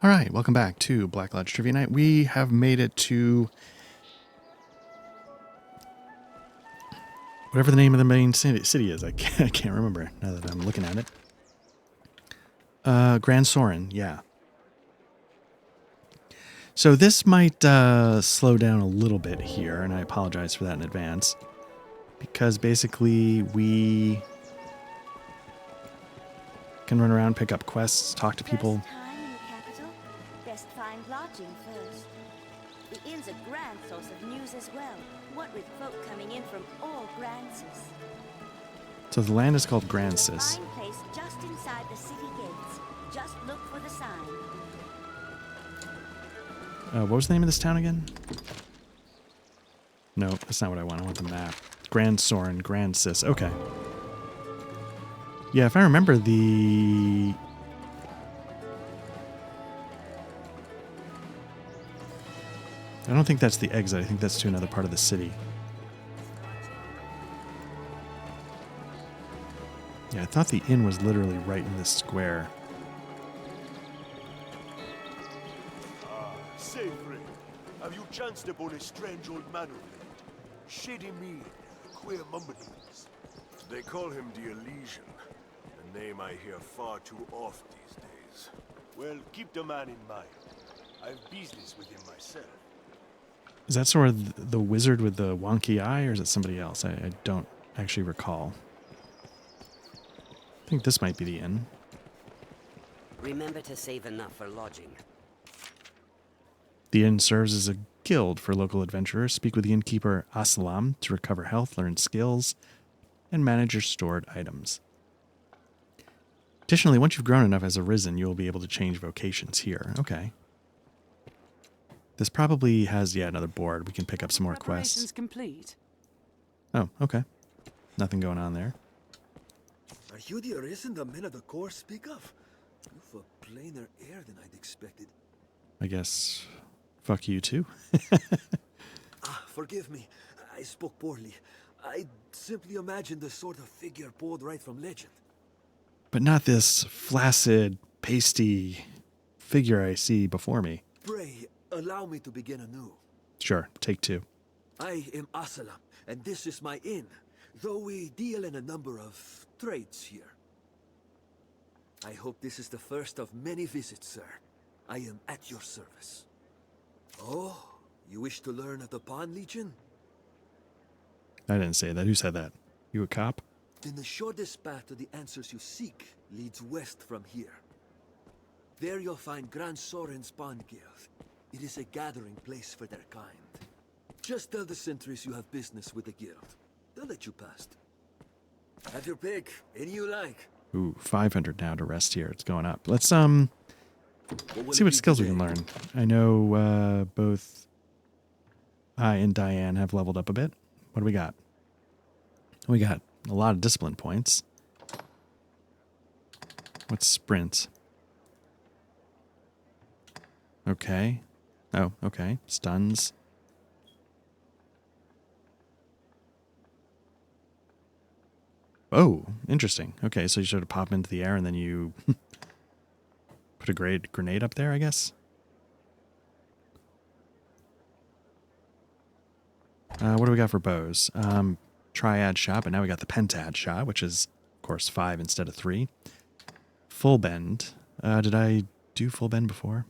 All right, welcome back to Black Lodge Trivia Night. We have made it to whatever the name of the main city is. I can't remember now that I'm looking at it. Grand Soren, yeah. So this might slow down a little bit here, and I apologize for that in advance. Because basically we can run around, pick up quests, talk to people. First time in the capital, best find lodging first. The inn's a grand source of news as well, what with folk coming in from all Grandsis. So the land is called Grandsis. Fine place just inside the city gates. Just look for the sign. What was the name of this town again? No, that's not what I want. I want the map. Grand Soren, Grandsis. Okay. Yeah, if I remember the... I don't think that's the exit. I think that's to another part of the city. Yeah, I thought the inn was literally right in this square. Say, friend, have you chanced upon a strange old man of late? Shady mean, queer mumblings. They call him the Elysian, a name I hear far too oft these days. Well, keep the man in mind. I've business with him myself. Is that sort of the wizard with the wonky eye, or is it somebody else? I don't actually recall. I think this might be the inn. Remember to save enough for lodging. The inn serves as a guild for local adventurers. Speak with the innkeeper Assalam to recover health, learn skills, and manage your stored items. Additionally, once you've grown enough as Arisen, you will be able to change vocations here. Okay. This probably has, yeah, another board. We can pick up some more quests. Complete. Oh, okay. Nothing going on there. Are you the Arisen the men of the core speak of? You've a plainer air than I'd expected. I guess, fuck you too. Forgive me. I spoke poorly. I simply imagined the sort of figure pulled right from legend. But not this flaccid, pasty figure I see before me. Pray, allow me to begin anew. Sure, take two. I am Asalam, and this is my inn, though we deal in a number of trades here. I hope this is the first of many visits, sir. I am at your service. Oh, you wish to learn of the Pawn Legion? I didn't say that. Who said that? You a cop? Then the shortest path to the answers you seek leads west from here. There you'll find Grand Soren's Pawn Guild. It is a gathering place for their kind. Just tell the sentries you have business with the guild. They'll let you past. Have your pick. Any you like. Ooh, 500 now to rest here. It's going up. Let's see what skills we can learn. I know both I and Diane have leveled up a bit. What do we got? We got a lot of discipline points. What's sprint? Okay. Oh, okay. Stuns. Oh, interesting. Okay, so you sort of pop into the air and then you put a grenade up there, I guess. What do we got for bows? Triad shot, but now we got the pentad shot, which is, of course, 5 instead of 3. Full bend. Did I do full bend before?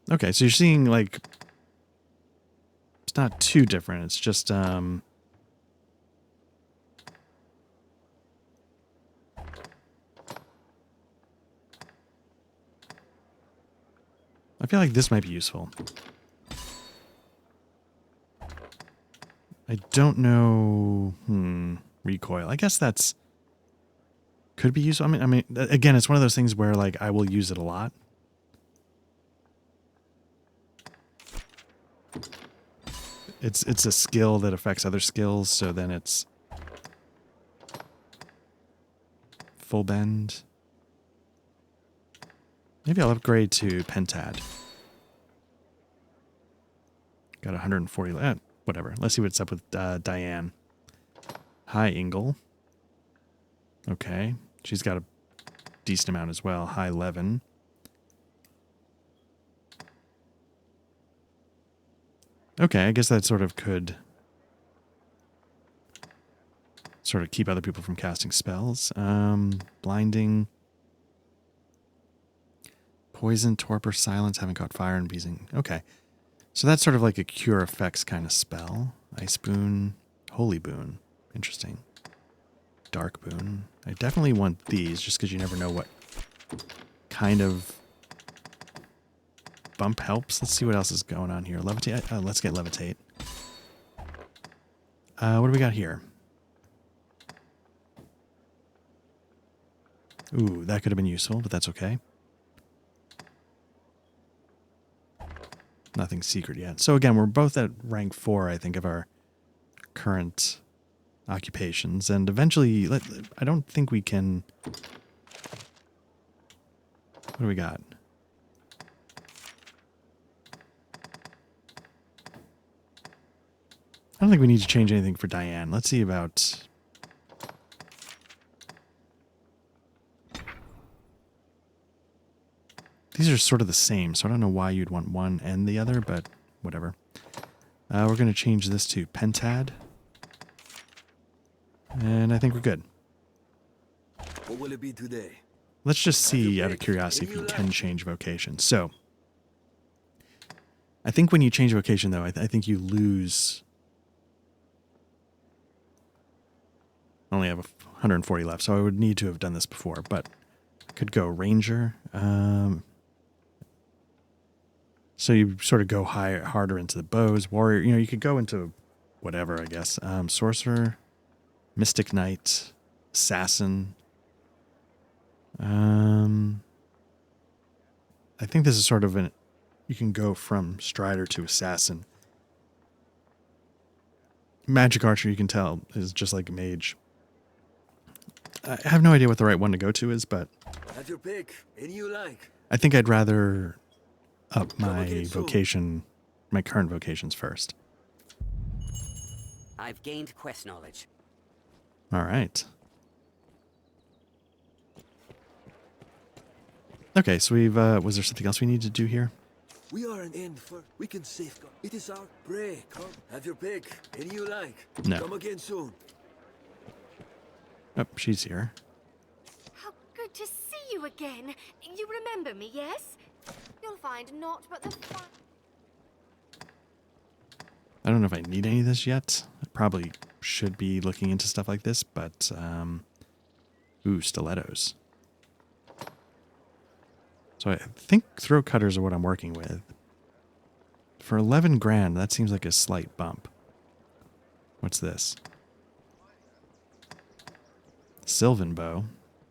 Okay, so you're seeing, like, it's not too different. It's just, I feel like this might be useful. I don't know. Recoil. I guess that's could be useful. I mean, again, it's one of those things where like I will use it a lot. It's a skill that affects other skills, so then it's full bend. Maybe I'll upgrade to pentad. Got 140. Whatever. Let's see what's up with Diane. Hi, Ingle. Okay. She's got a decent amount as well. High 11. Okay, I guess that sort of could sort of keep other people from casting spells. Blinding. Poison, torpor, silence, haven't caught fire, and beezing. Okay. So that's sort of like a cure effects kind of spell. Ice boon, holy boon. Interesting. Dark boon. I definitely want these just because you never know what kind of bump helps. Let's see what else is going on here. Levitate. Let's get levitate. What do we got here? Ooh, that could have been useful, but that's okay. Nothing secret yet. So again, we're both at rank 4, I think, of our current occupations. And eventually, I don't think we can... What do we got? I don't think we need to change anything for Diane. Let's see about... These are sort of the same, so I don't know why you'd want one and the other, but whatever. We're going to change this to Pentad. And I think we're good. What will it be today? Let's just see, out of curiosity, if we can change vocation. So, I think when you change vocation, though, I think you lose... I only have 140 left, so I would need to have done this before, but I could go Ranger. So you sort of go harder into the bows. Warrior, you could go into whatever, I guess. Sorcerer, Mystic Knight, Assassin. I think this is sort of you can go from Strider to Assassin. Magic Archer, you can tell, is just like a mage. I have no idea what the right one to go to is, but... Have your pick. Any you like. I think I'd rather up my vocation, my current vocations first. I've gained quest knowledge. All right. Okay, so we've, was there something else we need to do here? We are an end for... We can safeguard. It is our prey. Come. Have your pick. Any you like. No. Come again soon. Oh, she's here. How good to see you again. You remember me, yes? You'll find naught but the fun. I don't know if I need any of this yet. I probably should be looking into stuff like this, but, ooh, stilettos. So I think throat cutters are what I'm working with. For 11 grand, that seems like a slight bump. What's this? Sylvan bow.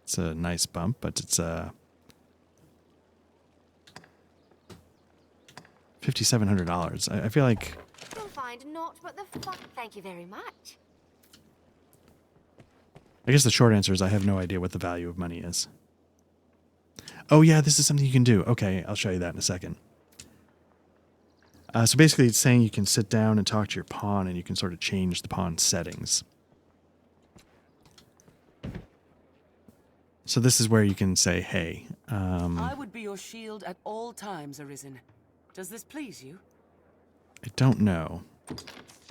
It's a nice bump, but it's $5,700. I feel like... You'll find naught but the fun. Thank you very much. I guess the short answer is I have no idea what the value of money is. Oh yeah, this is something you can do. Okay, I'll show you that in a second. So basically it's saying you can sit down and talk to your pawn and you can sort of change the pawn settings. So this is where you can say, hey, I would be your shield at all times, Arisen. Does this please you? I don't know.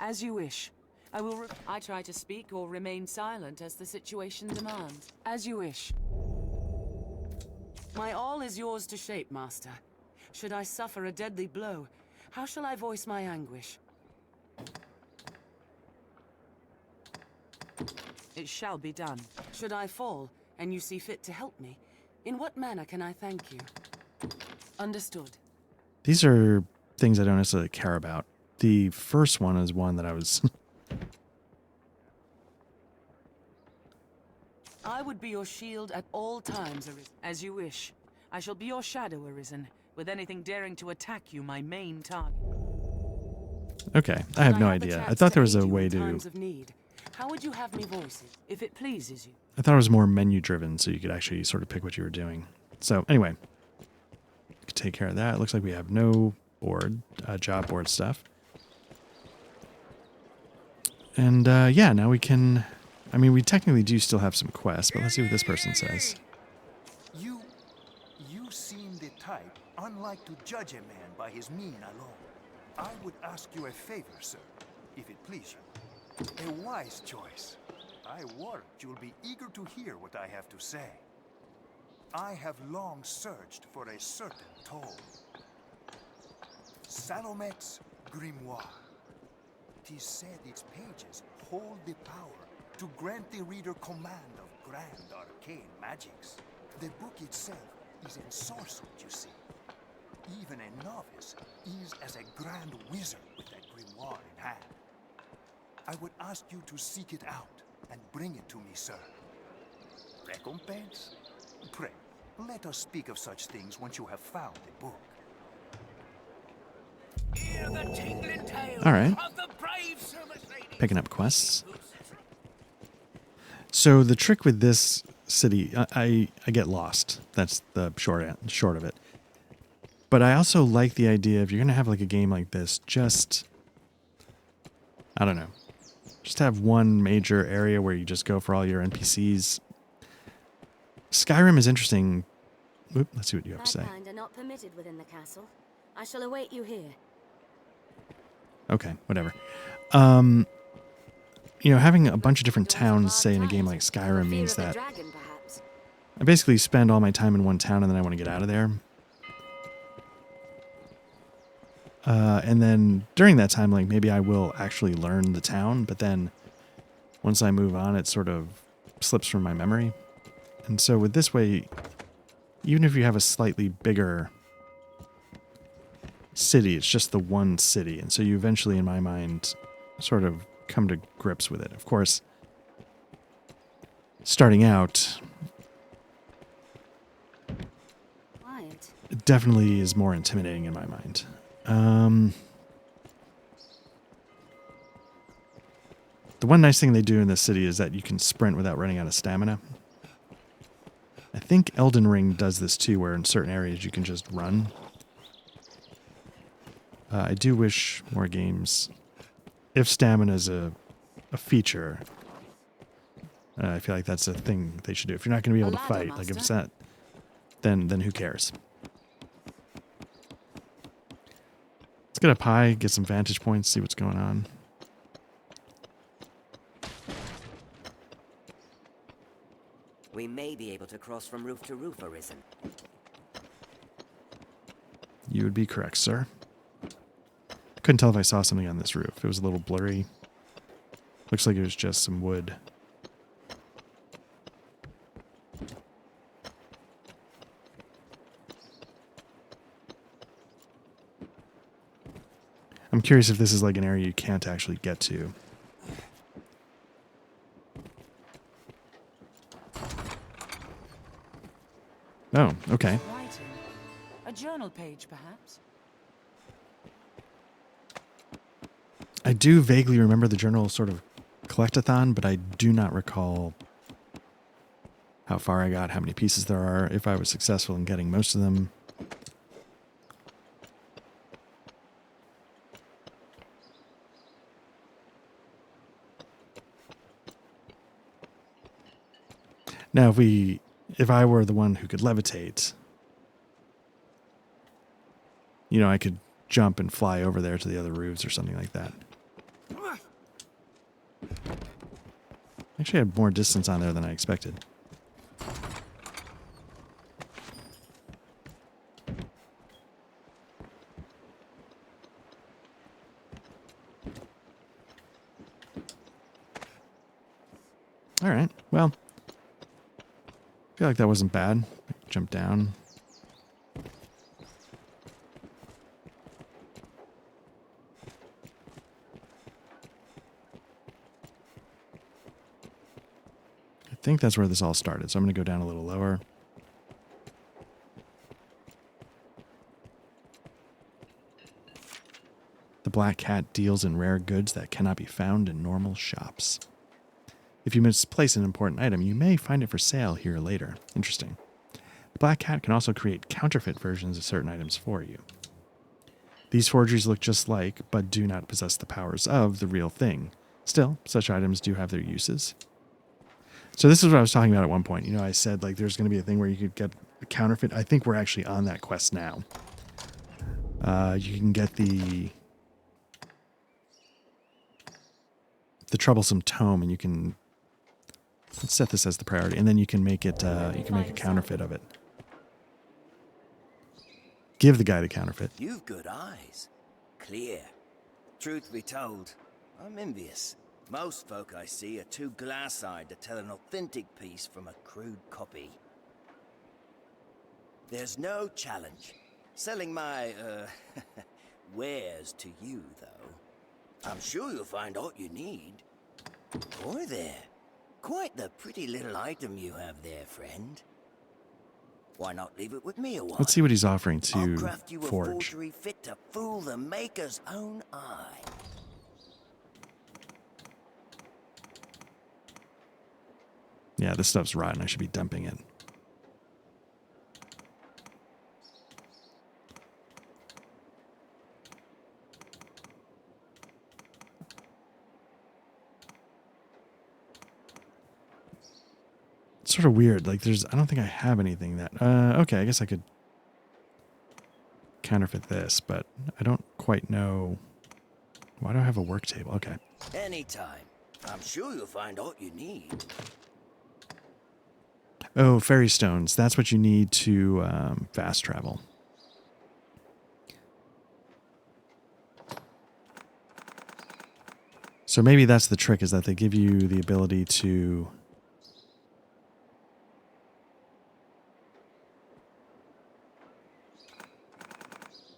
As you wish. I try to speak or remain silent as the situation demands. As you wish. My all is yours to shape, Master. Should I suffer a deadly blow, how shall I voice my anguish? It shall be done. Should I fall, and you see fit to help me, in what manner can I thank you? Understood. These are things I don't necessarily care about. The first one is one that I was... I would be your shield at all times, Arisen. As you wish. I shall be your shadow, Arisen, with anything daring to attack you, my main target. Okay, I have no idea. I thought there was a way to... Times of need. How would you have me voice it, if it pleases you? I thought it was more menu-driven, so you could actually sort of pick what you were doing. So, anyway. Could take care of that. It looks like we have no board, job board stuff. And, yeah, now we can... I mean, we technically do still have some quests, but let's see what this person says. like to judge a man by his mien alone. I would ask you a favor, sir, if it please you. A wise choice. I warrant you'll be eager to hear what I have to say. I have long searched for a certain tome. Salomet's Grimoire. 'Tis said its pages hold the power to grant the reader command of grand arcane magics. The book itself is ensorcelled, you see. Even a novice is as a grand wizard with that grimoire in hand. I would ask you to seek it out and bring it to me, sir. Recompense? Pray, let us speak of such things once you have found the book. Hear the tingling tale All right. of the brave service lady. Picking up quests. So the trick with this city, I get lost. That's the short of it. But I also like the idea if you're going to have like a game like this, just, I don't know, just have one major area where you just go for all your NPCs. Skyrim is interesting. Oop, let's see what you have to say. That kind are not permitted within the castle. I shall await you here. Okay, whatever. Having a bunch of different towns, say, in a game like Skyrim means that I basically spend all my time in one town and then I want to get out of there. And then during that time, like, maybe I will actually learn the town, but then once I move on, it sort of slips from my memory. And so with this way, even if you have a slightly bigger city, it's just the one city. And so you eventually, in my mind, sort of come to grips with it. Of course, starting out, it definitely is more intimidating in my mind. The one nice thing they do in this city is that you can sprint without running out of stamina. I think Elden Ring does this too, where in certain areas you can just run. I do wish more games, if stamina is a feature, I feel like that's a thing they should do. If you're not going to be able to fight, like if it's not, then who cares? Let's get up high, get some vantage points, see what's going on. We may be able to cross from roof to roof, Arisen. You would be correct, sir. Couldn't tell if I saw something on this roof. It was a little blurry. Looks like it was just some wood. I'm curious if this is like an area you can't actually get to. Oh, okay. Writing. A journal page, perhaps? I do vaguely remember the journal sort of collectathon, but I do not recall how far I got, how many pieces there are, if I was successful in getting most of them. Now, if I were the one who could levitate, I could jump and fly over there to the other roofs or something like that. Actually, I had more distance on there than I expected. All right, well, I feel like that wasn't bad. Jump down. I think that's where this all started, so I'm going to go down a little lower. The Black Cat deals in rare goods that cannot be found in normal shops. If you misplace an important item, you may find it for sale here later. Interesting. The Black Cat can also create counterfeit versions of certain items for you. These forgeries look just like, but do not possess the powers of, the real thing. Still, such items do have their uses. So this is what I was talking about at one point. I said like there's going to be a thing where you could get a counterfeit. I think we're actually on that quest now. you can get the troublesome tome, and you can let's set this as the priority, and then you can make it. You can make a counterfeit of it. Give the guy the counterfeit. You've good eyes. Clear. Truth be told, I'm envious. Most folk I see are too glass-eyed to tell an authentic piece from a crude copy. There's no challenge. Selling my, wares to you, though. I'm sure you'll find all you need. Boy there. Quite the pretty little item you have there, friend. Why not leave it with me a while? Let's see what he's offering I'll to craft you a forge. forgery fit to fool the maker's own eye. Yeah, this stuff's rotten. I should be dumping it. It's sort of weird. Like, I don't think I have anything that, okay, I guess I could counterfeit this, but I don't quite know. Why do I have a work table? Okay. Anytime. I'm sure you'll find all you need. Oh, fairy stones. That's what you need to fast travel. So maybe that's the trick, is that they give you the ability to...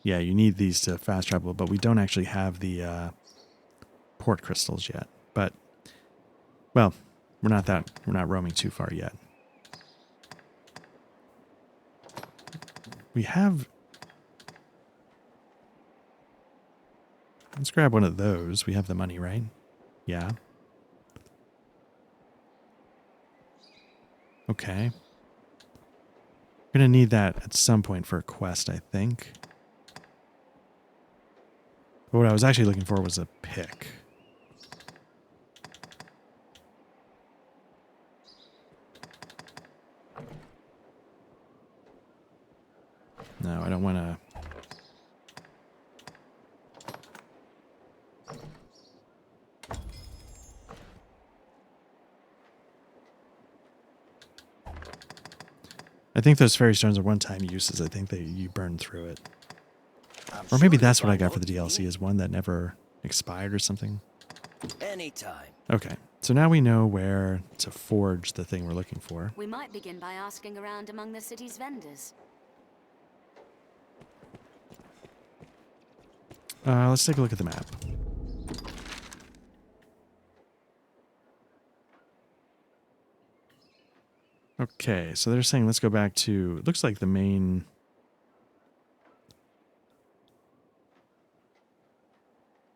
Yeah, you need these to fast travel, but we don't actually have the port crystals yet. But, well, we're not roaming too far yet. We have... Let's grab one of those. We have the money, right? Yeah. Okay. We're going to need that at some point for a quest, I think. But what I was actually looking for was a pick. No, I don't want to... I think those fairy stones are one-time uses. I think that you burn through it. Or maybe that's what I got for the DLC, is one that never expired or something. Anytime. Okay, so now we know where to forge the thing we're looking for. We might begin by asking around among the city's vendors. Let's take a look at the map. Okay, so they're saying let's go back to, it looks like the main...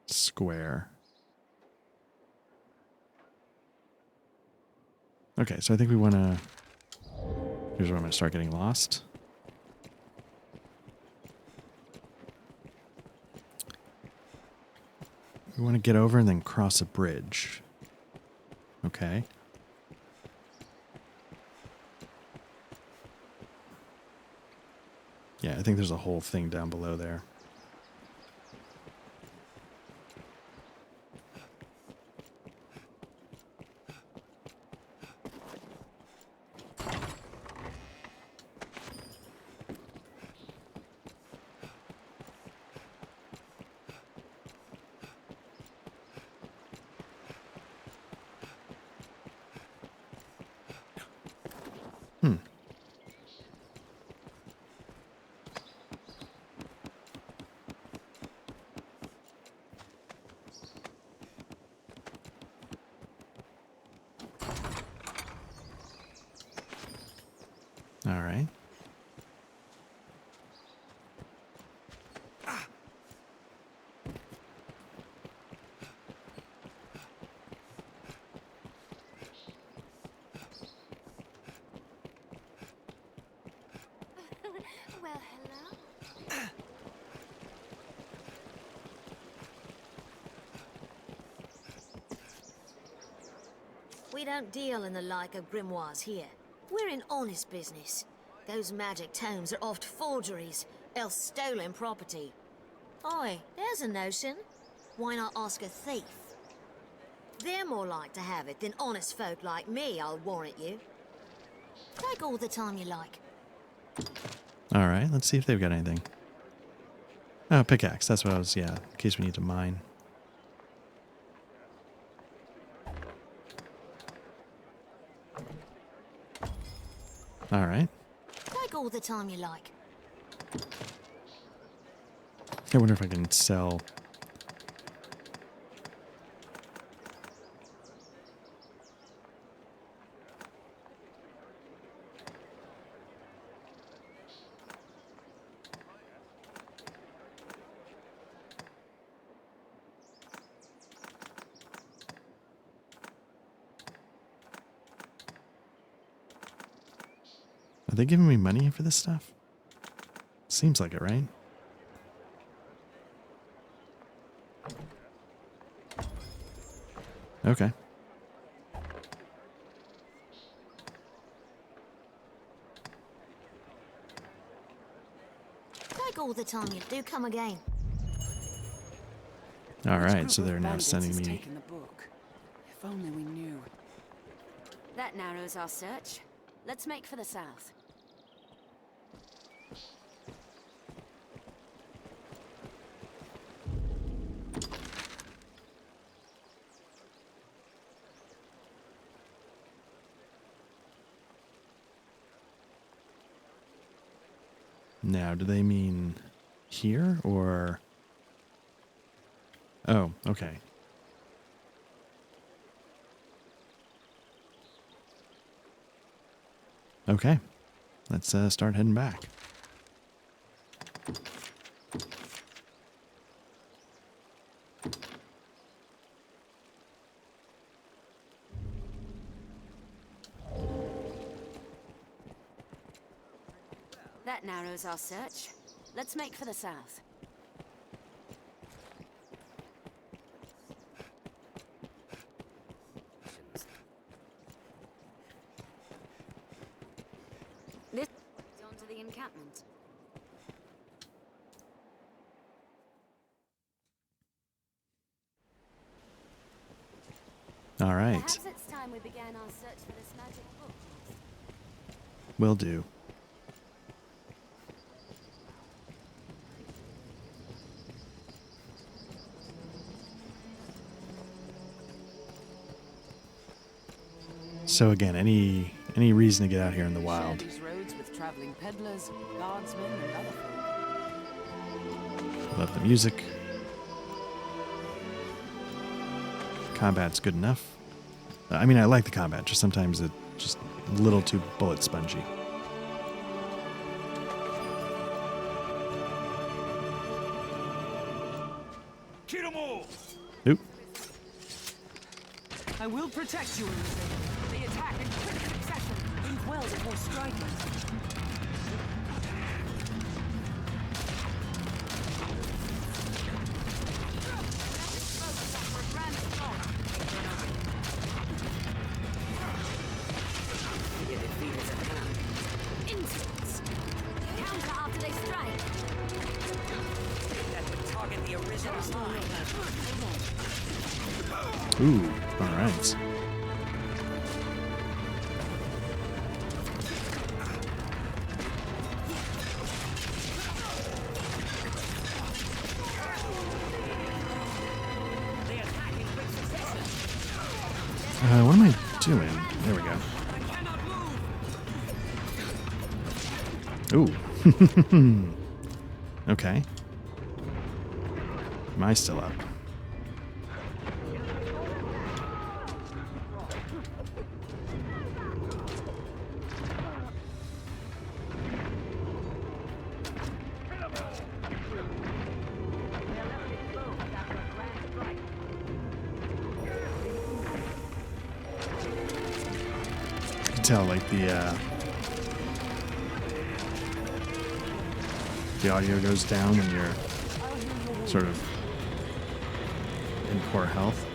square. Okay, so I think we want to... Here's where I'm going to start getting lost. We want to get over and then cross a bridge. Okay. Yeah, I think there's a whole thing down below there. All right. Well, hello. We don't deal in the like of grimoires here. We're in honest business. Those magic tomes are oft forgeries, else stolen property. Oi, there's a notion. Why not ask a thief? They're more like to have it than honest folk like me, I'll warrant you. Take all the time you like. All right, let's see if they've got anything. Oh, pickaxe. That's what I was, yeah, in case we need to mine. All right. Take all the time you like. I wonder if I can sell. Are they giving me money for this stuff? Seems like it, right? Okay. Take all the time you do. Come again. All Which right, group so of they're now bandits sending has me. taken the book? If only we knew. That narrows our search. Let's make for the south. Now, do they mean here or? Oh, okay. Okay, let's start heading back. That narrows our search. Let's make for the south. This is on to the encampment. All right, Perhaps it's time we began our search for this magic book. will do. So again, any reason to get out here in the Share wild? these roads with traveling peddlers, guardsmen, and other folk. Love the music. Combat's good enough. I mean, I like the combat. Just sometimes it's just a little too bullet spongy. Kill 'em all! Oop. I will protect you, Arisen. They attack in quick succession. Think well before striking. Your defeat is at hand. Insults! Counter after they strike! That would target the Arisen line. Ooh. All right. They attack in quick succession. What am I doing? There we go. Ooh. Okay. Am I still up? You can tell, like, the audio goes down when you're sort of in poor health.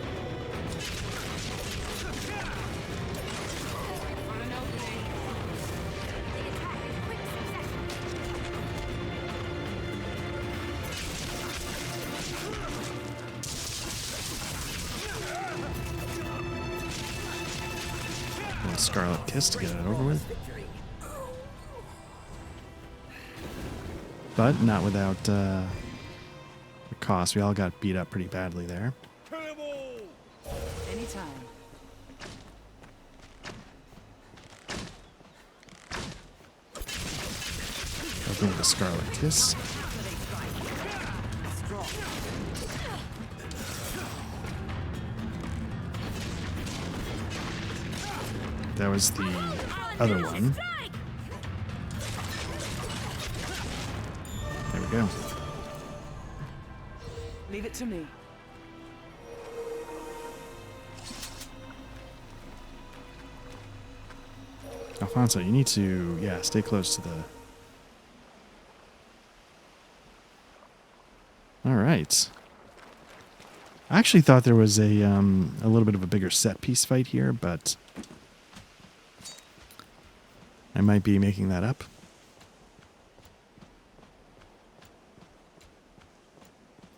Scarlet Kiss to get it over with. But not without the cost. We all got beat up pretty badly there. Anytime. Open the Scarlet Kiss. That was the other one. There we go. Leave it to me. Alfonso, you need to, yeah, stay close to the... All right. I actually thought there was a little bit of a bigger set piece fight here, but I might be making that up.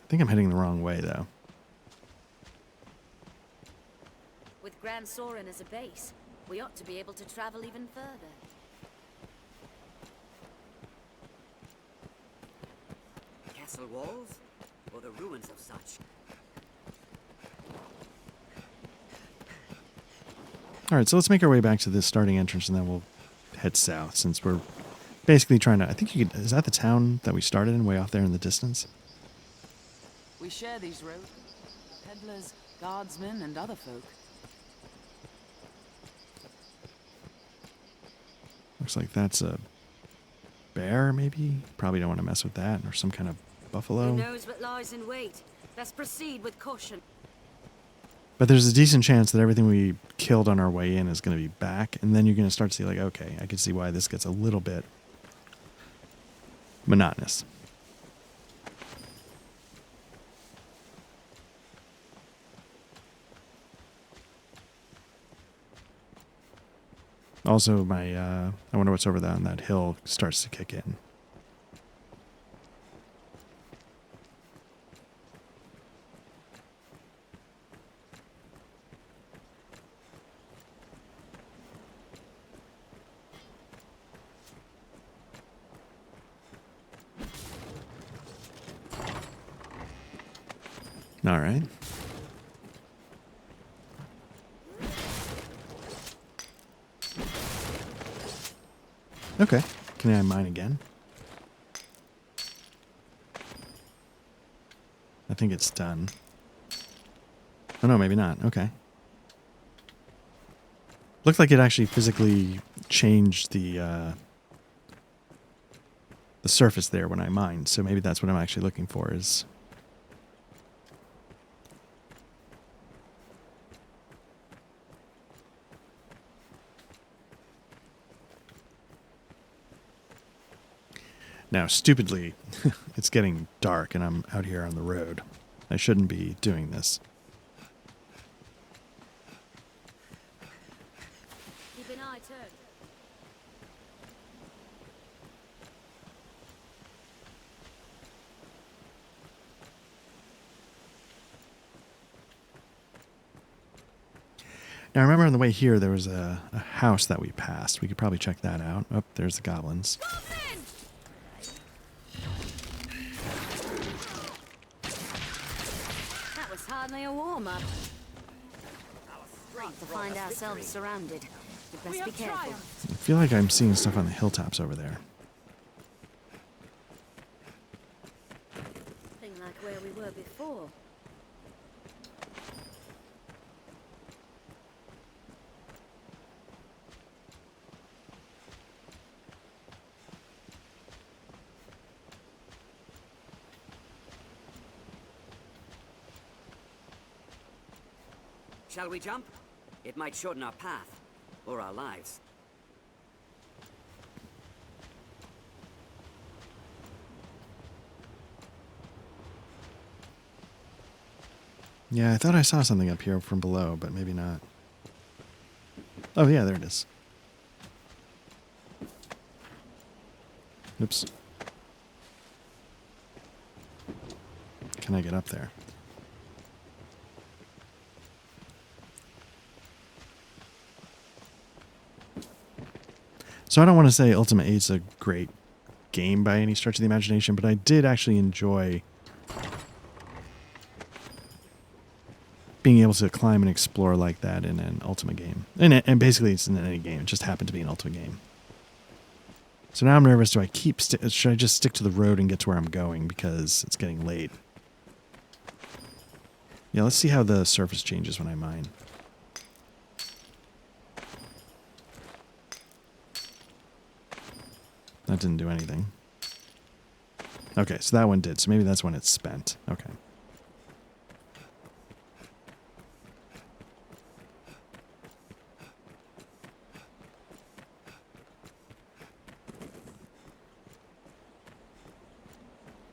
I think I'm heading the wrong way, though. With Grand Soren as a base, we ought to be able to travel even further. Castle walls? Or the ruins of such? All right, so let's make our way back to this starting entrance, and then we'll head south, since we're basically trying to... I think you could... Is that the town that we started in, way off there in the distance? We share these roads. Peddlers, guardsmen, and other folk. Looks like that's a bear, maybe? Probably don't want to mess with that, or some kind of buffalo. Who knows what lies in wait? Let's proceed with caution. But there's a decent chance that everything we killed on our way in is going to be back, and then you're going to start to see, like, okay, I can see why this gets a little bit monotonous. Also, my, I wonder what's over there on that hill starts to kick in. All right. Okay. Can I mine again? I think it's done. Oh no, maybe not. Okay. Looked like it actually physically changed the surface there when I mined, so maybe that's what I'm actually looking for is... Now, stupidly, it's getting dark and I'm out here on the road. I shouldn't be doing this. Keep an eye turned. Now, I remember on the way here, there was a house that we passed. We could probably check that out. Oh, there's the goblins. That was hardly a warm-up. To find ourselves surrounded. We best be careful. I feel like I'm seeing stuff on the hilltops over there. Nothing like where we were before. Shall we jump? It might shorten our path, or our lives. Yeah, I thought I saw something up here from below, but maybe not. Oh, yeah, there it is. Oops. Can I get up there? So I don't want to say Ultima 8's a great game by any stretch of the imagination, but I did actually enjoy being able to climb and explore like that in an Ultima game. And basically it's in any game. It just happened to be an Ultima game. So now I'm nervous. Should I just stick to the road and get to where I'm going because it's getting late? Yeah, let's see how the surface changes when I mine. That didn't do anything. Okay, so that one did. So maybe that's when it's spent. Okay.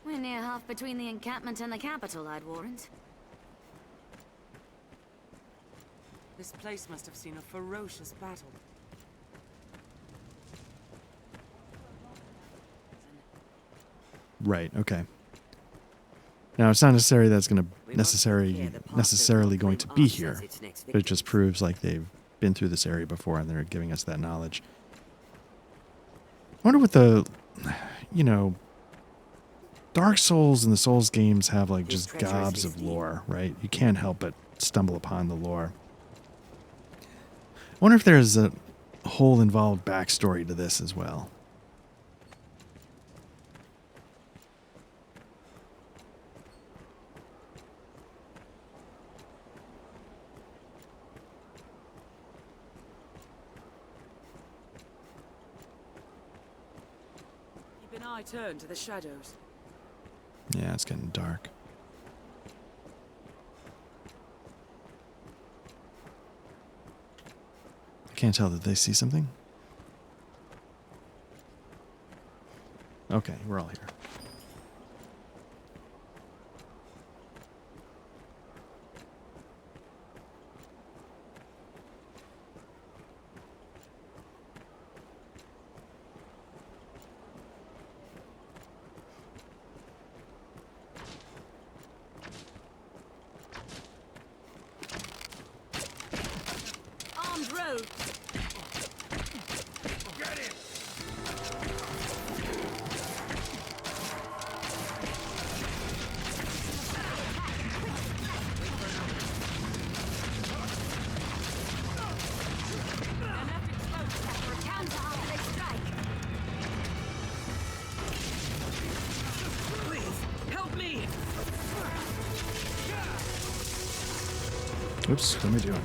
We're near half between the encampment and the capital, I'd warrant. This place must have seen a ferocious battle. Right, okay. Now, it's not necessarily that it's going to necessarily going to be here, but it just proves like they've been through this area before and they're giving us that knowledge. I wonder what the, you know, Dark Souls and the Souls games have like just gobs of lore, right? You can't help but stumble upon the lore. I wonder if there's a whole involved backstory to this as well. Keep an eye turned to the shadows. Yeah, it's getting dark. I can't tell. Did they see something? Okay, we're all here. Armed road. Oops, what am I doing?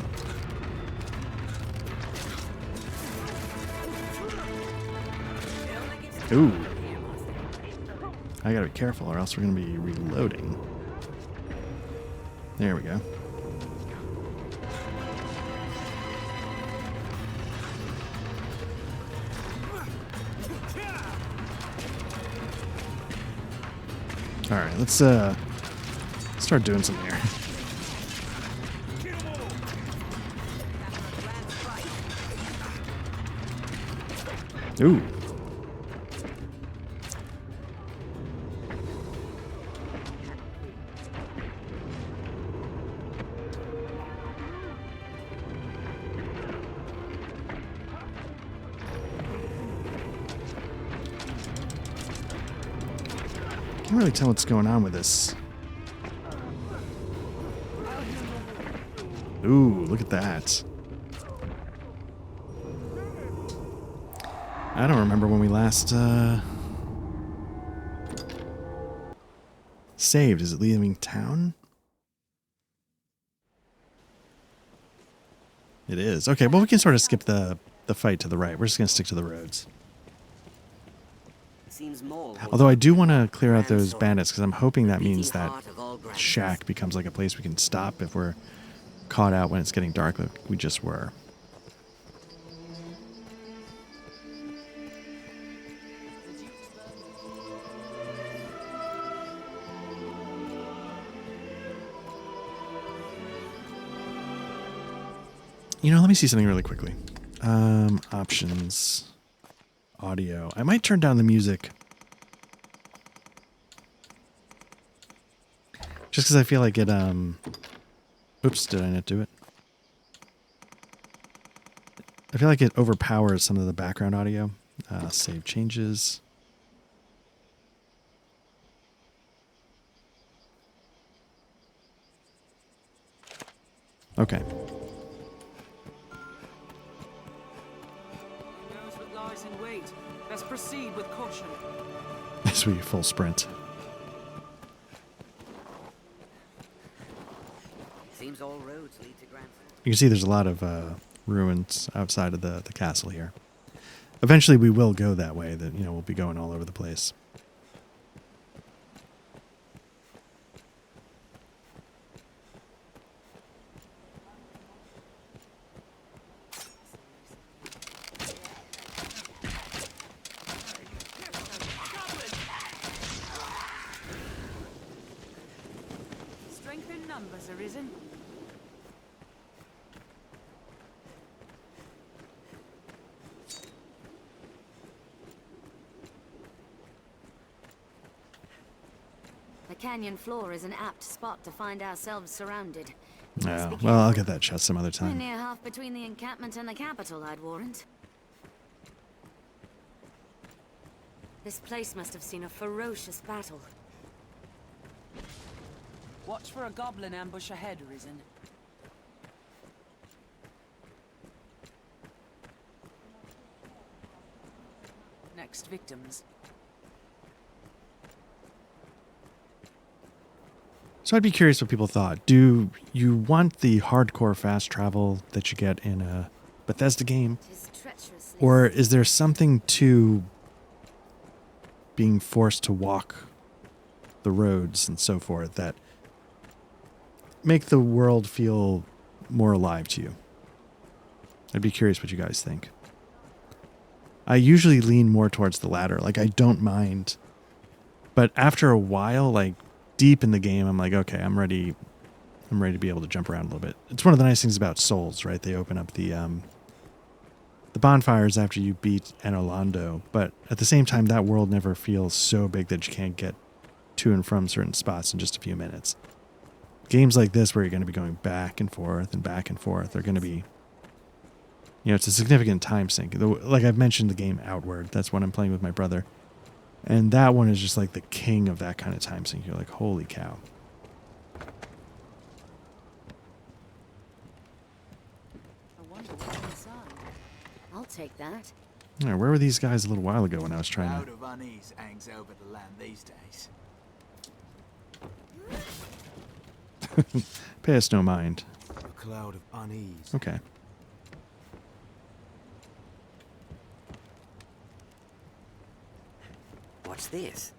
Ooh. I gotta be careful or else we're gonna be reloading. There we go. Alright, let's start doing something here. Ooh. Can't really tell what's going on with this. Ooh, look at that. I don't remember when we last saved. Is it leaving town? It is. Okay, well we can sort of skip the fight to the right. We're just going to stick to the roads. Although I do want to clear out those bandits because I'm hoping that means that shack becomes like a place we can stop if we're caught out when it's getting dark like we just were. You know, let me see something really quickly. Options. Audio. I might turn down the music. Just because I feel like it, oops, did I not do it? I feel like it overpowers some of the background audio. Save changes. Okay. Who knows what lies in wait? Let's proceed with caution. Sweet, full sprint. Seems all roads lead to Grand. You can see there's a lot of ruins outside of the castle here. Eventually we will go that way. That, you know, we'll be going all over the place. Strength in numbers, Arisen. The canyon floor is an apt spot to find ourselves surrounded. Yeah, well, I'll get that chest some other We're time. near half between the encampment and the capital, I'd warrant. This place must have seen a ferocious battle. Watch for a goblin ambush ahead, Arisen. Next victims. So I'd be curious what people thought. Do you want the hardcore fast travel that you get in a Bethesda game? Or is there something to being forced to walk the roads and so forth that make the world feel more alive to you? I'd be curious what you guys think. I usually lean more towards the latter. Like, I don't mind. But after a while, like, deep in the game, I'm like, okay, I'm ready to be able to jump around a little bit. It's one of the nice things about Souls, right? They open up the bonfires after you beat Enolondo, but at the same time, that world never feels so big that you can't get to and from certain spots in just a few minutes. Games like this, where you're going to be going back and forth, are going to be, you know, it's a significant time sink. Like I've mentioned, the game Outward, that's one I'm playing with my brother. And that one is just like the king of that kind of time sink. You're like, holy cow. I wonder what's inside. I'll take that. All right, where were these guys a little while ago when I was trying Cloud to... of unease hangs over the land these days. Pay us no mind. A cloud of unease. Okay. What's this?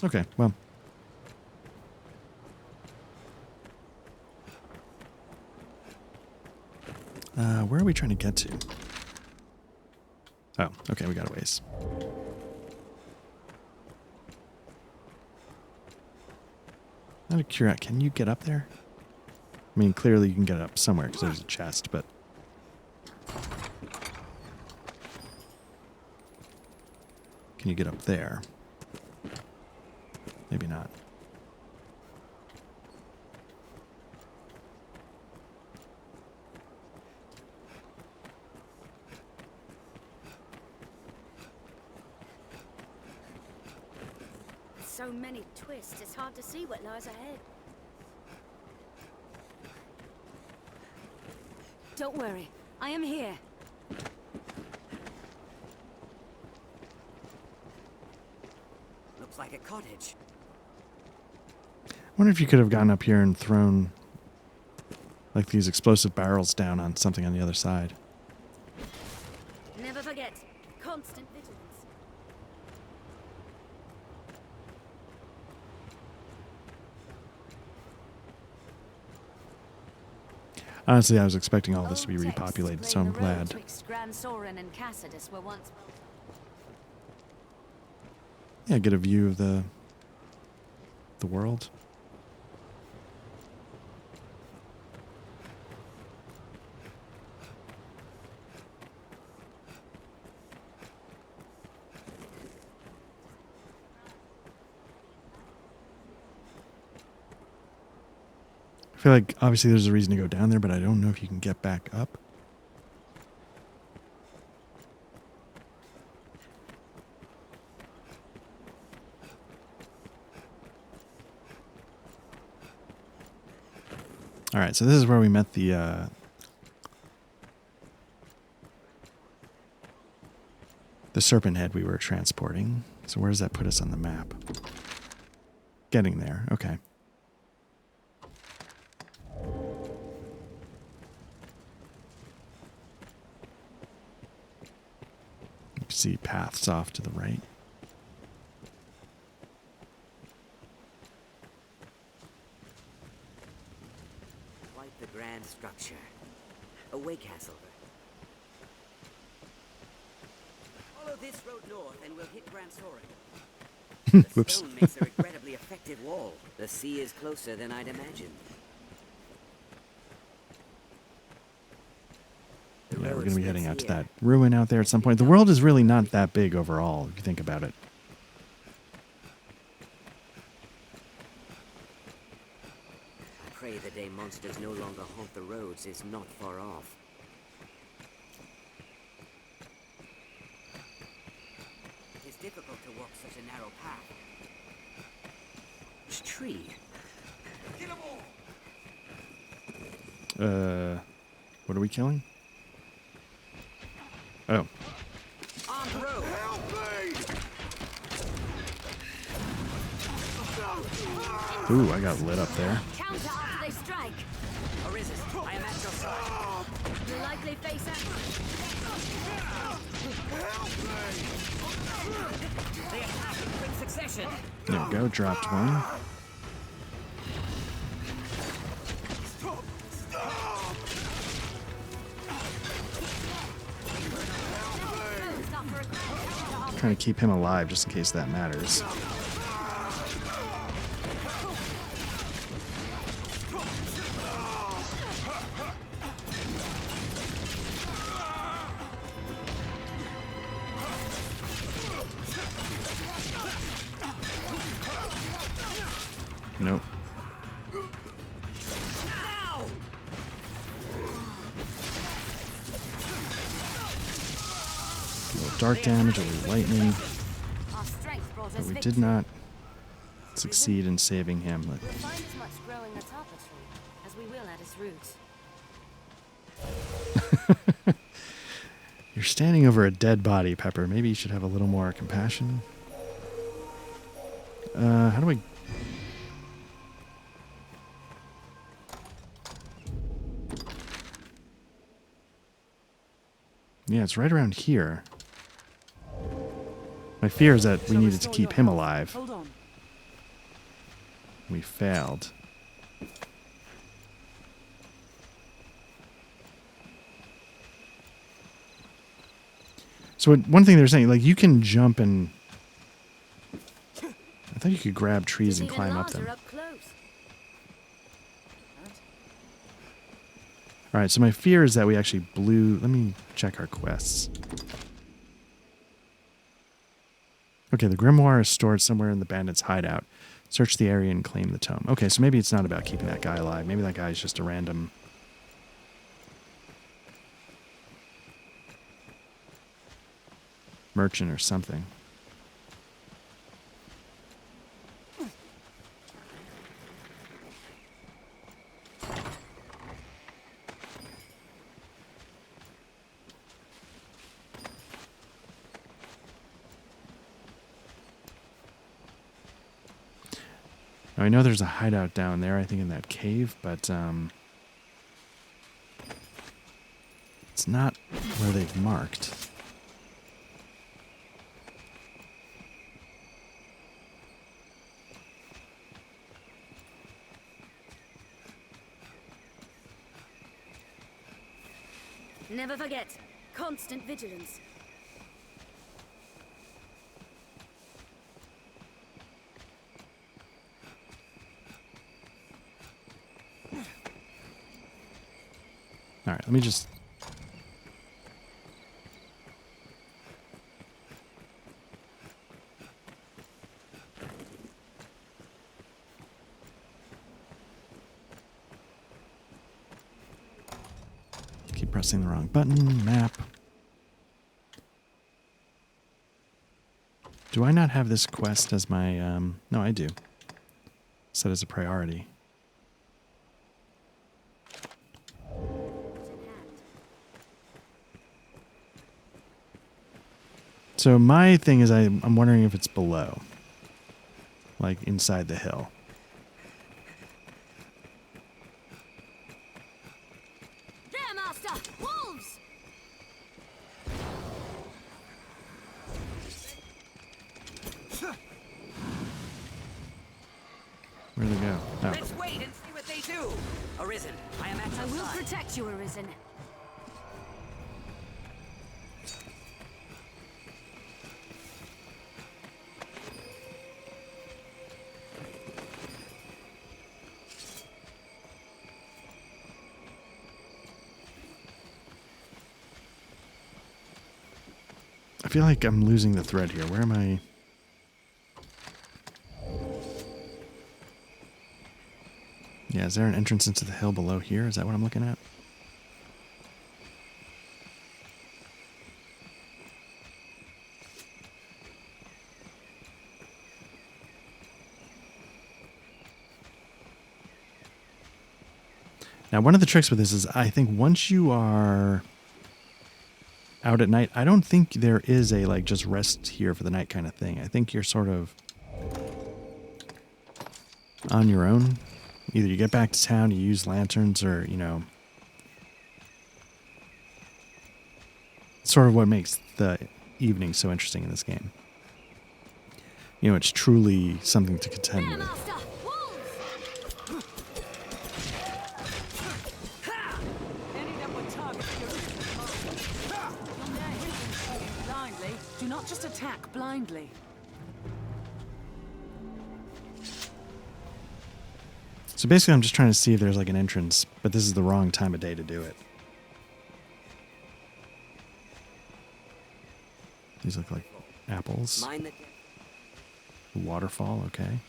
Okay, well. Where are we trying to get to? Oh, okay, we got a ways. Out of curiosity, can you get up there? I mean, clearly you can get up somewhere because there's a chest, but... Can you get up there? Maybe not. So many twists, it's hard to see what lies ahead. Don't worry, I am here. Looks like a cottage. I wonder if you could have gotten up here and thrown like these explosive barrels down on something on the other side. Never forget, constant vigilance. Honestly, I was expecting all this to be Old texts repopulated, so claim I'm the road glad. twixt Grand Soren and Cassidus were once... Yeah, get a view of the world. I feel like obviously there's a reason to go down there, but I don't know if you can get back up. All right, so this is where we met the serpent head we were transporting. So where does that put us on the map? Getting there. Okay. You can see paths off to the right. Quite the grand structure. A way castle. Follow this road north and we'll hit Grand Soren. The Whoops. stone makes a regrettably effective wall. The sea is closer than I'd imagined. Yeah, we're going to be heading out to that ruin out there at some point. The world is really not that big overall, if you think about it. I pray the day monsters no longer haunt the roads is not far off. It is difficult to walk such a narrow path. This tree. What are we killing? Oh. On the road. Help me! Ooh, I got lit up there. Counter after they strike. Arisen, I am at your side. You'll likely face They attack in quick succession. There we go, dropped one. Trying to keep him alive just in case that matters. Nope. A little dark damage, a little lightning. our strength brought us But we victory. did not succeed in saving him. We'll find as much growing atop a tree as we will at its roots. You're standing over a dead body, Pepper. Maybe you should have a little more compassion. How do I... Yeah, it's right around here. My fear is that we needed to keep him alive. Hold on. We failed. So one thing they're saying, like, you can jump and... I thought you could grab trees and Even climb up larger them. up close. All right, so my fear is that we actually blew... Let me check our quests. Okay, the grimoire is stored somewhere in the bandit's hideout. Search the area and claim the tome. Okay, so maybe it's not about keeping that guy alive. Maybe that guy's just a random... merchant or something. Now, I know there's a hideout down there, I think in that cave, but it's not where they've marked. Never forget, constant vigilance. All right, let me just... keep pressing the wrong button. Map. Do I not have this quest as my... No, I do. Set as a priority. So my thing is I'm wondering if it's below. Like inside the hill. There, Master! Wolves! Where'd they go? Oh. Let's wait and see what they do. Arisen, I am at your I will side. protect you, Arisen. I feel like I'm losing the thread here. Where am I? Yeah, is there an entrance into the hill below here? Is that what I'm looking at? Now, one of the tricks with this is I think once you are out at night, I don't think there is a like just rest here for the night kind of thing. I think you're sort of on your own. Either you get back to town, you use lanterns, or, you know, it's sort of what makes the evening so interesting in this game. You know, it's truly something to contend with. Blindly. Do not just attack blindly. So basically I'm just trying to see if there's like an entrance, but this is the wrong time of day to do it. These look like apples. Mind the Waterfall, okay.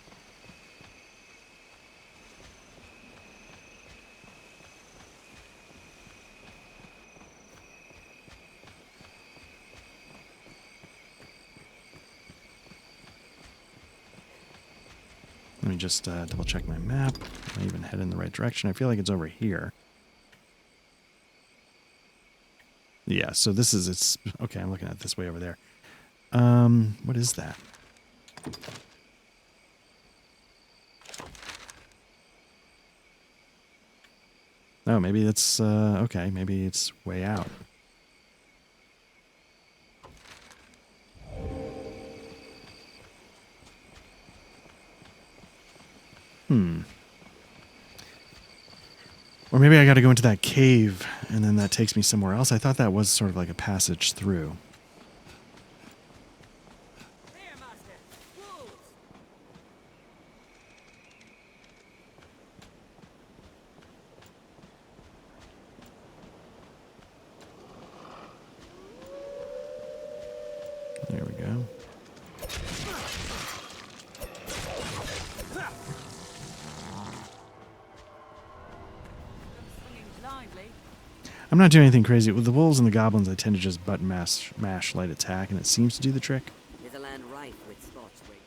Let me just double check my map. Am I even head in the right direction? I feel like it's over here. Yeah, so this is, it's, okay, I'm looking at it this way over there. What is that? Oh, maybe it's, okay, maybe it's way out. Or maybe I got to go into that cave and then that takes me somewhere else. I thought that was sort of like a passage through. There we go. I'm not doing anything crazy. With the wolves and the goblins, I tend to just button mash light attack, and it seems to do the trick. Is a land rife with spots where...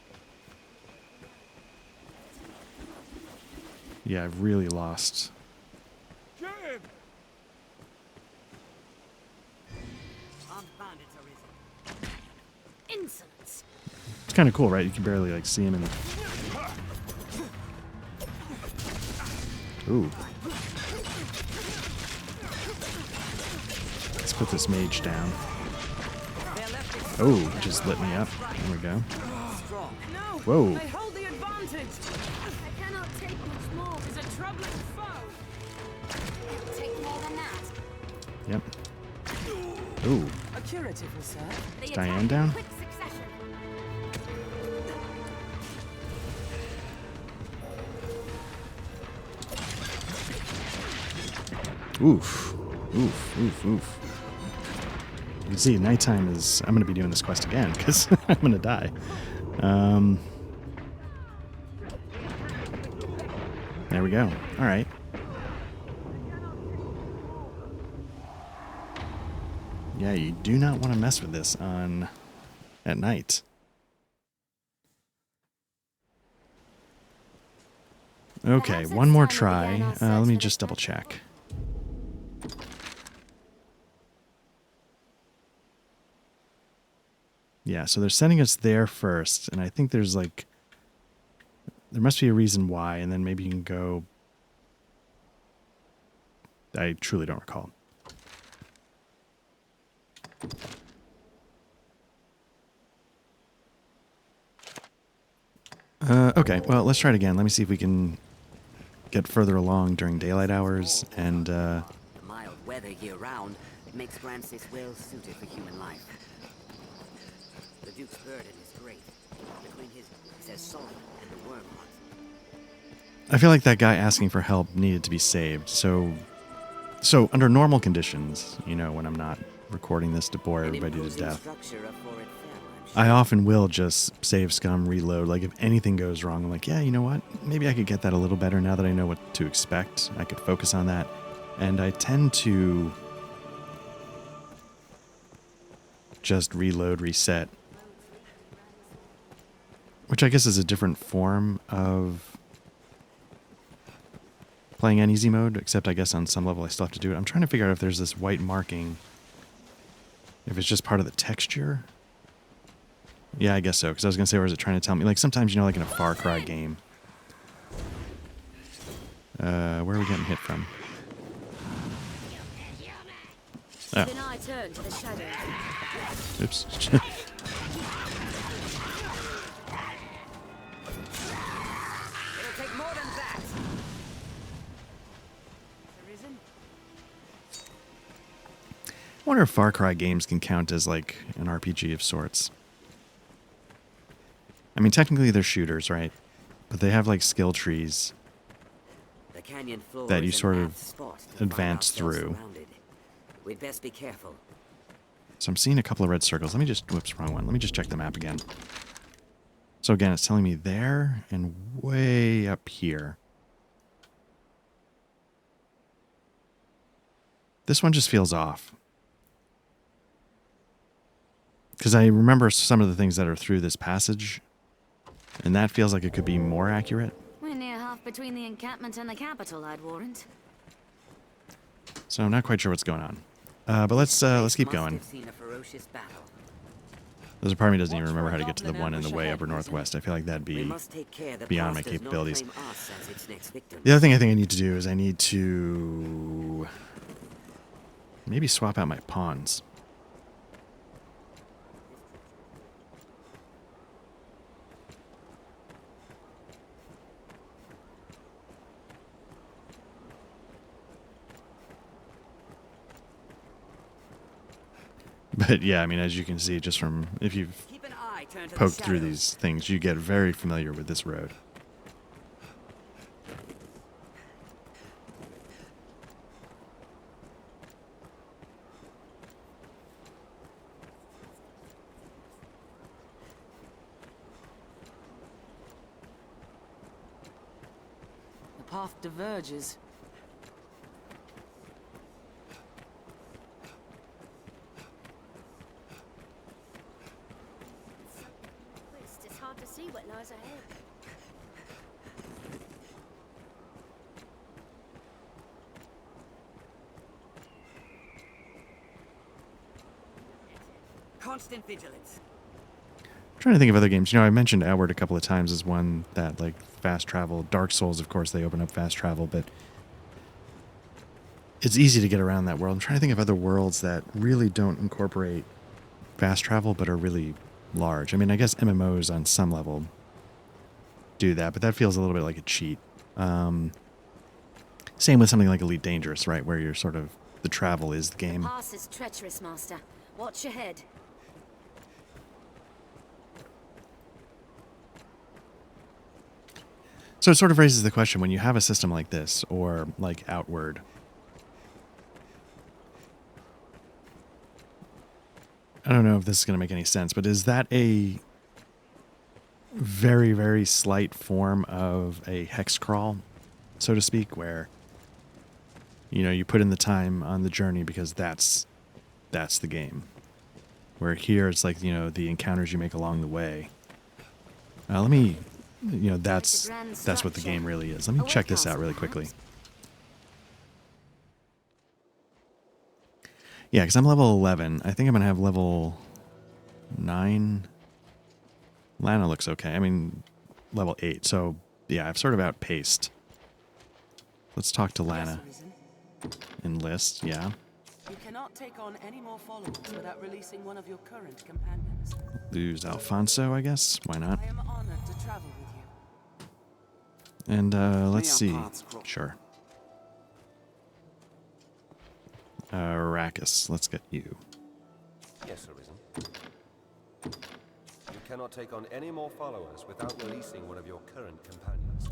Yeah, I've really lost. Armed bandits arisen. Insolence. It's kind of cool, right? You can barely like see him in the... Ooh. Let's put this mage down. Oh, it just lit me up. There we go. Whoa. They hold the advantage. I cannot take much more. Is a troubling foe. Take more than that. Yep. Ooh. A curative will serve. Is Diane down? Quick succession. Oof. Oof, oof, oof. You can see nighttime is... I'm going to be doing this quest again because I'm going to die. There we go. All right. Yeah, you do not want to mess with this on at night. Okay, one more try. Let me just double check. Yeah, so they're sending us there first, and I think there's like... There must be a reason why, and then maybe you can go... I truly don't recall. Okay, well, let's try it again. Let me see if we can get further along during daylight hours, and... The mild weather year-round makes Grancis well suited for human life. The Duke's burden is great. Between his says salt and the worm hunt. I feel like that guy asking for help needed to be saved, so under normal conditions, you know, when I'm not recording this to bore everybody to death, I often will just save scum, reload. Like, if anything goes wrong, I'm like, yeah, you know what? Maybe I could get that a little better now that I know what to expect. I could focus on that. And I tend to just reload, reset, which I guess is a different form of playing on easy mode, except I guess on some level I still have to do it. I'm trying to figure out if there's this white marking, if it's just part of the texture. Yeah, I guess so, because I was going to say, or is it trying to tell me? Like, sometimes, you know, like in a Far Cry game. Where are we getting hit from? Oh. Then I turn to the shadow. Oops. It'll take more than that. Arisen? I wonder if Far Cry games can count as, like, an RPG of sorts. I mean, technically they're shooters, right? But they have, like, skill trees The canyon floor that you is an sort apt of spot to find advance ourselves through. surrounded. We'd best be careful. So I'm seeing a couple of red circles. Let me just... Whoops, wrong one. Let me just check the map again. So again, it's telling me there and way up here. This one just feels off. Because I remember some of the things that are through this passage, and that feels like it could be more accurate. We're near half between the encampment and the capital, I'd warrant. So I'm not quite sure what's going on. But let's keep going. Must have seen a ferocious battle. There's a part of me doesn't even remember how to get to the one in the way upper northwest. I feel like that'd We be must take care the beyond my past does not capabilities. claim us as its next victim. The other thing I think I need to do is I need to maybe swap out my pawns. But yeah, I mean, as you can see, just from if you've Keep an eye turned to the poked through shadows. these things, you get very familiar with this road. The path diverges. It's hard to see what lies ahead. Constant vigilance. I'm trying to think of other games. You know, I mentioned Outward a couple of times as one that, like, fast travel. Dark Souls, of course, they open up fast travel, but it's easy to get around that world. I'm trying to think of other worlds that really don't incorporate fast travel, but are really large. I mean, I guess MMOs on some level do that, but that feels a little bit like a cheat. Same with something like Elite Dangerous, right, where you're sort of, the travel is the game. Pass is treacherous, Master. Watch your head. So it sort of raises the question, when you have a system like this, or like Outward, I don't know if this is going to make any sense, but is that a very, very slight form of a hex crawl, so to speak, where, you know, you put in the time on the journey because that's the game. Where here it's like, you know, the encounters you make along the way. Let me, you know, that's what the game really is. Let me check this out really quickly. Yeah, because I'm level 11. I think I'm going to have level 9. Lana looks okay. I mean, level 8. So, yeah, I've sort of outpaced. Let's talk to Lana. Enlist, yeah. You cannot take on any more followers without releasing one of your current companions. Lose Alfonso, I guess. Why not? I am honored to travel with you. And let's see. Sure. Arrakis, let's get you. Yes, Arisen. You cannot take on any more followers without releasing one of your current companions.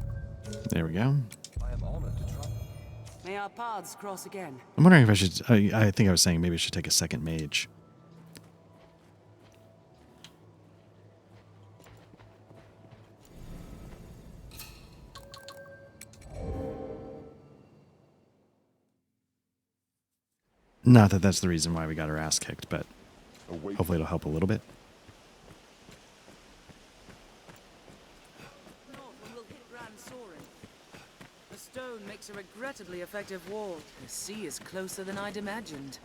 There we go. I am honored to travel. May our paths cross again. I'm wondering if I should... I think I was saying maybe I should take a second mage. Not that that's the reason why we got our ass kicked, but hopefully it'll help a little bit. The stone makes a regrettably effective wall. The sea is closer than I'd imagined.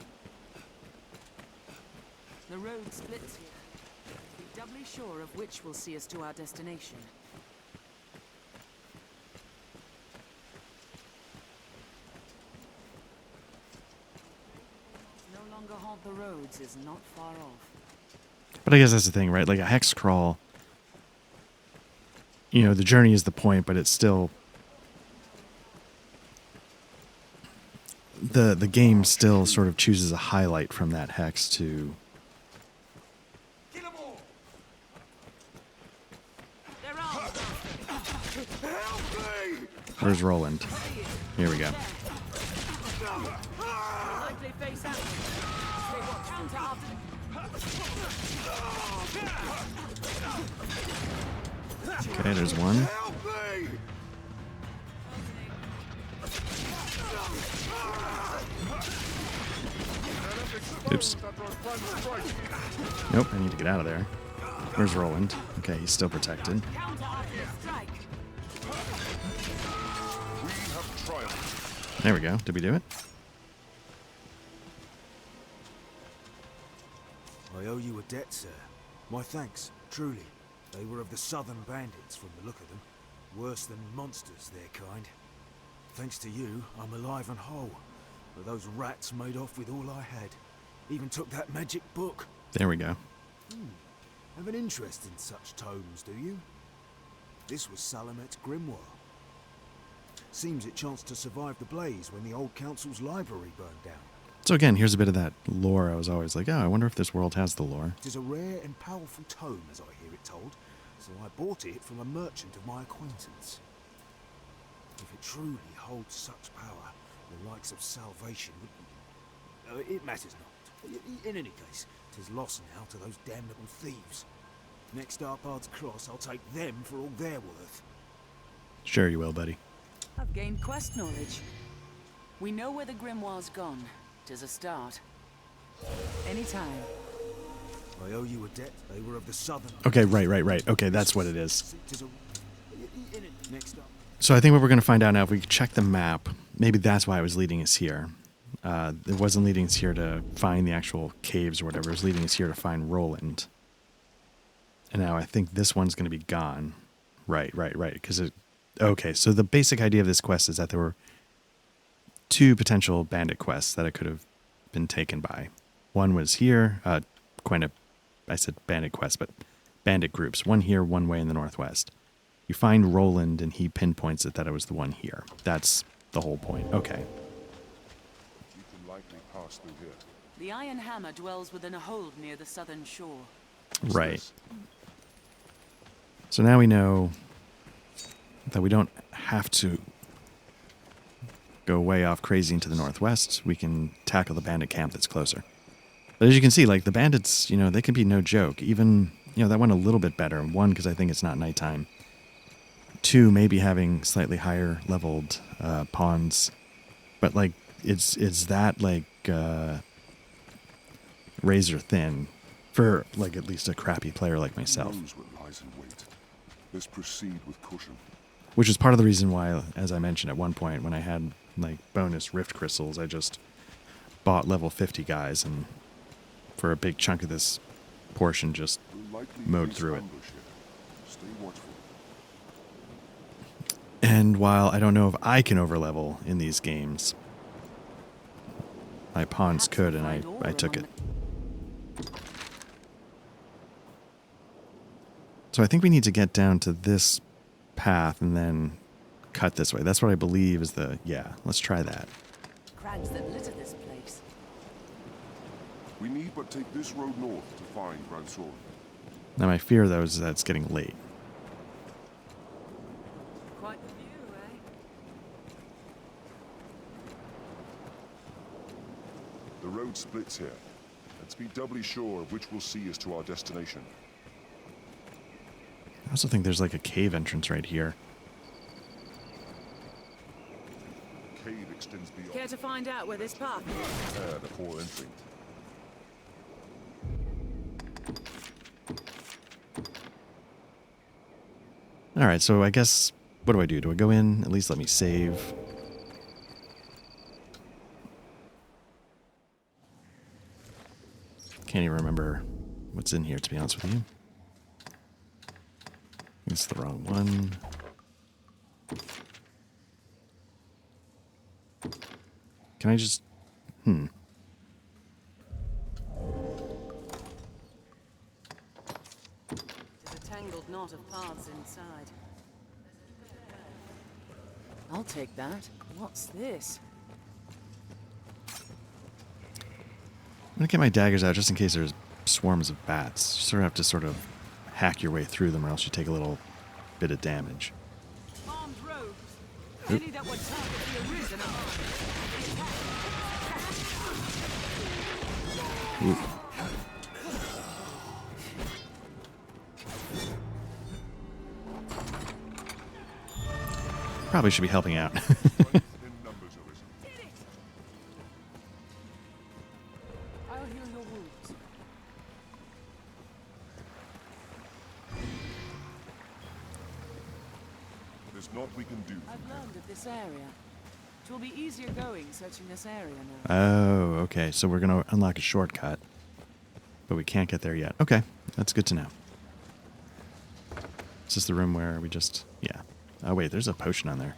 The road splits here. Be doubly sure of which will see us to our destination. No longer haunt the roads is not far off. But I guess that's the thing, right? Like a hex crawl, you know, the journey is the point, but it's still... The game still sort of chooses a highlight from that hex to... Where's Roland? Here we go. Okay, there's one. Oops. Nope, I need to get out of there. Where's Roland? Okay, he's still protected. There we go. Did we do it? I owe you a debt, sir. My thanks, truly. They were of the southern bandits from the look of them. Worse than monsters, their kind. Thanks to you, I'm alive and whole. But those rats made off with all I had. Even took that magic book. There we go. Have an interest in such tomes, do you? This was Salamet's grimoire. Seems it chanced to survive the blaze when the old council's library burned down. So again, here's a bit of that lore. I was always like, oh, I wonder if this world has the lore. It is a rare and powerful tome, as I hear it told, so I bought it from a merchant of my acquaintance. If it truly holds such power, the likes of salvation would... it matters not. In any case, 'tis lost now to those damnable thieves. Next our paths cross, I'll take them for all they're worth. Sure you will, buddy. I've gained quest knowledge. We know where the grimoire's gone. 'Tis a start. Anytime. I owe you a debt. They were of the southern... Okay, right. Okay, that's what it is. Next up. So I think what we're going to find out now, if we check the map, maybe that's why it was leading us here. It wasn't leading us here to find the actual caves or whatever. It was leading us here to find Roland. And now I think this one's going to be gone. Right. Because it... Okay, so the basic idea of this quest is that there were 2 potential bandit quests that it could have been taken by. One was here, I said bandit quest, but bandit groups. One here, one way in the northwest. You find Roland, and he pinpoints it that it was the one here. That's the whole point. Okay. You can likely pass through here. The Iron Hammer dwells within a hold near the southern shore. Right. So now we know that we don't have to go way off crazy into the northwest. We can tackle the bandit camp that's closer. But as you can see, like, the bandits, you know, they can be no joke. Even, you know, that went a little bit better. 1, because I think it's not nighttime. 2, maybe having slightly higher leveled pawns. But, like, it's that, like, razor thin for, like, at least a crappy player like myself. Who knows what lies in wait? Let's proceed with caution. Which is part of the reason why, as I mentioned at one point, when I had, like, bonus rift crystals, I just bought level 50 guys, and for a big chunk of this portion just mowed through it. Stay watchful. And while I don't know if I can overlevel in these games, my pawns could, and I took it. So I think we need to get down to this path and then cut this way. That's what I believe is the... Yeah, let's try that. Crags that litter this place. We need but take this road north to find Grand Soren. Now my fear, though, is that it's getting late. Quite the view, eh? The road splits here. Let's be doubly sure of which will see us to our destination. I also think there's like a cave entrance right here. Cave extends beyond. Care to find out where this path is? The poor entry. Alright, so I guess... What do I do? Do I go in? At least let me save. Can't even remember what's in here, to be honest with you. It's the wrong one. Can I just... There's a tangled knot of paths inside. I'll take that. What's this? I'm gonna get my daggers out just in case there's swarms of bats. You sort of have to sort of hack your way through them or else you take a little bit of damage. Armed rogues. Any that would target the Arisen are Ooh. Probably should be helping out. I'll heal your wounds. There's naught we can do. I've learned of this area. It will be easier going searching this area now. Oh, okay. So we're going to unlock a shortcut. But we can't get there yet. Okay. That's good to know. Is this the room where we just... Yeah. Oh, wait. There's a potion on there.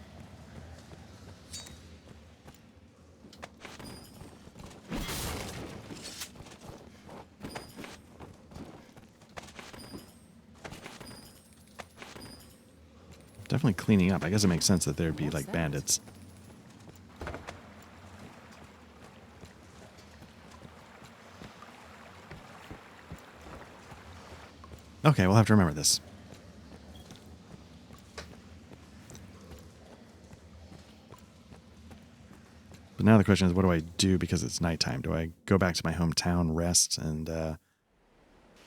Definitely cleaning up. I guess it makes sense that there'd be, like, bandits. Okay, we'll have to remember this. But now the question is, what do I do because it's nighttime? Do I go back to my hometown, rest, and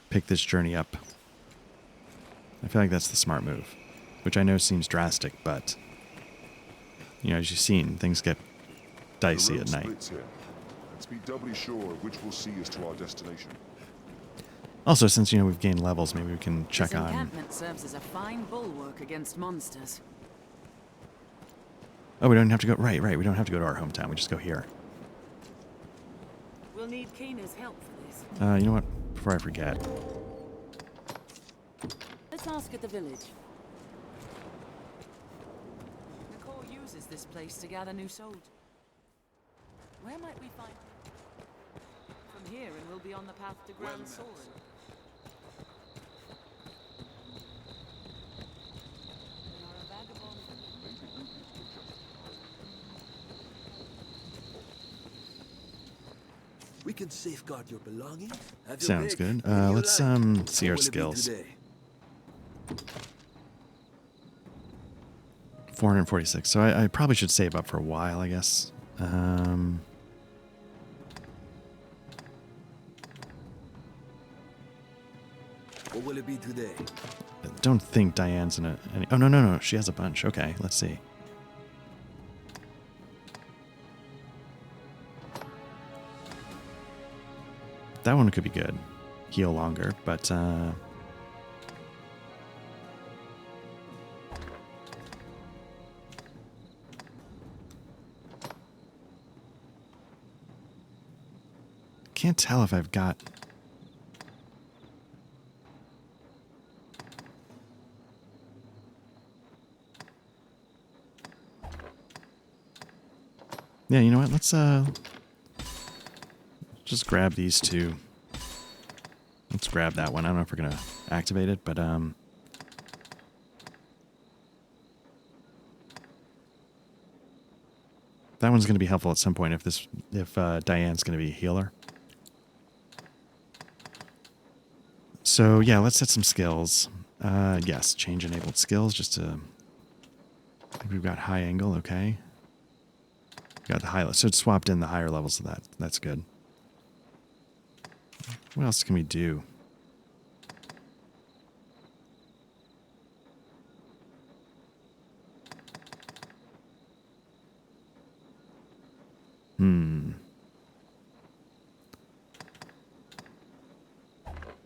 pick this journey up? I feel like that's the smart move, which I know seems drastic, but, you know, as you've seen, things get dicey at night. Let's be doubly sure which will see us to our destination. Also, since, you know, we've gained levels, maybe we can check This on... encampment serves as a fine bulwark against monsters. Oh, we don't have to go... Right. We don't have to go to our hometown. We just go here. We'll need Keena's help for this. You know what? Before I forget. Let's ask at the village. Nicole uses this place to gather new soldiers. Where might we find... From here, and we'll be on the path to Grand Soren. We can safeguard your belongings. Have your Sounds pick. good. Any you Let's like. see What our will it be skills. today? 446. So I probably should save up for a while, I guess. What will it be today? I don't think Diane's in any... Oh, no. She has a bunch. Okay, let's see. That one could be good. Heal longer, but... Can't tell if I've got... Yeah, you know what? Let's just grab these two. Let's grab that one. I don't know if we're gonna activate it, but that one's gonna be helpful at some point if Diane's gonna be a healer. So yeah, let's set some skills. Yes, change enabled skills just to. I think we've got high angle. Okay. Got the high. So it swapped in the higher levels of that. That's good. What else can we do?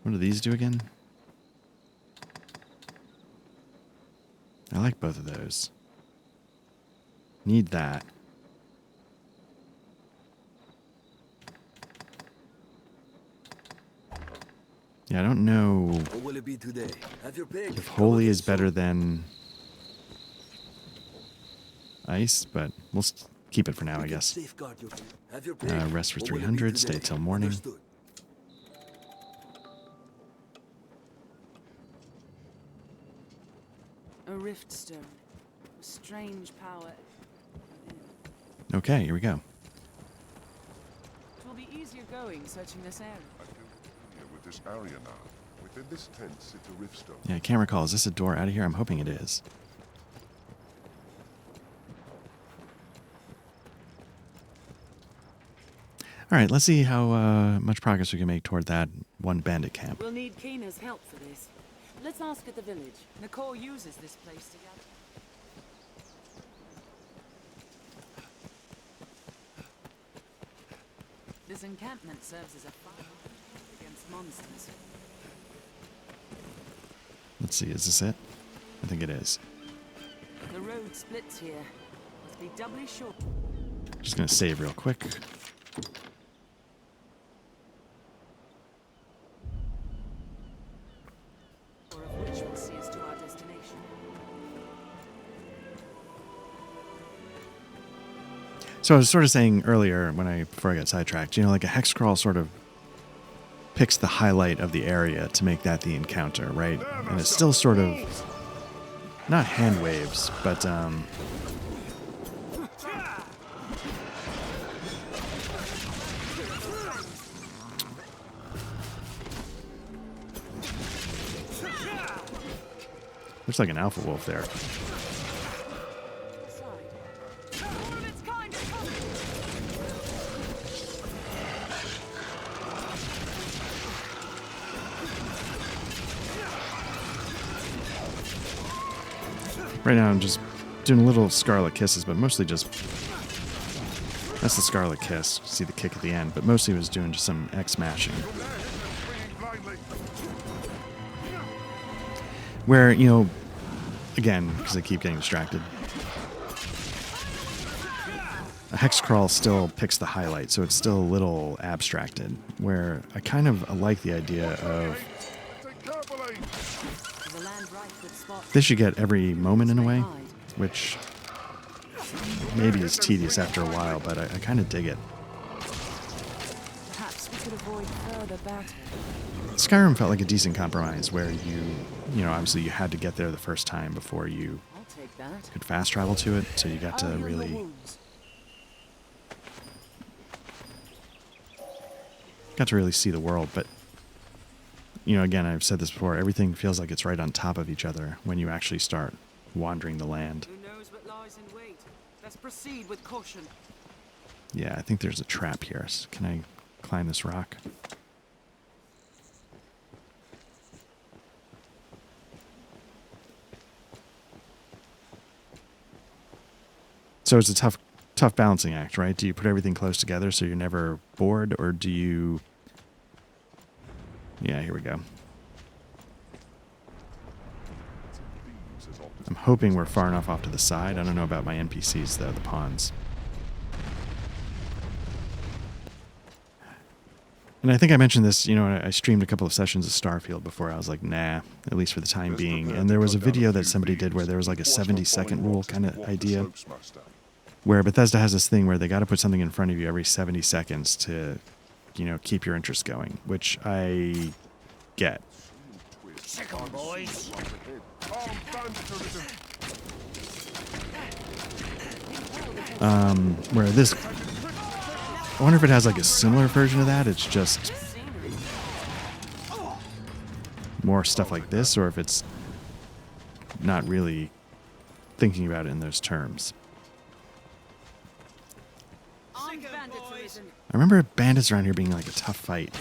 What do these do again? I like both of those. Need that. Yeah, I don't know What will it be today? Have your pick. if holy is better than ice, but we'll keep it for now, I guess. Safeguard your have your pick. Rest for What will it be 300, today? stay till morning. Understood. A rift stone. A strange power. Okay, here we go. It will be easier going searching this area. I feel familiar with this area now. Within this tent sits a riftstone. Yeah, I can't recall. Is this a door out of here? I'm hoping it is. All right, let's see how much progress we can make toward that one bandit camp. We'll need Keena's help for this. Let's ask at the village. Nicole uses this place to gather. This encampment serves as a fire against monsters. Let's see, is this it? I think it is. The road splits here. Must be doubly short. Just gonna save real quick. Or of which will see us to our destination. So I was sort of saying earlier before I got sidetracked, you know, like a hex crawl sort of picks the highlight of the area to make that the encounter, right? And it's still sort of not hand waves, but looks like an alpha wolf there. Right now I'm just doing a little Scarlet Kisses, but mostly just... That's the Scarlet Kiss. See the kick at the end, but mostly was doing just some X-mashing. Where, you know, again, because I keep getting distracted, a hex crawl still picks the highlight, so it's still a little abstracted, where I kind of like the idea of this you get every moment in a way, which maybe is tedious after a while, but I kind of dig it. Perhaps we could avoid further battle. Skyrim felt like a decent compromise where you know, obviously you had to get there the first time before you I'll take that. could fast travel to it, so you got to I'll heal your really wounds. see the world. But you know, again, I've said this before, everything feels like it's right on top of each other when you actually start wandering the land. Who knows what lies in wait? Let's proceed with caution. Yeah, I think there's a trap here. So can I climb this rock? So it's a tough balancing act, right? Do you put everything close together so you're never bored, or do you... Yeah, here we go. I'm hoping we're far enough off to the side. I don't know about my NPCs, though, the pawns. And I think I mentioned this, you know, I streamed a couple of sessions of Starfield before. I was like, nah, at least for the time being. And there was a video that somebody did where there was like a 70-second rule kind of idea. where Bethesda has this thing where they got to put something in front of you every 70 seconds to, you know, keep your interest going, which I get. Sick 'em, boys. Where this, I wonder if it has like a similar version of that. It's just more stuff like this, or if it's not really thinking about it in those terms. I remember bandits around here being like a tough fight.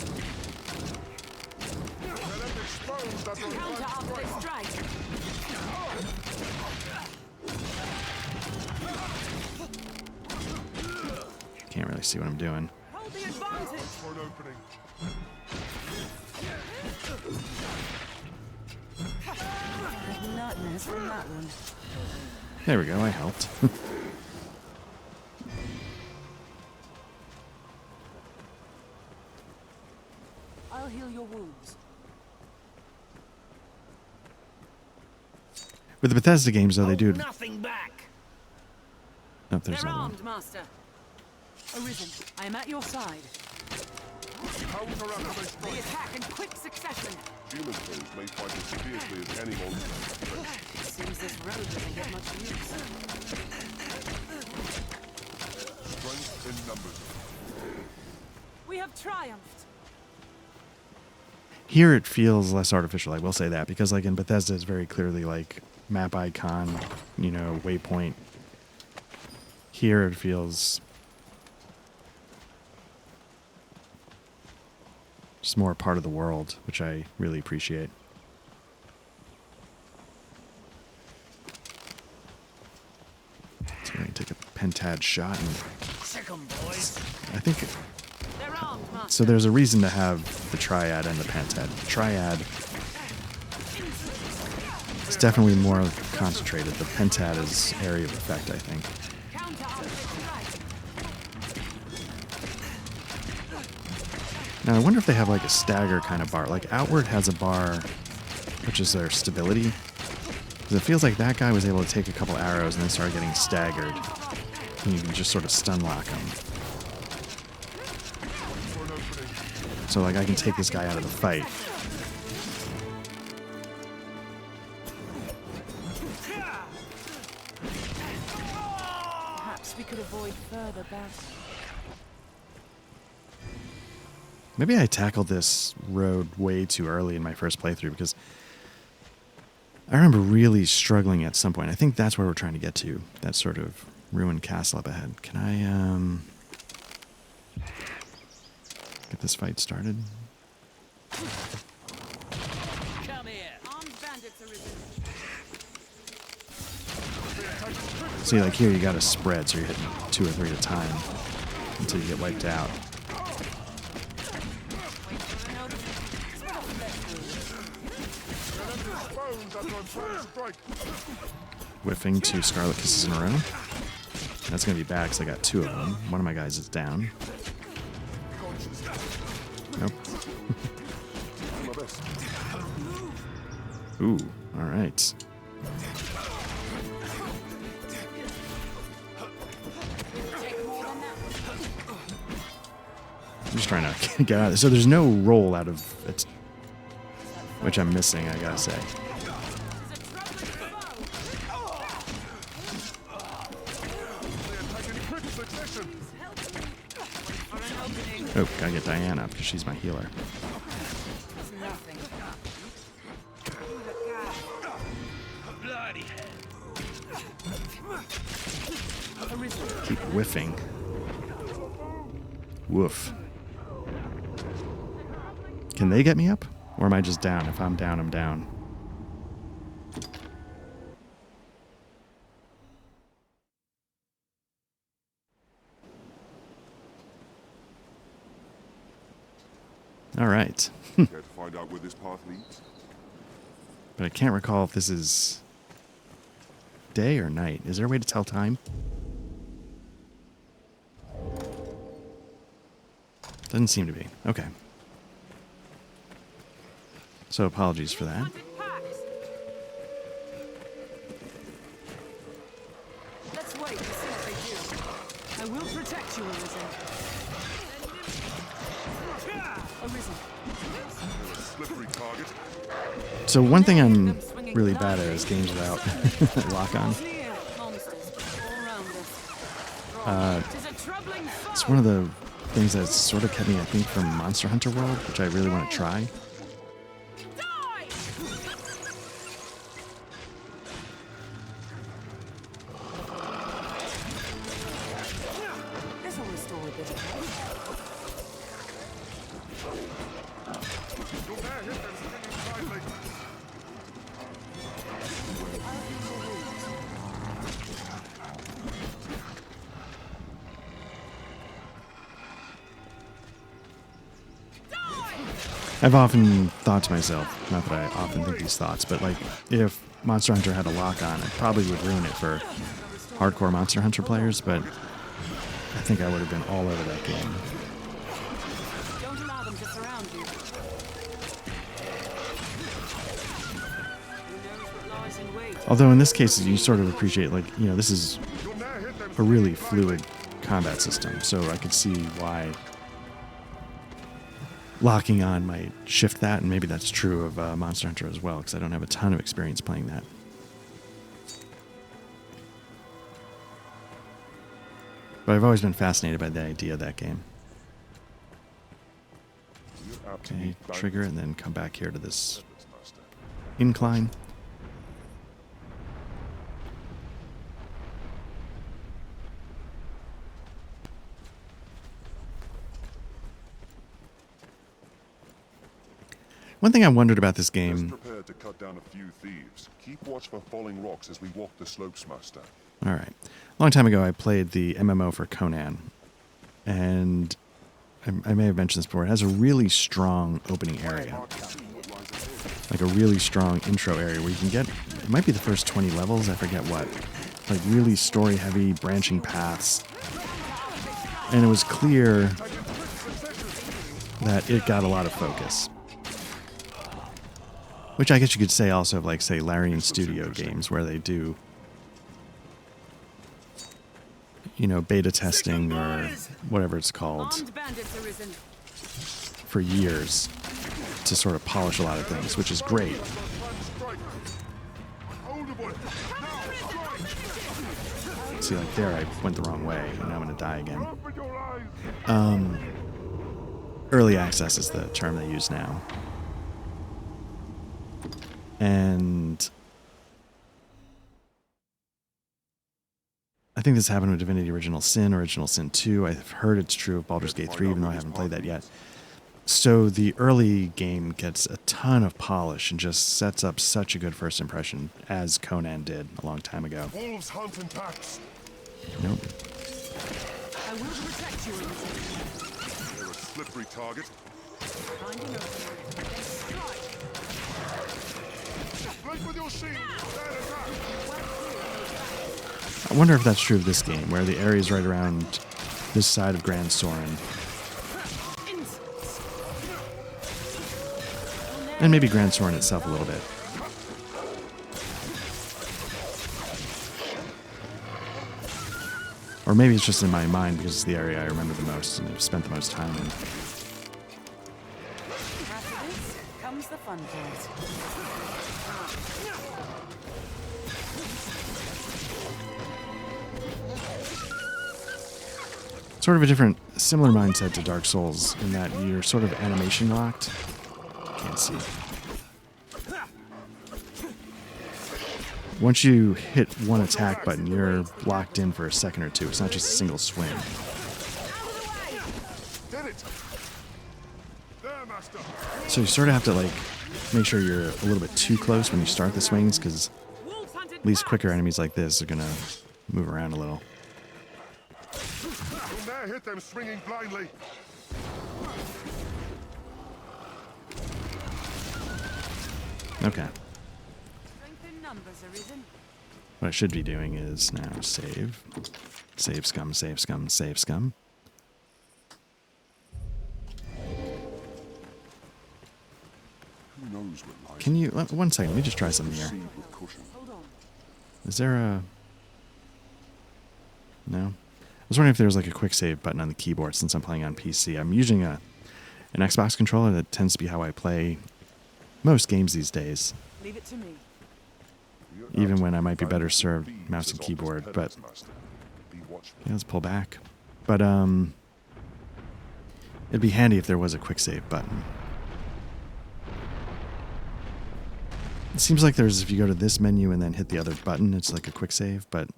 Can't really see what I'm doing. Hold the advantage. For an opening. Nutness from that one. There we go, I helped. I'll heal your wounds. With the Bethesda games, though, they do. Nothing back. Oh, there's They're another one. armed, Master. Arisen, I am at your side. They attack in quick succession. Human foes may fight as fiercely as any monster. Seems this road doesn't get much use. Strength in numbers. We have triumphed. Here it feels less artificial, I will say that, because like in Bethesda it's very clearly like map icon, you know, waypoint. Here it feels just more a part of the world, which I really appreciate. So I can take a pentad shot and Sick 'em, boys. I think They're armed, Master. so there's a reason to have the triad and the pentad. Triad is definitely more concentrated. The pentad is area of effect, I think. Counter strike. Now I wonder if they have like a stagger kind of bar. Like Outward has a bar, which is their stability. Because it feels like that guy was able to take a couple arrows and then start getting staggered. And you can just sort of stun lock him. So like I can take this guy out of the fight. Perhaps we could avoid further battle. Maybe I tackled this road way too early in my first playthrough because I remember really struggling at some point. I think that's where we're trying to get to. That sort of ruined castle up ahead. Can I get this fight started? Come here. Armed bandits arisen. See, like here you got to spread, so you're hitting 2 or 3 at a time until you get wiped out. Whiffing 2 Scarlet Kisses in a row. That's going to be bad because I got 2 of them. One of my guys is down. Nope. Ooh, alright. I'm just trying to get out of this. So there's no roll out of it, which I'm missing, I gotta say. Oh, gotta get Diana up because she's my healer. Keep whiffing. Woof. Can they get me up? Or am I just down? If I'm down, I'm down. All right. Care to find out where this path leads? But I can't recall if this is day or night. Is there a way to tell time? Doesn't seem to be. Okay. So apologies for that. Let's wait and see what they do. So one thing I'm really bad at is games without lock-on. It's one of the things that sort of kept me, I think, from Monster Hunter World, which I really want to try. I've often thought to myself, not that I often think these thoughts, but like if Monster Hunter had a lock-on, it probably would ruin it for hardcore Monster Hunter players, but I think I would have been all over that game. Don't allow them to surround you. Who knows what lies in wait? Although in this case, you sort of appreciate, like, you know, this is a really fluid combat system, so I could see why locking on might shift that, and maybe that's true of Monster Hunter as well, because I don't have a ton of experience playing that. But I've always been fascinated by the idea of that game. Okay, trigger and then come back here to this incline. One thing I wondered about this game. Prepared to cut down a few thieves. Keep watch for falling rocks as we walk the slopes, Master. All right. A long time ago, I played the MMO for Conan, and I may have mentioned this before. It has a really strong opening area, like a really strong intro area where you can get. It might be the first 20 levels. I forget what. Like really story-heavy, branching paths, and it was clear that it got a lot of focus. Which I guess you could say also of, like, say, Larian Studio games, where they do, you know, beta testing or whatever it's called for years to sort of polish a lot of things, which is great. See, like there, I went the wrong way, and I'm going to die again. Early access is the term they use now. And I think this happened with Divinity Original Sin 2. I've heard it's true of Baldur's Gate 3, even though I haven't played that yet. So the early game gets a ton of polish and just sets up such a good first impression, as Conan did a long time ago. Wolves hunt in packs. Nope. I will protect you. They're a slippery target. Find an opening. Then strike. With your shield. I wonder if that's true of this game, where the area is right around this side of Grand Soren. And maybe Grand Soren itself a little bit. Or maybe it's just in my mind because it's the area I remember the most and I've spent the most time in. After this comes the fun part. Sort of a different, similar mindset to Dark Souls in that you're sort of animation locked. Can't see. Once you hit one attack button, you're locked in for a second or two. It's not just a single swing. So you sort of have to like make sure you're a little bit too close when you start the swings, because at least quicker enemies like this are gonna move around a little. Hit them swinging blindly. Okay. Strength in numbers, Arisen. What I should be doing is now save. Save scum, save scum, save scum. Who knows what lies. Can you, one second, let me just try something here. Hold on. Is there a, no? I was wondering if there was like a quick save button on the keyboard since I'm playing on PC. I'm using an Xbox controller. That tends to be how I play most games these days. Leave it to me. Even when I might be better served mouse and keyboard, but yeah, let's pull back. But it'd be handy if there was a quick save button. It seems like there's, if you go to this menu and then hit the other button, it's like a quick save, but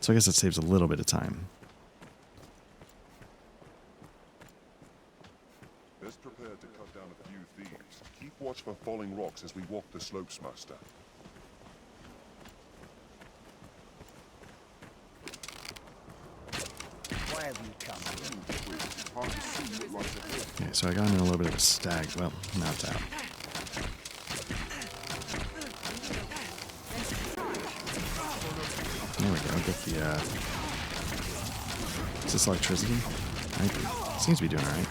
so I guess it saves a little bit of time. Best prepared to cut down a few thieves. Keep watch for falling rocks as we walk the slopes, Master. Why have you come? Okay, so I got in a little bit of a stag. Well, now it's out. There we go. Get the, is this electricity? Might be. Seems to be doing alright.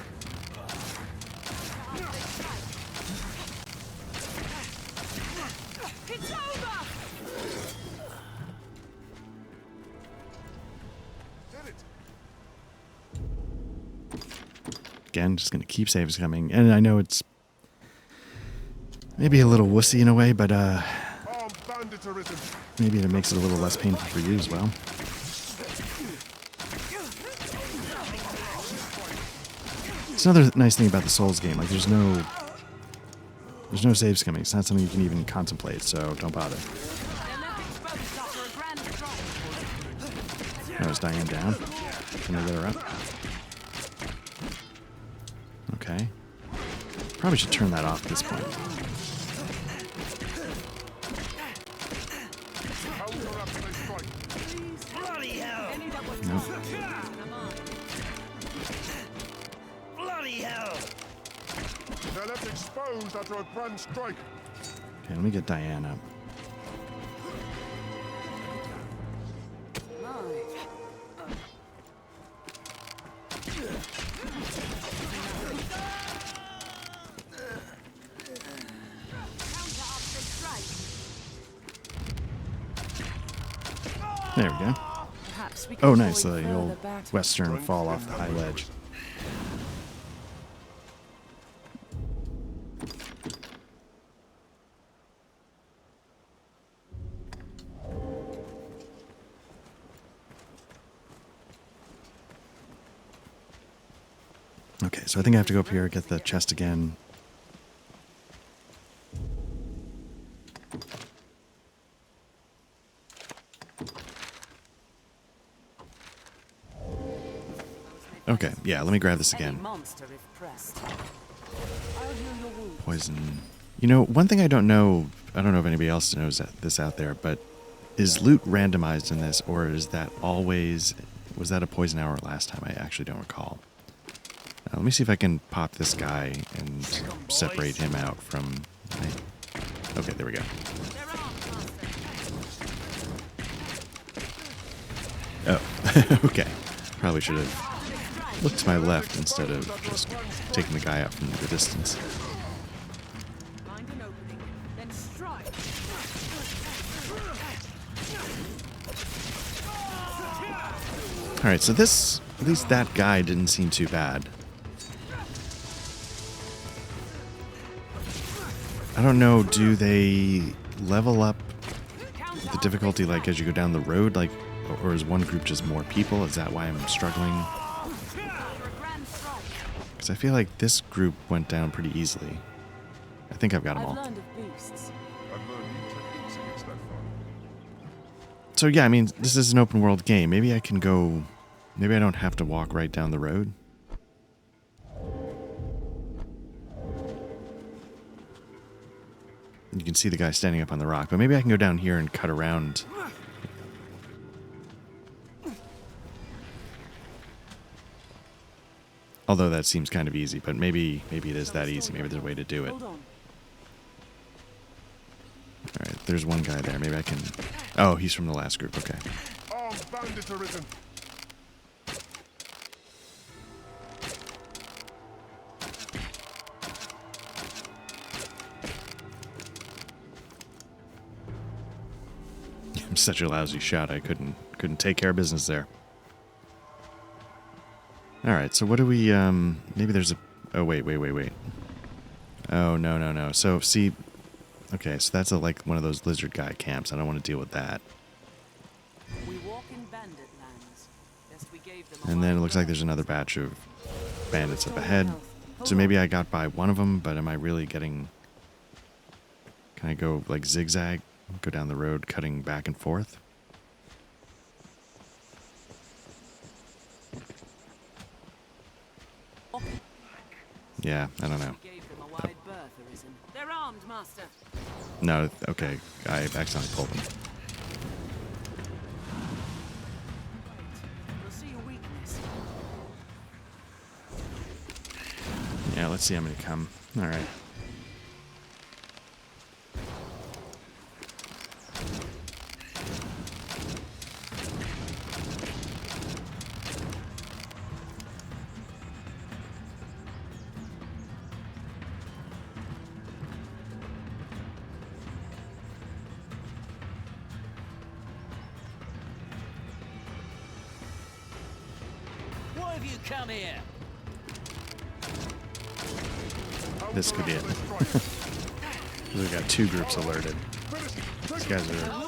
Again, just going to keep saves coming. And I know it's maybe a little wussy in a way, but maybe it makes it a little less painful for you as well. It's another nice thing about the Souls game. Like, there's no saves coming. It's not something you can even contemplate, so don't bother. Oh, is Diane down? Can I get her up? Okay. Probably should turn that off at this point. Nope. Bloody hell! They're left exposed after a grand strike. Okay, let me get Diane up. There we go. Oh, nice. The old western fall off the high ledge. Okay, so I think I have to go up here, get the chest again. Okay, yeah, let me grab this again. Poison. You know, one thing I don't know if anybody else knows this out there, but is loot randomized in this, or is that always, was that a poison hour last time? I actually don't recall. Let me see if I can pop this guy and separate him out from... Okay, there we go. Oh, okay. Probably should have looked to my left instead of just taking the guy out from the distance. Alright, so this, at least that guy didn't seem too bad. I don't know, do they level up the difficulty like as you go down the road, like, or is one group just more people? Is that why I'm struggling? Because I feel like this group went down pretty easily. I think I've got them all. So yeah, I mean, this is an open world game. Maybe I can go, maybe I don't have to walk right down the road. You can see the guy standing up on the rock, but maybe I can go down here and cut around. Although that seems kind of easy, but maybe it is that easy. Maybe there's a way to do it. Alright, there's one guy there. Maybe I can... Oh, he's from the last group. Okay. Armed bandits arisen. I'm such a lousy shot. I couldn't take care of business there. All Alright, so what do we, maybe there's a... Oh, wait. Oh, no. So, see... Okay, so that's like one of those lizard guy camps. I don't want to deal with that. We walk in bandit lands. Best we gave them a And then it wide looks like berth. there's another batch of bandits up ahead. So maybe I got by one of them, but am I really getting... Can I go, like, zigzag? Go down the road, cutting back and forth? Yeah, I don't know. We gave them a wide berth, Arisen. They're armed, Master. No, okay. I accidentally pulled them. We'll see your weakness. Yeah, let's see how many come. Alright. Why have you come here? This could be it. We've got two groups alerted. These guys are...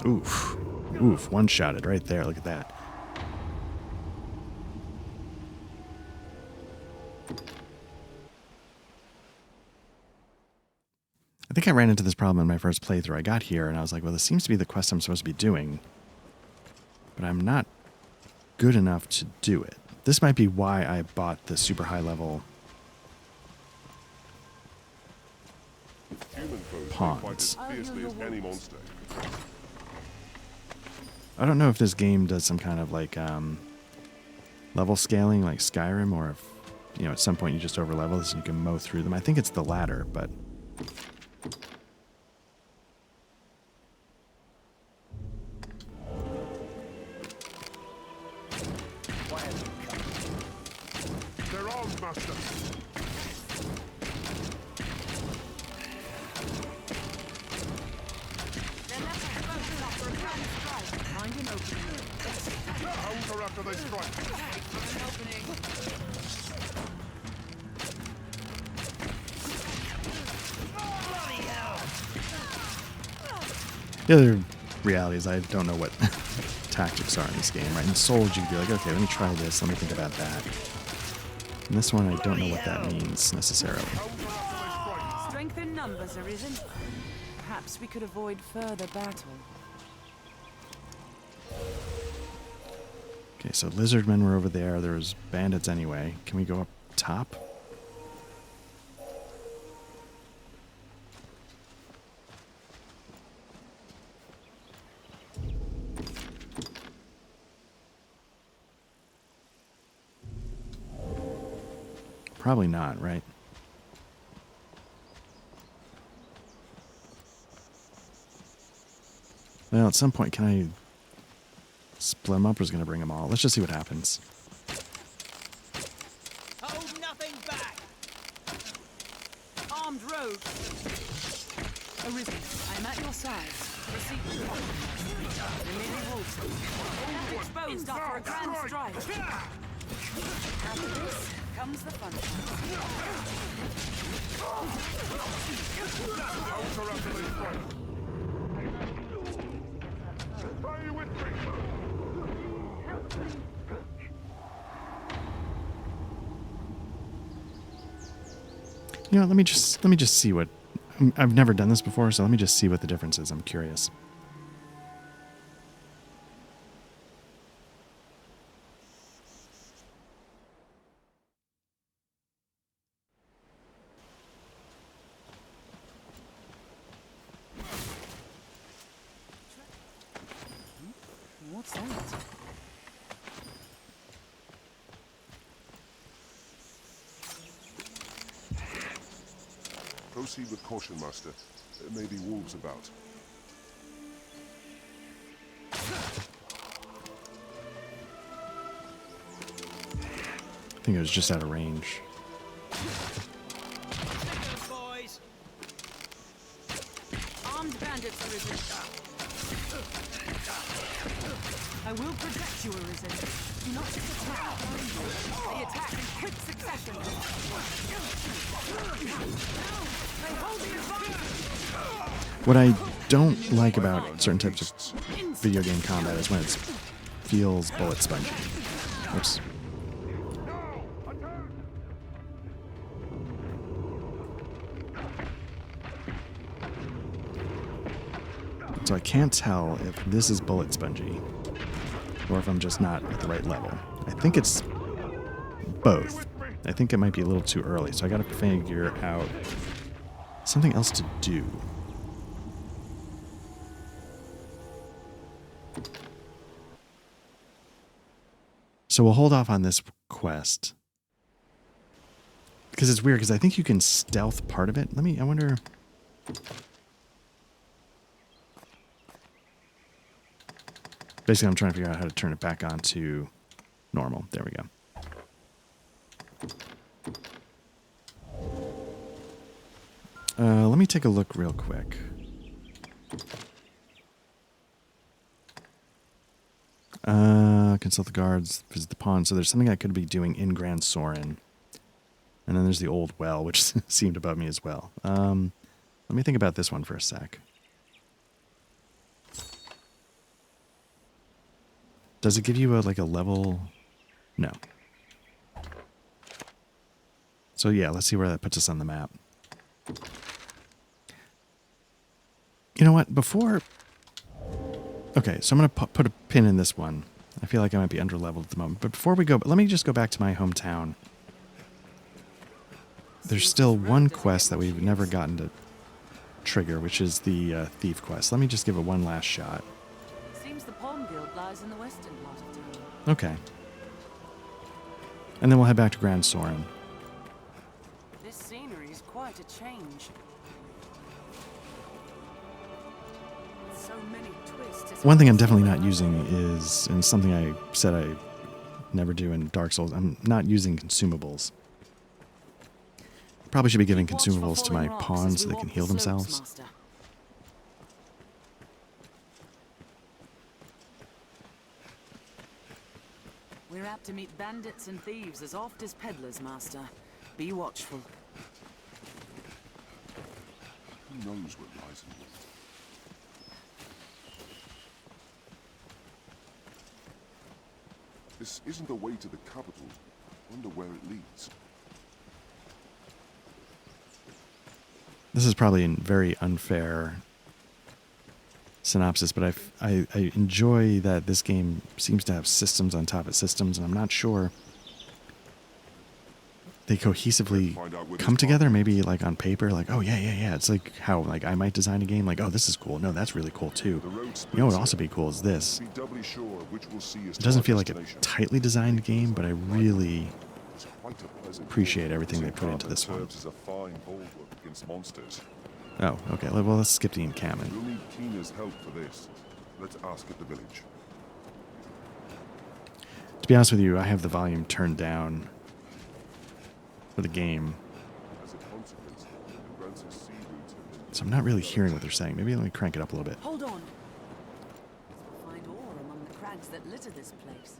Oof. Oof, one-shotted right there. Look at that. I think I ran into this problem in my first playthrough. I got here and I was like, well, this seems to be the quest I'm supposed to be doing, but I'm not good enough to do it. This might be why I bought the super high level Human foes don't pawns. fight as fiercely as any monster. I don't know if this game does some kind of like level scaling like Skyrim, or if, you know, at some point you just over level this and you can mow through them. I think it's the latter, but... They're armed, Master. Find an opening. Counter after they strike. An opening. The other reality is I don't know what tactics are in this game, right? In Souls, you'd be like, okay, let me try this, let me think about that. In this one, I don't know what that means necessarily. Strength in numbers, Arisen. Perhaps we could avoid further battle. Okay, so lizardmen were over there. There was bandits anyway. Can we go up top? Probably not, right? Well, at some point, can I split them up, or is it going to bring them all? Let's just see what happens. Hold nothing back! Armed rogue. Arisen, I am at your side. Proceed with caution. There may be wolves. All exposed after a grand strike. After this comes the fun. Counter after they strike. Are you with me? You know, let me just see what... I've never done this before, so let me just see what the difference is. I'm curious. What's that? Proceed with caution, Master. There may be wolves about. I think it was just out of range. Boys, bandits, Arisen. I will protect you, Arisen. Do not just attack blindly. They attack in quick succession. They hold the advantage. What I don't like about certain types of video game combat is when it feels bullet spongy. Oops. So I can't tell if this is bullet spongy or if I'm just not at the right level. I think it's both. I think it might be a little too early, so I gotta figure out something else to do. So we'll hold off on this quest. Because it's weird, because I think you can stealth part of it. I wonder... Basically, I'm trying to figure out how to turn it back on to normal. There we go. Let me take a look real quick. Consult the guards, visit the pond. So there's something I could be doing in Grand Soren. And then there's the old well, which seemed above me as well. Let me think about this one for a sec. Does it give you like a level? No. So yeah, let's see where that puts us on the map. You know what? Before... Okay, so I'm going to put a pin in this one. I feel like I might be under-leveled at the moment. But before we go, let me just go back to my hometown. There's still one quest that we've never gotten to trigger, which is the thief quest. Let me just give it one last shot. Seems the Pawn Guild lies in the western part of town. Okay. And then we'll head back to Grand Soren. This scenery is quite a change. So many twists. One thing I'm definitely not using is, and something I said I never do in Dark Souls, I'm not using consumables. Probably should be giving consumables to my pawns so they can heal themselves. We're apt to meet bandits and thieves as oft as peddlers, Master. Be watchful. Who knows what lies in wait? This isn't the way to the capital. Wonder where it leads. This is probably a very unfair synopsis, but I enjoy that this game seems to have systems on top of systems, and I'm not sure they cohesively come together, maybe like on paper, like, oh yeah. It's like how like I might design a game like, oh, this is cool. No, that's really cool too. You know what would also be cool is this. It doesn't feel like a tightly designed game, but I really appreciate everything they put into this one. Oh, okay. Well, let's skip the encampment. We'll need Keena's help for this. Let's ask at the village. To be honest with you, I have the volume turned down for the game, so I'm not really hearing what they're saying. Maybe let me crank it up a little bit. Hold on. We'll find ore among the crags that litter this place.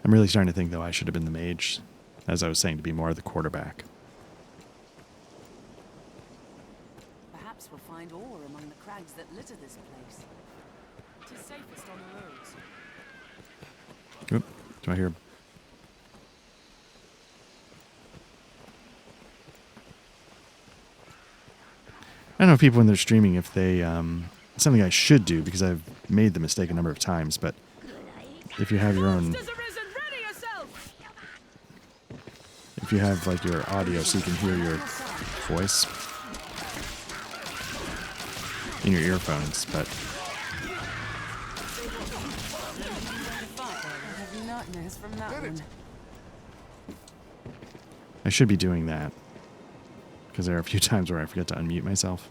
I'm really starting to think, though, I should have been the mage, as I was saying, to be more of the quarterback. Perhaps we'll find ore among the crags that litter this place. It is safest on the roads. Oop, do I hear? I don't know if people when they're streaming, if they, it's something I should do because I've made the mistake a number of times, but if you have your own, if you have like your audio so you can hear your voice in your earphones, but I should be doing that because there are a few times where I forget to unmute myself.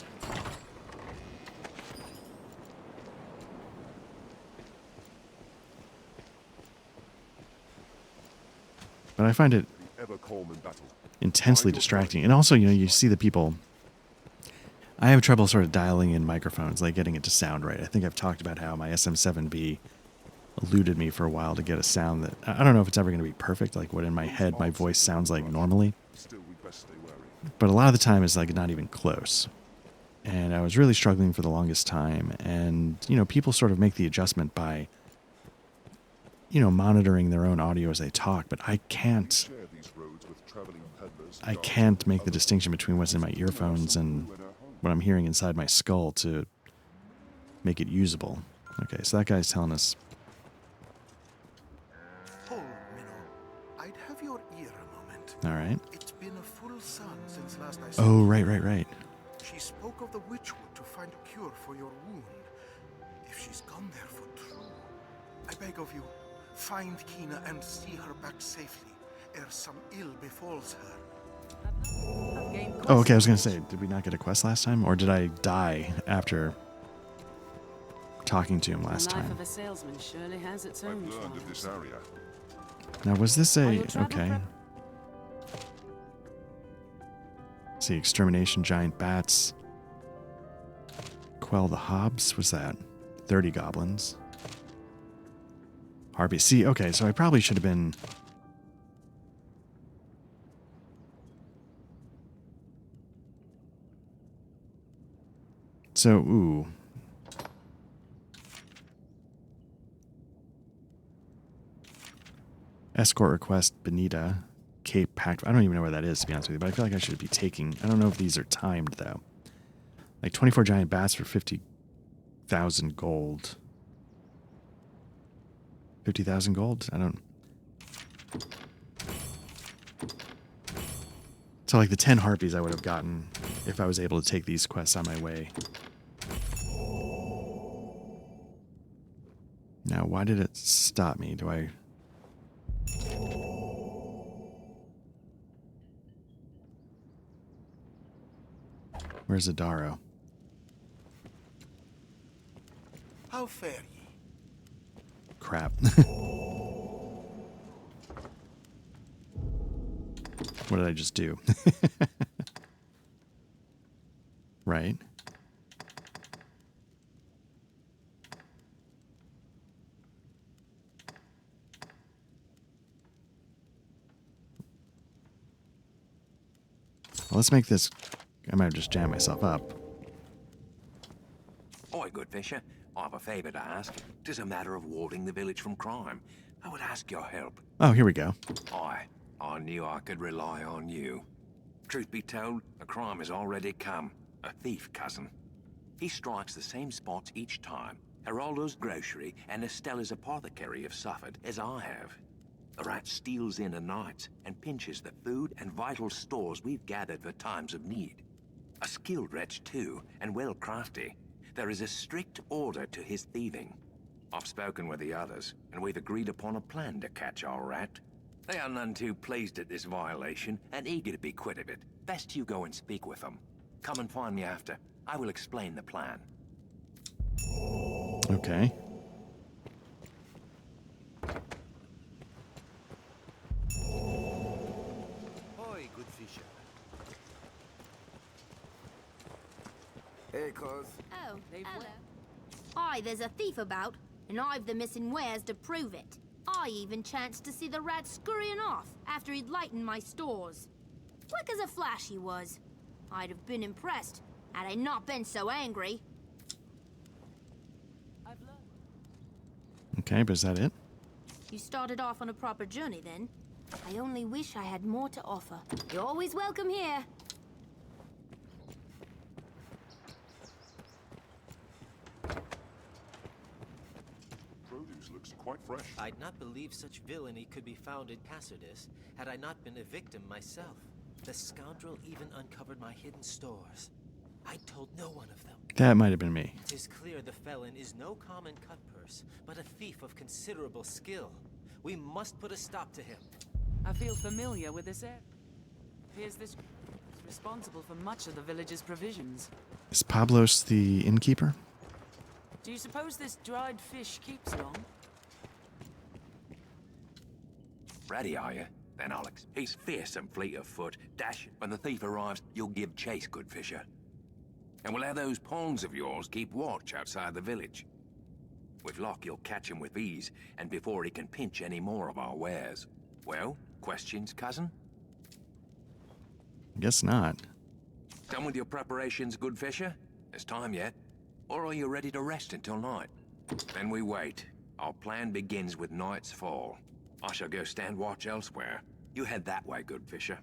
But I find it Ever calm in battle. intensely distracting. And also, you see the people. I have trouble sort of dialing in microphones, like getting it to sound right. I think I've talked about how my SM7B eluded me for a while to get a sound that I don't know if it's ever going to be perfect, like what in my head my voice sounds like normally. Still, we best stay wary. But a lot of the time it's like not even close. And I was really struggling for the longest time. And, people sort of make the adjustment by, monitoring their own audio as they talk. But I can't make the distinction between what's in my earphones and what I'm hearing inside my skull to make it usable. Okay, so that guy's telling us. Hold, Minnow. I'd have your ear a moment. All right. It's been a full sun since last I saw Oh, you. right. She spoke of the witchwood to find a cure for your wound. If she's gone there for true, I beg of you, find Kina and see her back safely, ere some ill befalls her. Oh, okay, I was going to say, did we not get a quest last time? Or did I die after talking to him last The life time? of a salesman surely has its own I've learned of this area. Now, was this Are a... your travel Okay. Let's see, extermination, giant bats. Quell the hobs. What's that? 30 goblins. Harpy. See, okay, so I probably should have been... So, ooh. Escort request, Benita, Cape Pact. I don't even know where that is, to be honest with you, but I feel like I should be taking... I don't know if these are timed, though. Like 24 giant bats for 50,000 gold. 50,000 gold? I don't... So like the 10 harpies I would have gotten if I was able to take these quests on my way. Now, why did it stop me? Do I... Where's Adaro? How fare ye? Crap. What did I just do? Right. Well, let's make this... I might just jam myself up. Oi, good fisher. I have a favour to ask. 'Tis a matter of warding the village from crime. I would ask your help. Oh, here we go. I knew I could rely on you. Truth be told, a crime has already come. A thief, cousin. He strikes the same spots each time. Geraldo's grocery and Estella's apothecary have suffered, as I have. The rat steals in at night and pinches the food and vital stores we've gathered for times of need. A skilled wretch, too, and well crafty. There is a strict order to his thieving. I've spoken with the others, and we've agreed upon a plan to catch our rat. They are none too pleased at this violation, and eager to be quit of it. Best you go and speak with them. Come and find me after. I will explain the plan. Okay. Oi, good fisher. Hey, cuz. Oh, hello. Aye, there's a thief about, and I've the missing wares to prove it. I even chanced to see the rat scurrying off after he'd lightened my stores. Quick as a flash he was. I'd have been impressed had I not been so angry. Okay, but is that it? You started off on a proper journey then. I only wish I had more to offer. You're always welcome here. Produce looks quite fresh. I'd not believe such villainy could be found in Cassardis had I not been a victim myself. The scoundrel even uncovered my hidden stores. I told no one of them. That might have been me. 'Tis clear the felon is no common cutpurse, but a thief of considerable skill. We must put a stop to him. I feel familiar with this area. Appears this is responsible for much of the village's provisions. Is Pablos the innkeeper? Do you suppose this dried fish keeps long? Ready, are you? Then Alex, he's fierce and fleet of foot. Dash, when the thief arrives, you'll give chase, good fisher. And we'll have those pawns of yours keep watch outside the village. With luck, you'll catch him with ease, and before he can pinch any more of our wares. Well, questions, cousin? Guess not. Done with your preparations, good fisher? There's time yet. Or are you ready to rest until night? Then we wait. Our plan begins with night's fall. I shall go stand watch elsewhere. You head that way, good fisher.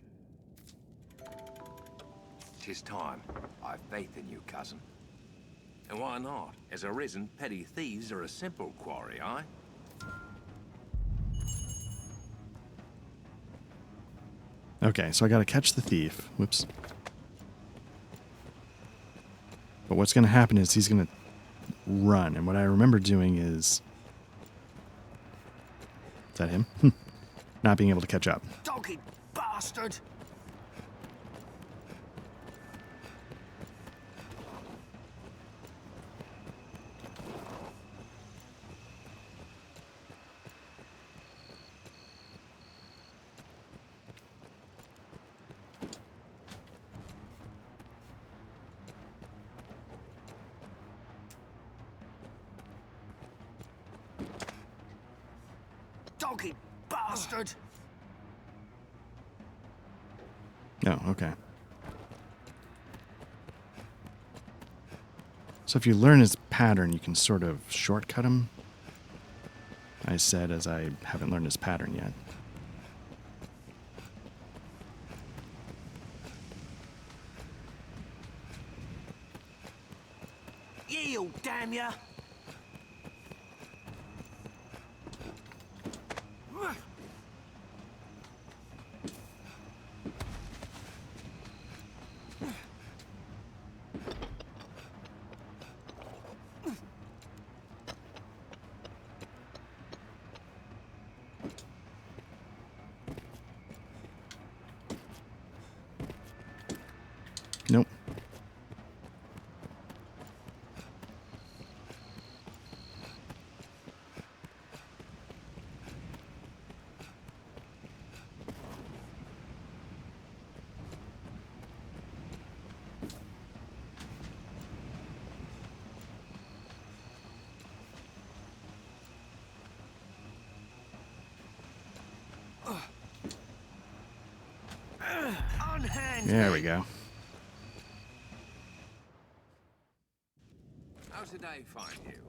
'Tis time. I've faith in you, cousin. And why not? As Arisen, petty thieves are a simple quarry, aye? Okay, so I gotta catch the thief. Whoops. But what's gonna happen is he's gonna run, and what I remember doing is... Is that him? Not being able to catch up. Doggy bastard! Doggy bastard! Oh, okay. So if you learn his pattern, you can sort of shortcut him. I said as I haven't learned his pattern yet. Yield, damn ya! Nope. There we go. How's the day find you?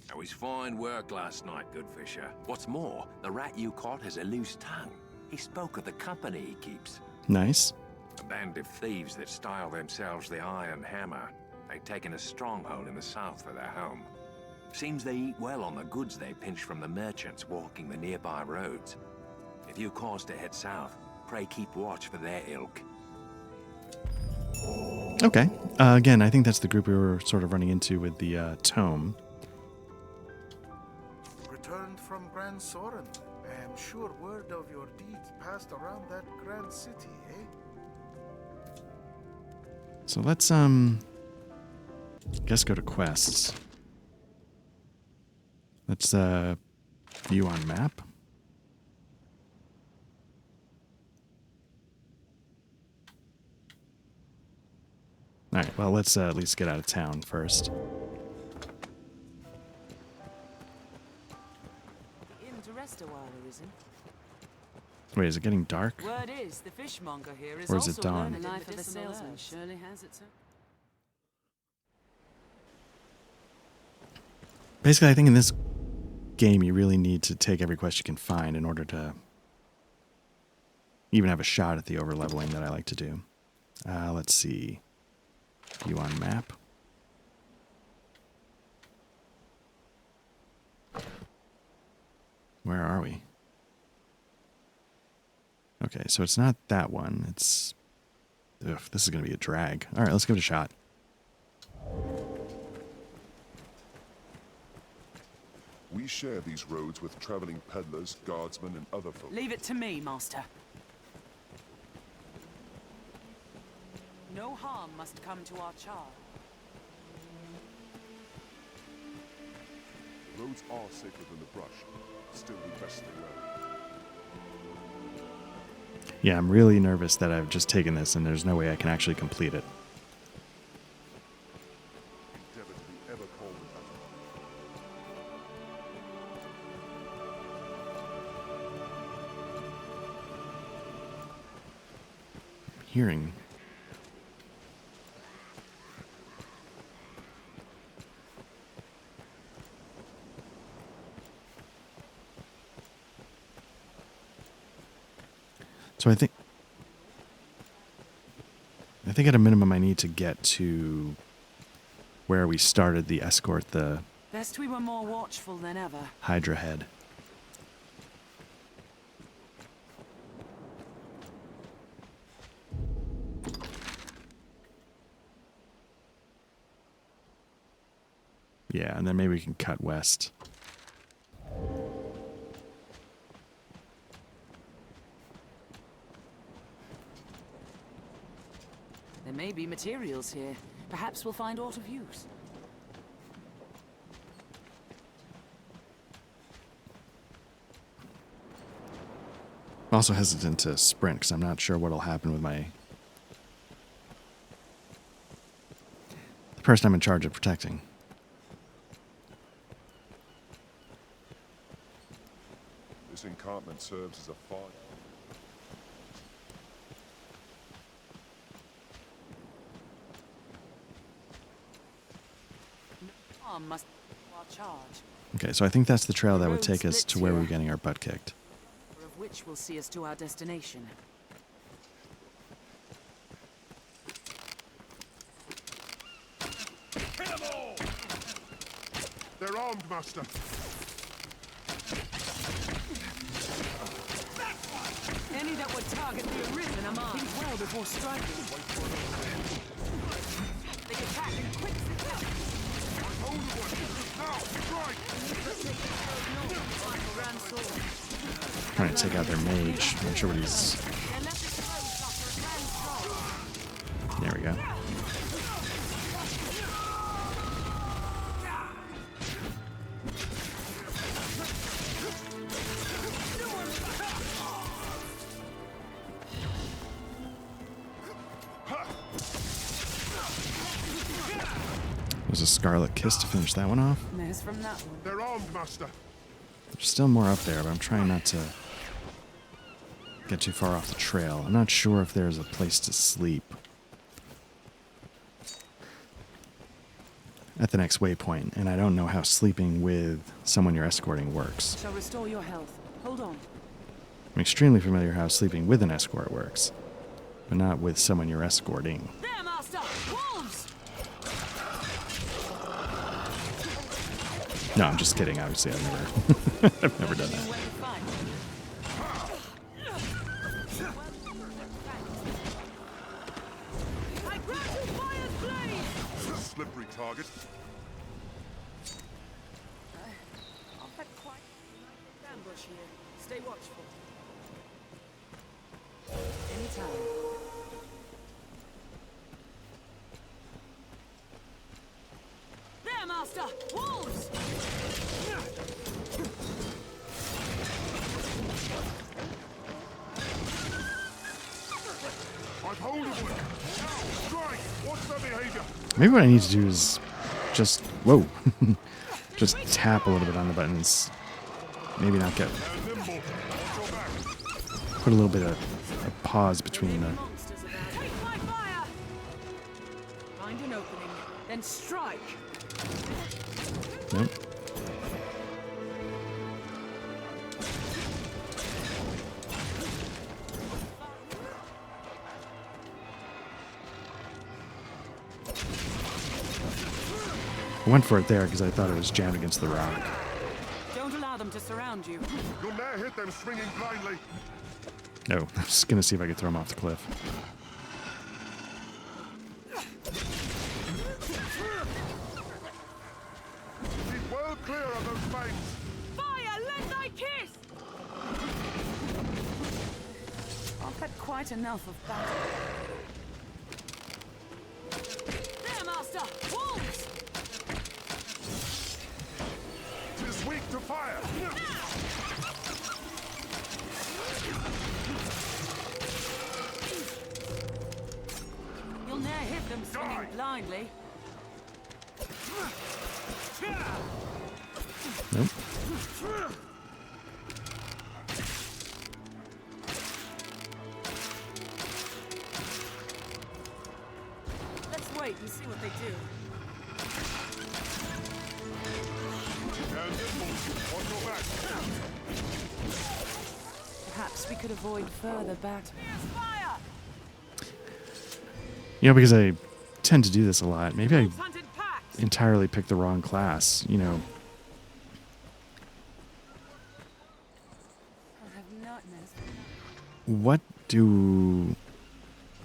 It was fine work last night, good fisher. What's more, the rat you caught has a loose tongue. He spoke of the company he keeps. Nice. A band of thieves that style themselves the Iron Hammer. They've taken a stronghold in the south for their home. Seems they eat well on the goods they pinch from the merchants walking the nearby roads. If you cause to head south, pray keep watch for their ilk. Okay. Again, I think that's the group we were sort of running into with the tome. Returned from Grand Soren. I am sure word of your deeds passed around that grand city, eh? So let's, guess go to quests. Let's, view on map. Alright, well, let's at least get out of town first. In to rest a while, Arisen. Wait, is it getting dark? Word is, the fishmonger here is Or is it also dawn? learning the life of a salesman surely has its own. Basically, I think in this game, you really need to take every quest you can find in order to even have a shot at the overleveling that I like to do. Let's see. View on map. Where are we? Okay, so it's not that one. It's... Ugh, this is going to be a drag. All right, let's give it a shot. We share these roads with traveling peddlers, guardsmen, and other folk. Leave it to me, Master. No harm must come to our charge. Road woods are safer than the brush. Still, we best stay wary. Yeah, I'm really nervous that I've just taken this and there's no way I can actually complete it. Endeavor to be ever calm with that. Hearing. So I think at a minimum I need to get to where we started the escort, the Best we were more watchful than ever. Hydra head. Yeah, and then maybe we can cut west. There may be materials here. Perhaps we'll find aught of use. I'm also hesitant to sprint because I'm not sure what'll happen with the person I'm in charge of protecting. This encampment serves as a fire. Must our charge, Okay, so I think that's the trail that would take us to where we were getting our butt kicked. of which will see us to our destination. Kill them all! They're armed, Master. Any that would target the Arisen are marked. Think well before striking. They attack in quick succession. Trying to take out their mage. I'm not sure what he's... There we go. There's a Scarlet Kiss to finish that one off. There's from that one. They're armed, Master. There's still more up there, but I'm trying not to get too far off the trail. I'm not sure if there's a place to sleep at the next waypoint, and I don't know how sleeping with someone you're escorting works. Shall restore your health. Hold on. I'm extremely familiar how sleeping with an escort works, but not with someone you're escorting. There, Master! Wolves! No, I'm just kidding. Obviously, I've never done that. Slippery target. I'll put quite an ambush here. Stay watchful. Anytime. There, Master! Wolves! I've hold of one. Strike! What's their behavior? Maybe what I need to do is just... Whoa. Just tap a little bit on the buttons. Maybe not get... Put a little bit of a pause between the... Take my fire! Find an opening, then strike! Nope. I went for it there because I thought it was jammed against the rock. Don't allow them to surround you. You'll never hit them swinging blindly. No, I was just going to see if I could throw him off the cliff. Keep well clear of those fangs. Fire, let thy kiss! I've had quite enough of battle. There, Master! Wolves! Fire! You'll ne'er hit them swinging blindly. Nope. Let's wait and see what they do. Perhaps we could avoid further battle. Fire! You know, because I tend to do this a lot. Maybe I entirely picked the wrong class. You know, I'll have nightmares. what do...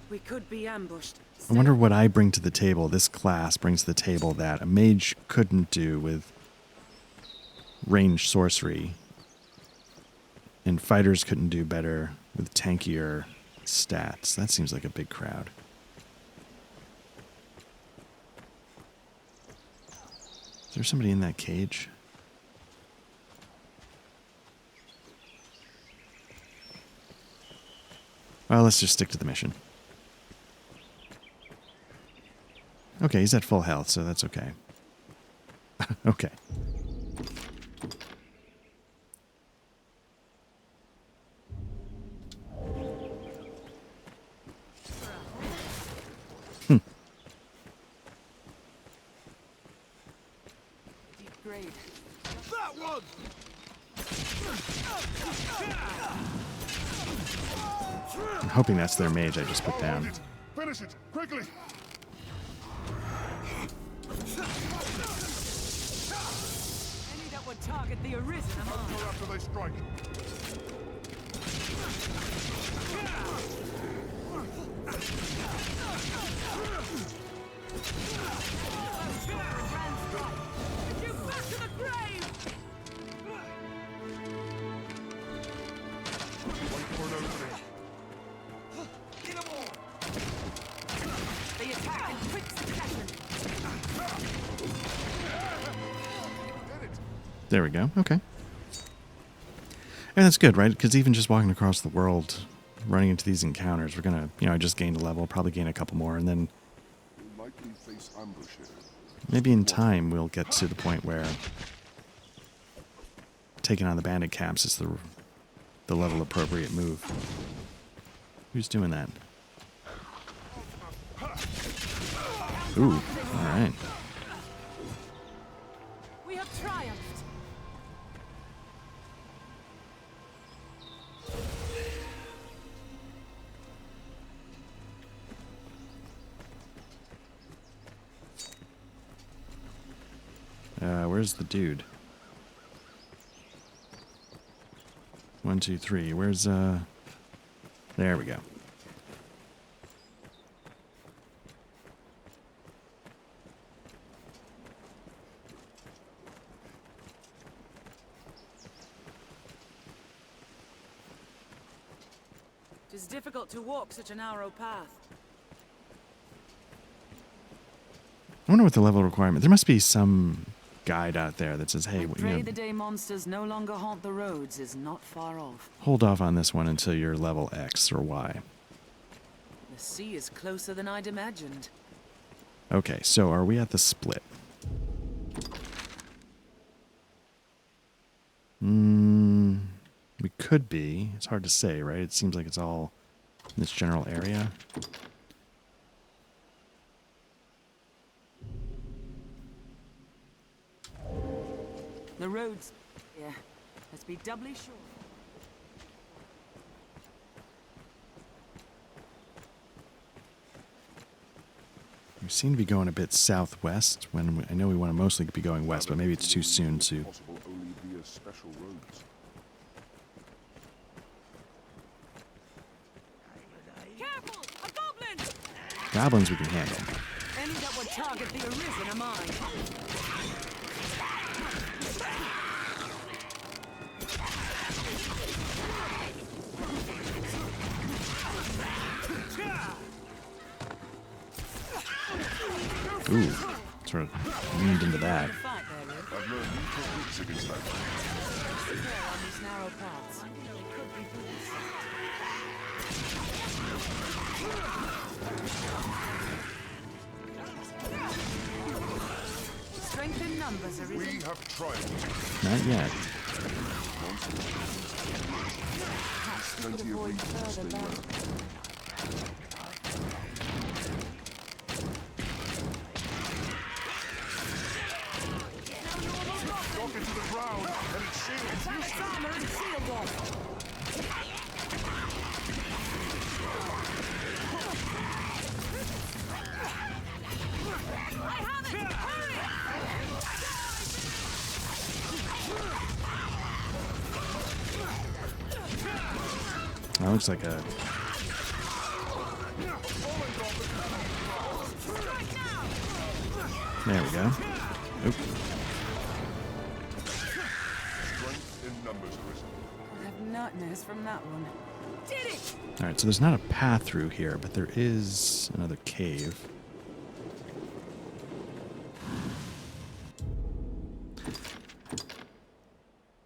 We could be ambushed. I wonder what I bring to the table, this class brings to the table that a mage couldn't do with ranged sorcery. And fighters couldn't do better with tankier stats. That seems like a big crowd. Is there somebody in that cage? Well, let's just stick to the mission. Okay, he's at full health, so that's okay. Okay. Deep grade. That one! I'm hoping that's their mage I just put down. Finish it, quickly! Any that would target the Arisen among Go after they strike. you back to the grave! Wait for an opening. They attack in quick succession. There we go. Okay. And that's good, right? Because even just walking across the world, running into these encounters, we're going to, I just gained a level, probably gain a couple more, and then We'll likely face ambush here. maybe in time we'll get to the point where taking on the bandit camps is the level appropriate move. Who's doing that? Ooh, all right. We have triumphed. Where's the dude? 1, 2, 3. Where's there we go. It is difficult to walk such a narrow path. I wonder what the level requirement. There must be some guide out there that says, "Hey, Pray the day monsters no longer haunt the roads is not far off. hold off on this one until you're level X or Y." The sea is closer than I'd imagined. Okay, so are we at the split? We could be. It's hard to say, right? It seems like it's all in this general area. The roads, yeah, must be doubly short. We seem to be going a bit southwest when I know we want to mostly be going west, but maybe it's too soon to... Possible only via special roads. Careful! A goblin! Goblins we can handle. Any that would target the Arisen are mine. Ooh, sort of leaned into that. I've learned new techniques against that. narrow paths. They could be booty. Strength in numbers, Arisen. We have triumphed. Not yet. Plenty of reasons to stay around. Knock it to the ground, and it's sealed. Its armor and shield off. I have it! That looks like a... There we go. Oop. Strength in numbers, Arisen. I have nightmares from that one. Did it! Alright, so there's not a path through here, but there is another cave.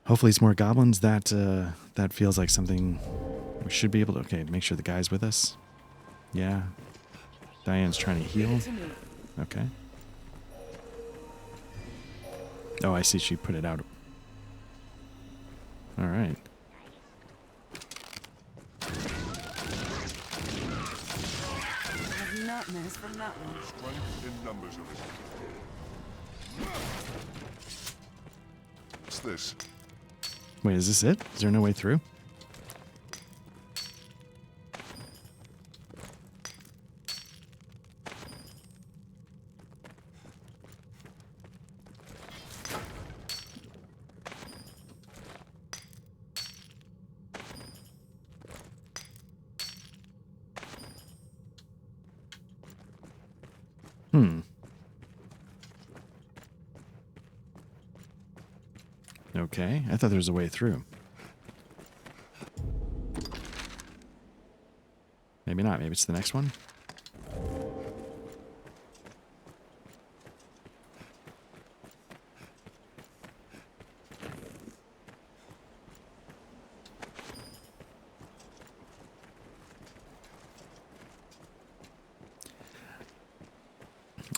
Hopefully it's more goblins. That feels like something we should be able to... Okay, make sure the guy's with us. Yeah. Diane's trying to heal. Okay. Oh, I see. She put it out. All right. I have nightmares from that one. Strength in numbers, Arisen. What's this? Wait, is this it? Is there no way through? Okay, I thought there was a way through. Maybe not. Maybe it's the next one.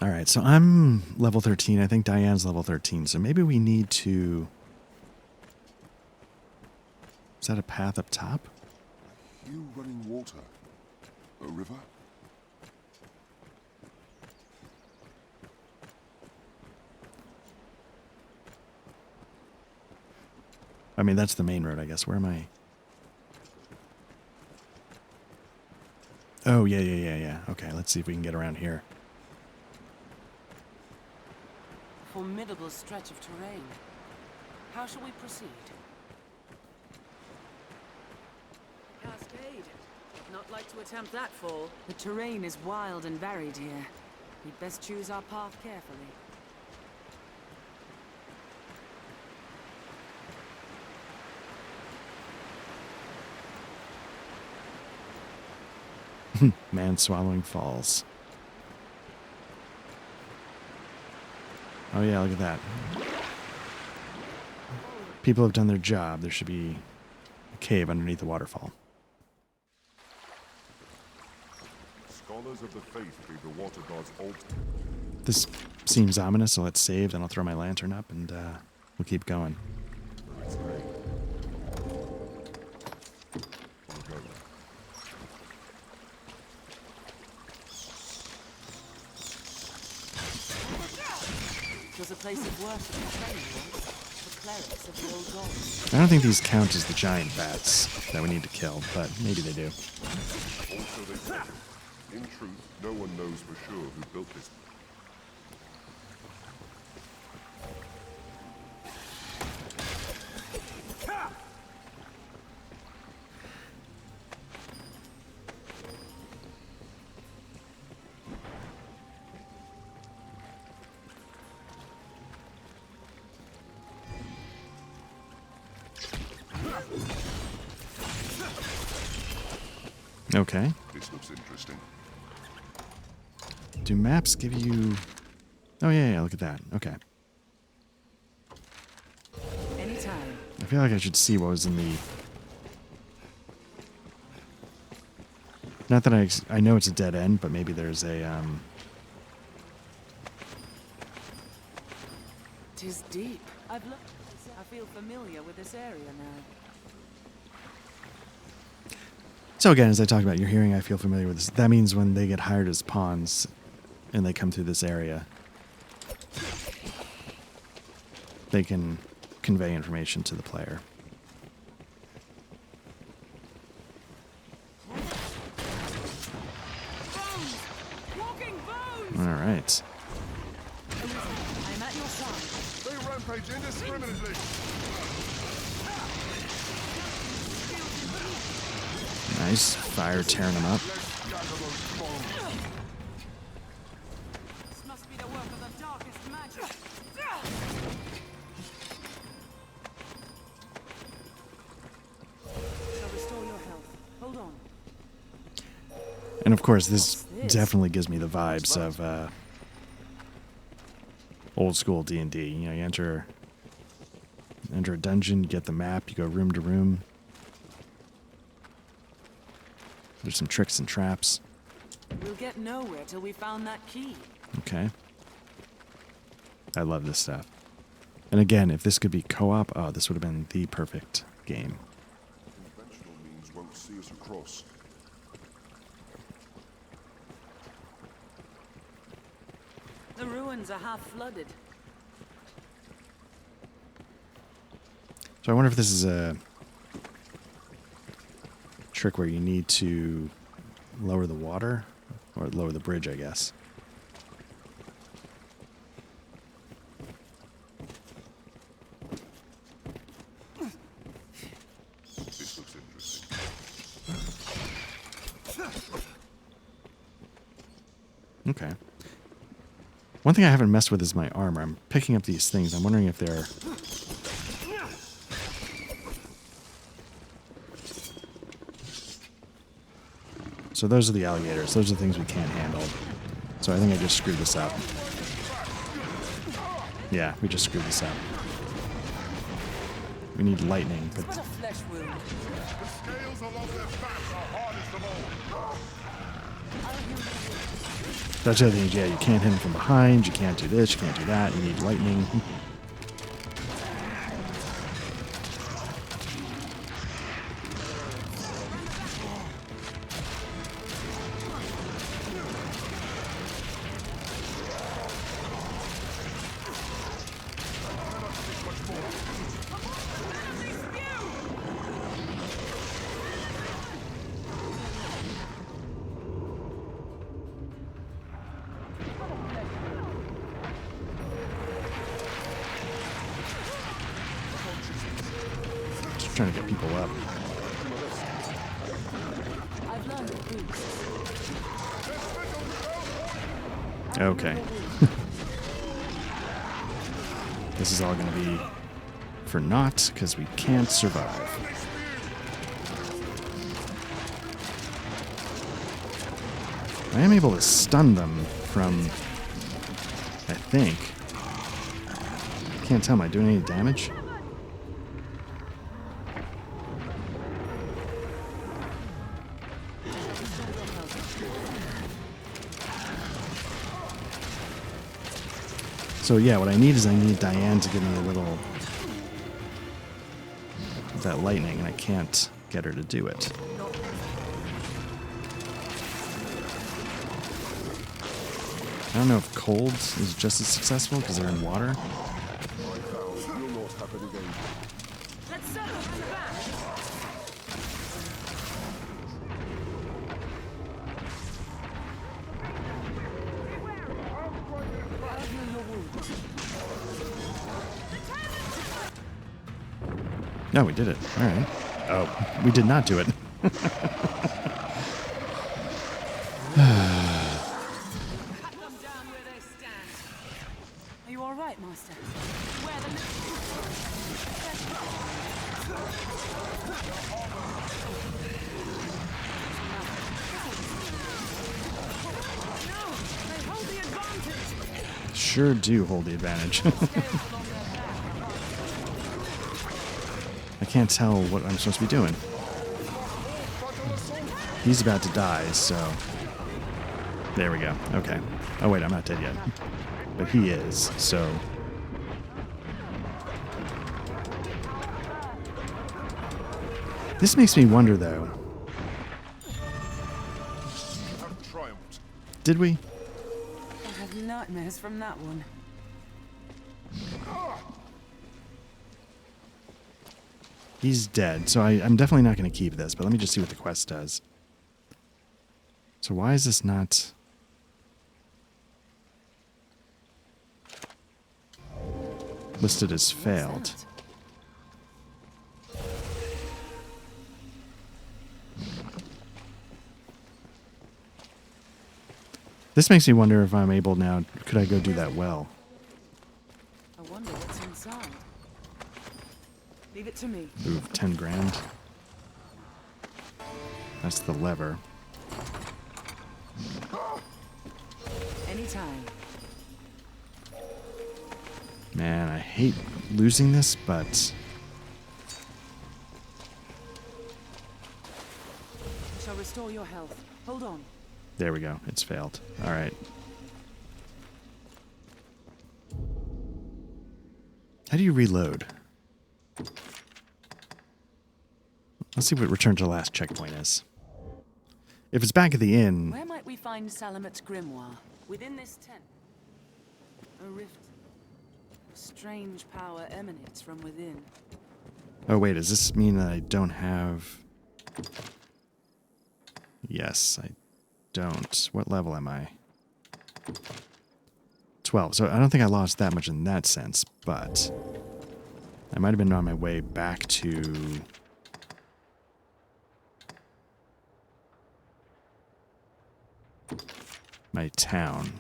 All right, so I'm level 13. I think Diane's level 13. So maybe we need to... Is that a path up top? You running water. A river? I mean, that's the main road, I guess. Where am I? Oh, yeah. Okay, let's see if we can get around here. Formidable stretch of terrain. How shall we proceed? Cascade. Not like to attempt that fall. The terrain is wild and varied here. We'd best choose our path carefully. Man swallowing falls. Oh yeah, look at that. People have done their job. There should be a cave underneath the waterfall. Scholars of the faith gave the water gods altar. This seems ominous, so let's save, then I'll throw my lantern up and we'll keep going. It was a place of worship and training once. The clerics of the old gods. I don't think these count as the giant bats that we need to kill, but maybe they do. Also they said, in truth, no one knows for sure who built this. Okay. This looks interesting. Do maps give you... Oh, yeah, look at that. Okay. Anytime. I I feel like I should see what was in the... Not that I know it's a dead end, but maybe there's a... Tis deep. I've looked. I feel familiar with this area now. So again, as I talked about, you're hearing I feel familiar with this. That means when they get hired as pawns and they come through this area, they can convey information to the player. All right. I'm at your side. They rampage indiscriminately. Nice. Fire tearing them up. This must be the work of the darkest magic. Shall restore your health. Hold on. And of course, this definitely gives me the vibes of old school D&D. You know, you enter a dungeon, you get the map, you go room to room. There's some tricks and traps. We'll get nowhere till we found that key. Okay. I love this stuff. And again, if this could be co-op, oh, this would have been the perfect game. Conventional means won't see us across. The ruins are half flooded. So I wonder if this is a trick where you need to lower the water, or lower the bridge, I guess. This looks interesting. Okay. One thing I haven't messed with is my armor. I'm picking up these things. I'm wondering if they're... So those are the alligators. Those are the things we can't handle. So I think I just screwed this up. Yeah, we just screwed this up. We need lightning, but... What a flesh wound. The scales along their backs are hardest of all. That's the other thing. Yeah, you can't hit them from behind. You can't do this. You can't do that. You need lightning. Trying to get people up. I've learned the boots. Okay. This is all going to be for naught because we can't survive. I am able to stun them from, I think. Can't tell. Am I doing any damage? So yeah, what I need is I need Diane to give me a little of that lightning, and I can't get her to do it. I don't know if cold is just as successful because they're in water. Let's settle in the back. No, we did it. All right. Oh, we did not do it. Are you all right, Master? Where they hold the advantage. Sure do hold the advantage. can't tell what I'm supposed to be doing. He's about to die, so... There we go. Okay. Oh, wait, I'm not dead yet. But he is, so... This makes me wonder, though. Did we? I have nightmares from that one. He's dead, so I'm definitely not going to keep this, but let me just see what the quest does. So why is this not... listed as failed? This makes me wonder if I'm able now. Could I go do that well? I wonder what's inside. Leave it to me. Ooh, 10 grand. That's the lever. Anytime. Man, I hate losing this, but... I shall restore your health. Hold on. There we go. It's failed. All right. How do you reload? Let's see what return to last checkpoint is. If it's back at the inn... Where might we find Salamat's grimoire? Within this tent. A rift. A strange power emanates from within. Oh, wait. Does this mean that I don't have... Yes, I don't. What level am I? 12. So I don't think I lost that much in that sense, but I might have been on my way back to... my town.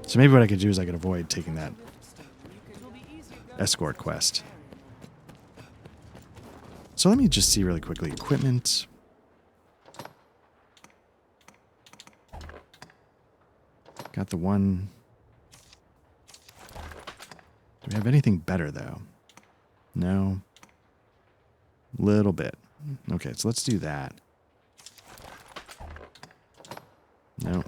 So maybe what I could do is I could avoid taking that escort quest. So let me just see really quickly. Equipment. Got the one. Do we have anything better, though? No. Little bit. Okay, so let's do that. No.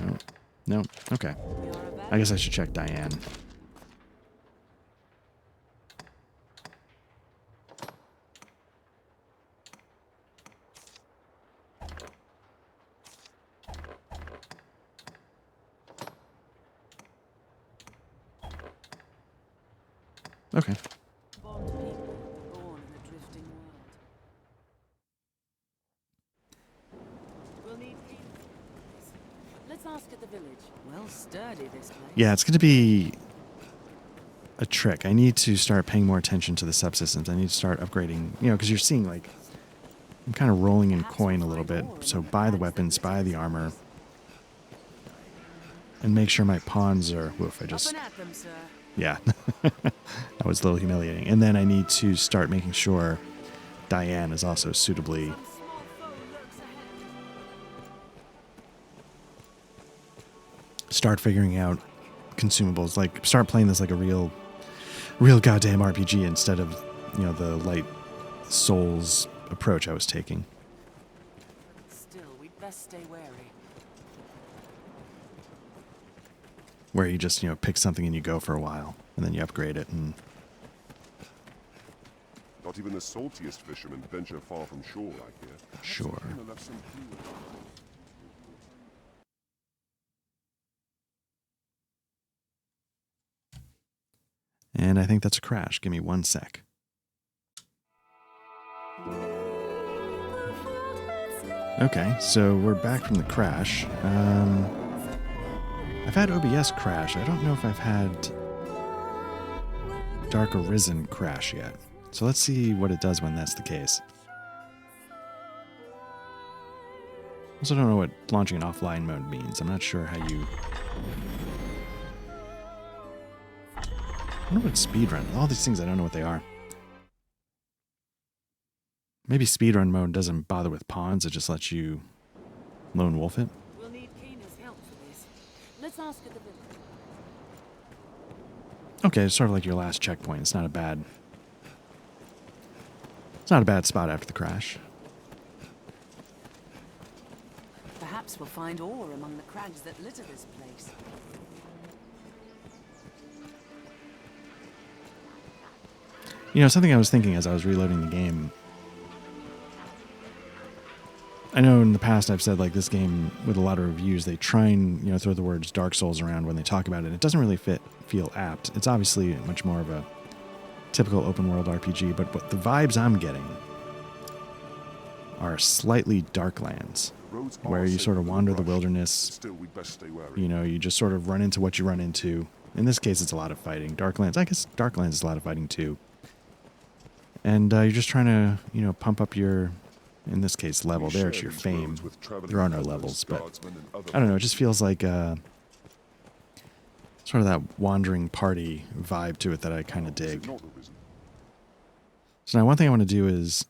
No. No. Okay. I guess I should check Diane. Okay. Let's ask at the village. Well sturdy this place. Yeah, it's going to be a trick. I need to start paying more attention to the subsystems. I need to start upgrading, you know, because you're seeing, like, I'm kind of rolling in coin a little bit. So buy the weapons, buy the armor, and make sure my pawns are... Woof, I just... Yeah, that was a little humiliating. And then I need to start making sure Diane is also suitably... Start figuring out consumables, like start playing this like a real goddamn RPG instead of, you know, the light Souls approach I was taking. Still, we'd best stay wary. Where you just, you know, pick something and you go for a while, and then you upgrade it, and... Not even the saltiest fishermen venture far from shore, I hear. Sure. And I think that's a crash. Give me 1 sec. Okay, so we're back from the crash. I've had OBS crash. I don't know if I've had Dark Arisen crash yet. So let's see what it does when that's the case. Also don't know what launching an offline mode means. I'm not sure how you... I don't know what speedrun. All these things, I don't know what they are. Maybe speedrun mode doesn't bother with pawns. It just lets you lone wolf it. We'll need Keena's help for this. Let's ask at the village. Okay, it's sort of like your last checkpoint. It's not a bad spot after the crash. Perhaps we'll find ore among the crags that litter this place. You know, something I was thinking as I was reloading the game. I know in the past I've said, like, this game, with a lot of reviews, they try and, you know, throw the words Dark Souls around when they talk about it. It doesn't really feel apt. It's obviously much more of a typical open world RPG, but what the vibes I'm getting are slightly Darklands, where you sort of wander the wilderness. You know, you just sort of run into what you run into. In this case, it's a lot of fighting. Darklands, I guess Darklands is a lot of fighting too. And you're just trying to, you know, pump up your, in this case, level. There, it's your fame. There are no levels, but I don't know. It just feels like sort of that wandering party vibe to it that I kind of dig. So now one thing I want to do is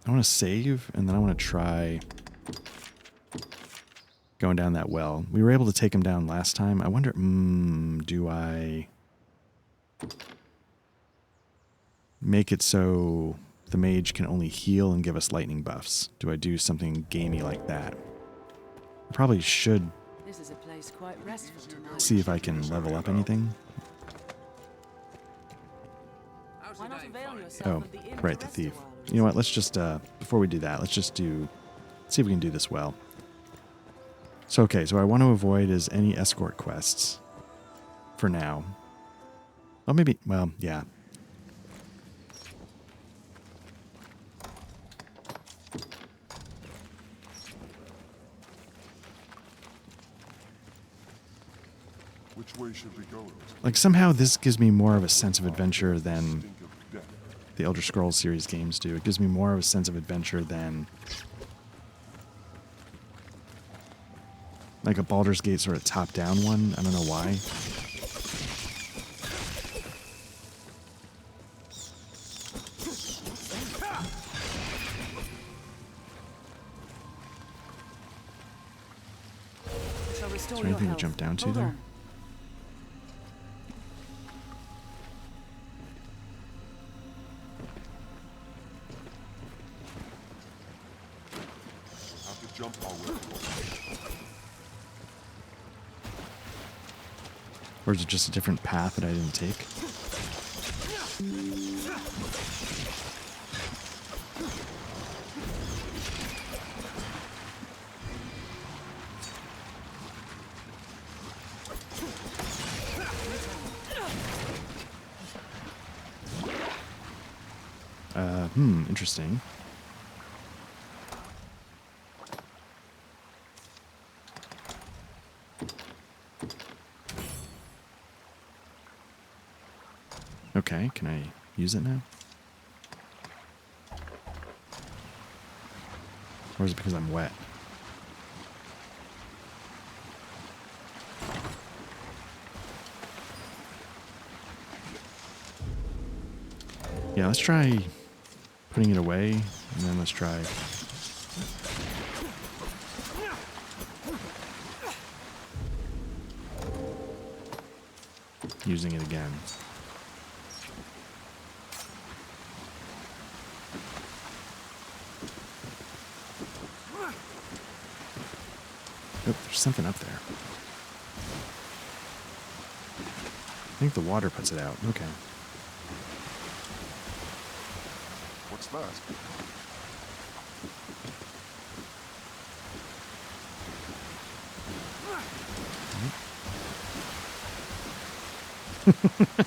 I want to save, and then I want to try going down that well. We were able to take him down last time. I wonder, do I make it so the mage can only heal and give us lightning buffs? Do I do something gamey like that? I probably should This is a place quite restful tonight. see if I can level up anything. Why not avail yourself Oh, of the inn right, to the rest thief. a while? You know what, let's just, before we do that, let's just see if we can do this well. So, okay, so I want to avoid is any escort quests for now. Oh, maybe, well, yeah. Which way should we go? Like, somehow this gives me more of a sense of adventure than the Elder Scrolls series games do. It gives me more of a sense of adventure than like a Baldur's Gate sort of top-down one. I don't know why. Is there anything to jump down to there? Or is it just a different path that I didn't take? Interesting. Okay, can I use it now? Or is it because I'm wet? Yeah, let's try putting it away, and then let's try using it again. Oh, there's something up there. I think the water puts it out. Okay. What's that?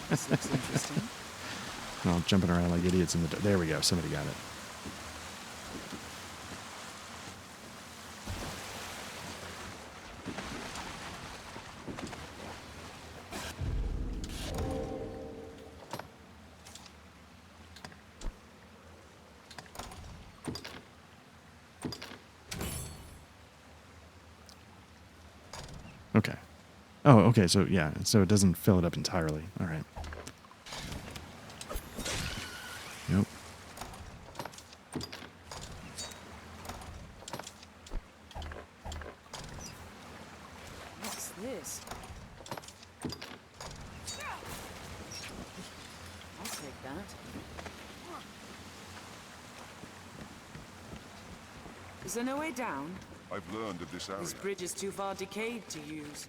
This looks interesting. Well, jumping around like idiots in the... There we go. Somebody got it. Okay. Oh, okay. So, yeah. So it doesn't fill it up entirely. All right. Nope. this? I'll take that. Is there no way down? I've learned of this area. This bridge is too far decayed to use.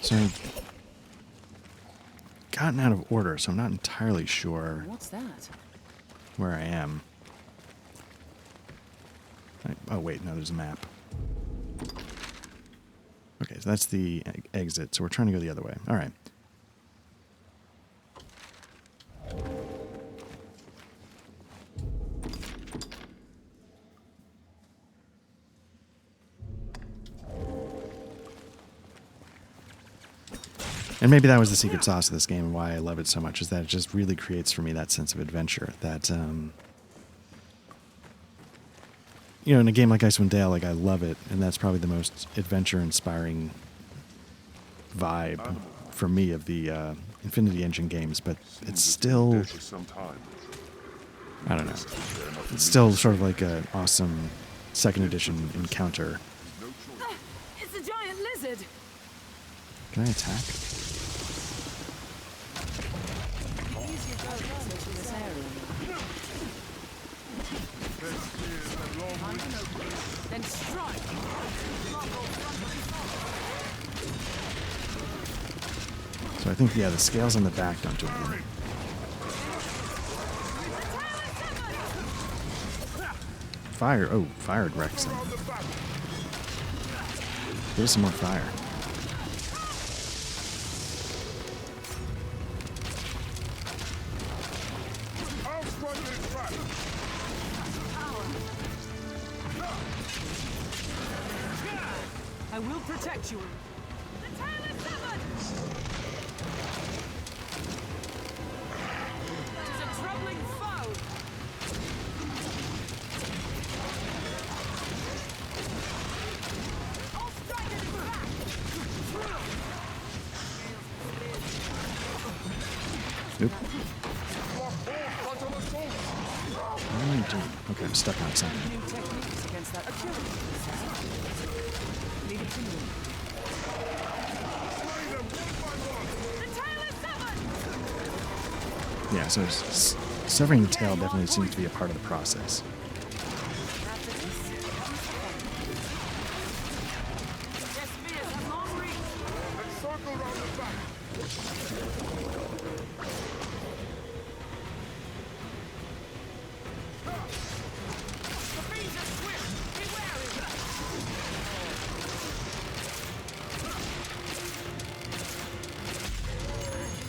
So I've gotten out of order, so I'm not entirely sure What's that? where I am. Oh wait, no, there's a map. Okay, so that's the exit, so we're trying to go the other way. All right. And maybe that was the secret sauce of this game and why I love it so much, is that it just really creates for me that sense of adventure. That, you know, in a game like Icewind Dale, like, I love it, and that's probably the most adventure-inspiring vibe for me of the Infinity Engine games, but it's still, I don't know, it's still sort of like an awesome second edition encounter. It's a giant lizard! Can I attack? Then strike! So I think, yeah, the scales on the back don't do anything. Fire. Oh, fire wrecks him. Give us some more fire. I will protect you. The tail is severed! It's a troubling foe! I'll strike at his back! Nope. What am I doing? Okay, I'm stuck on something. New techniques against that agility. Leave it to me. Yeah, so severing the tail definitely seems to be a part of the process.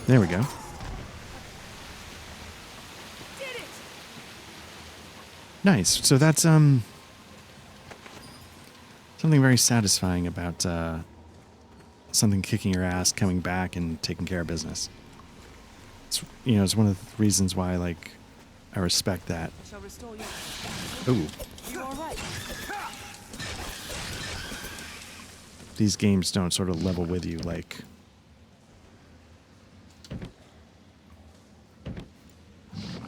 There we go. Nice. So that's something very satisfying about something kicking your ass, coming back, and taking care of business. It's, you know, it's one of the reasons why, like, I respect that. Ooh. These games don't sort of level with you like.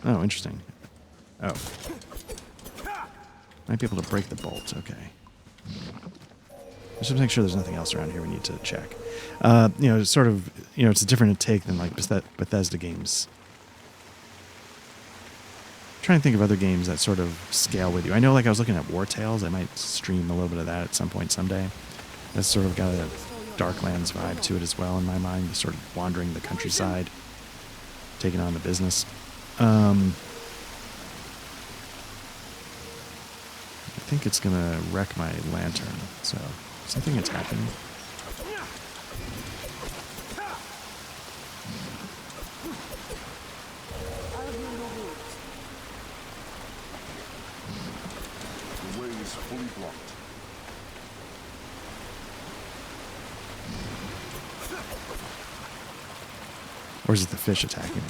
Oh, interesting. Oh. Might be able to break the bolt. Okay. Just to make sure there's nothing else around here we need to check. You know, sort of, you know, it's a different take than like Bethesda games. I'm trying to think of other games that sort of scale with you. I know, like, I was looking at War Tales. I might stream a little bit of that at some point someday. That's sort of got a Darklands vibe to it as well in my mind. Sort of wandering the countryside, taking on the business. I think it's gonna wreck my lantern, so something is happening. The way is fully blocked. Or is it the fish attacking me?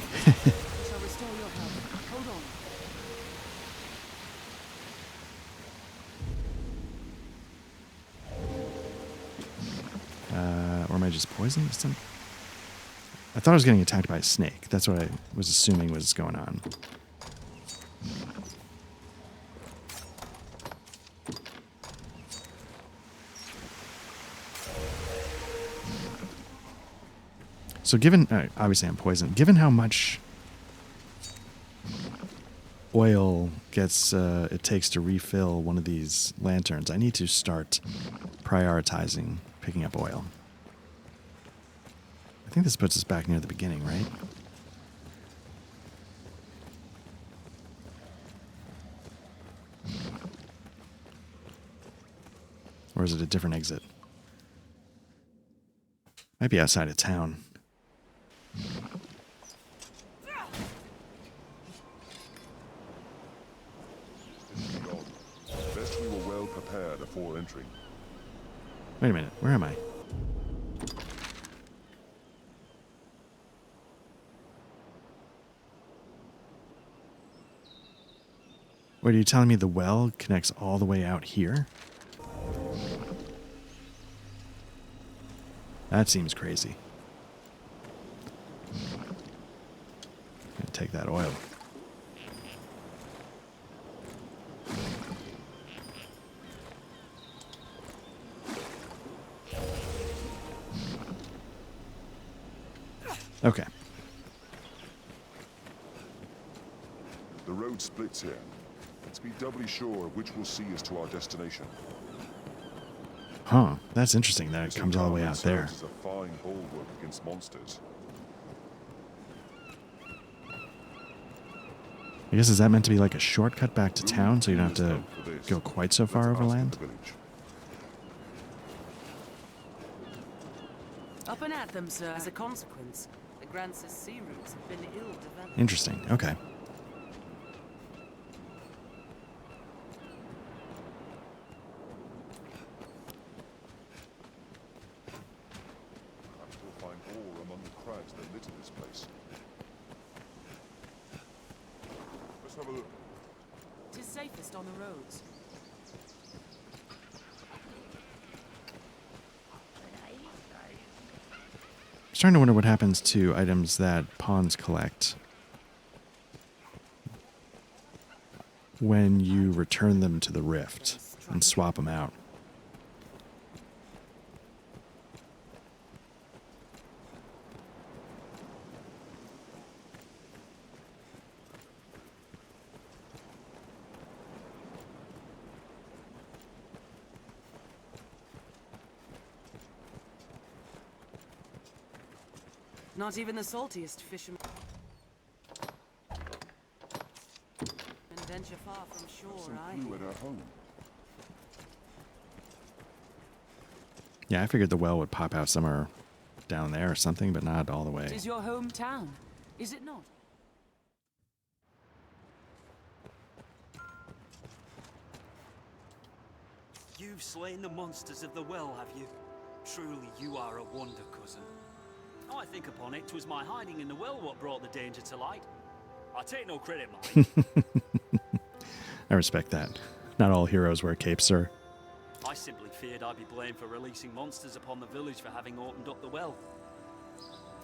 Or am I just poisoned? I thought I was getting attacked by a snake. That's what I was assuming was going on. So given, obviously I'm poisoned, given how much oil it takes to refill one of these lanterns, I need to start prioritizing picking up oil. I think this puts us back near the beginning, right? Or is it a different exit? Might be outside of town. Best we were well prepared before entering. Wait a minute, where am I? Wait, are you telling me the well connects all the way out here? That seems crazy. Gonna take that oil. Okay. The road splits here. Let's be doubly sure which will see us to our destination. Huh, that's interesting that it comes all the way out there. This is a fine bulwark against monsters. I guess, is that meant to be like a shortcut back to town so you don't have to go quite so far overland? Up and at them, sir. As a consequence, the Grance's sea routes have been ill-developed. Interesting, okay. Tis safest on the roads. I'm starting to wonder what happens to items that pawns collect when you return them to the rift and swap them out. Not even the saltiest fisherman and venture far from shore, Yeah, I figured the well would pop out somewhere down there or something, but not all the way. It is your hometown, is it not? You've slain the monsters of the well, have you? Truly, you are a wonder, cousin. I think upon it, 'twas my hiding in the well what brought the danger to light. I take no credit, mind. I respect that. Not all heroes wear capes, sir. I simply feared I'd be blamed for releasing monsters upon the village for having opened up the well.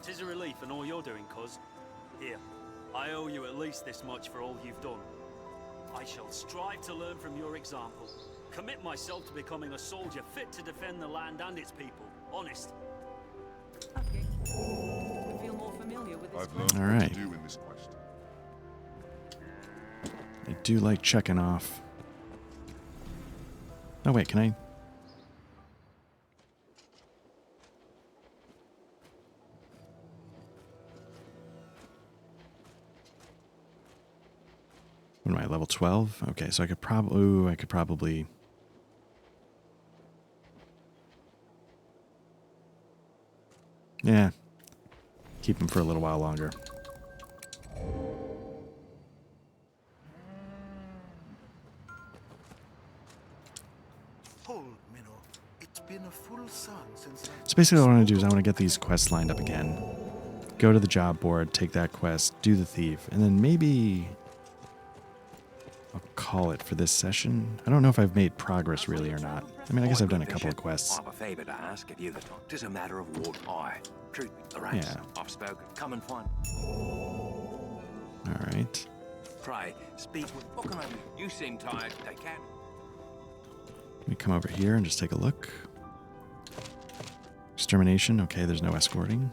'Tis a relief in all you're doing, cuz. Here, I owe you at least this much for all you've done. I shall strive to learn from your example. Commit myself to becoming a soldier fit to defend the land and its people. Honest. Okay. I feel more familiar with this. I've learned All what right. to do in this quest. I do like checking off. Oh wait, can I? What am I, level 12? Okay, so I could probably... Yeah. Keep him for a little while longer. Hold, Minnow. It's been a full sun since So basically what I want to do is I want to get these quests lined up again. Go to the job board, take that quest, do the thief, and then maybe I'll call it for this session. I don't know if I've made progress really or not. I mean, I guess I've done a couple of quests. I've a favour to ask if you the talk. 'Tis a matter of what I. Truth be the ranks. Yeah. I've spoken. Come and find. All right. Pray, speak with. What can I do? You seem tired. They can. Let me come over here and just take a look. Extermination. Okay, there's no escorting.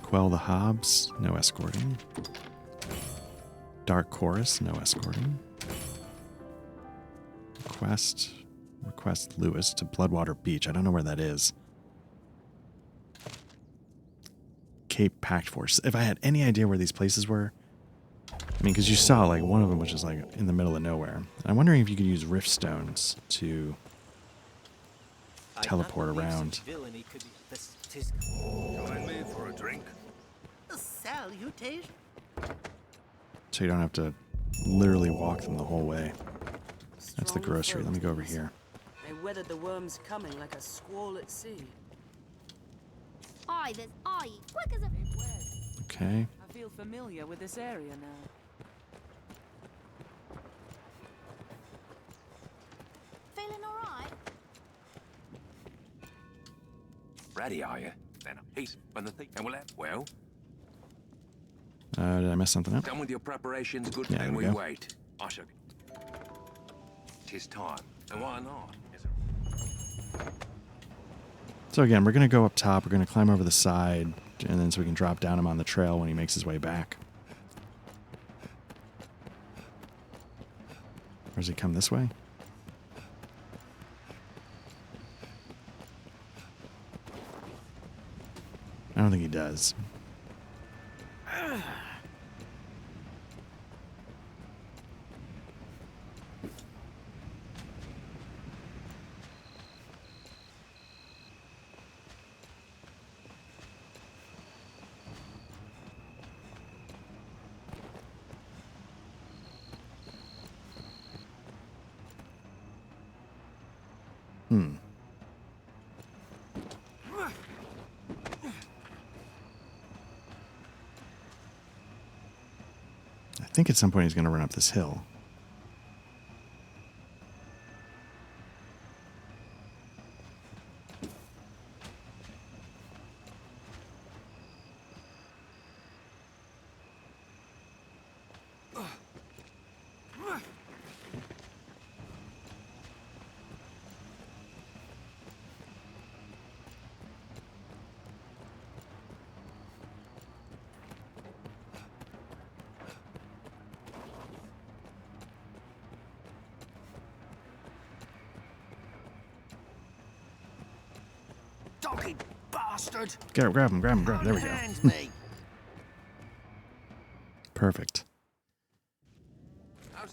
Quell the Hobbs, no escorting. Dark Chorus, no escorting. Request Lewis to Bloodwater Beach. I don't know where that is. Cape Pact Force. If I had any idea where these places were, I mean, because you saw like one of them was just like in the middle of nowhere. I'm wondering if you could use rift stones to teleport around. Join me for a drink. A salutation. So you don't have to literally walk them the whole way. That's the grocery. Let me go over here. They weathered the worms coming like a squall at sea. Aye, there's aye. Quick as a... Okay. I feel familiar with this area now. Feeling alright? Ready, are you? Then a piece when the thief and we'll have. Well, Did I mess something up? done with your preparations, good, Yeah, and there we we go. wait. I shall. Tis time, and why not? So again, we're going to go up top. We're going to climb over the side, and then so we can drop down him on the trail when he makes his way back. Or does he come this way? I don't think he does. I think at some point he's going to run up this hill. Dogged bastard! Grab him. There we go. Hands me. Perfect.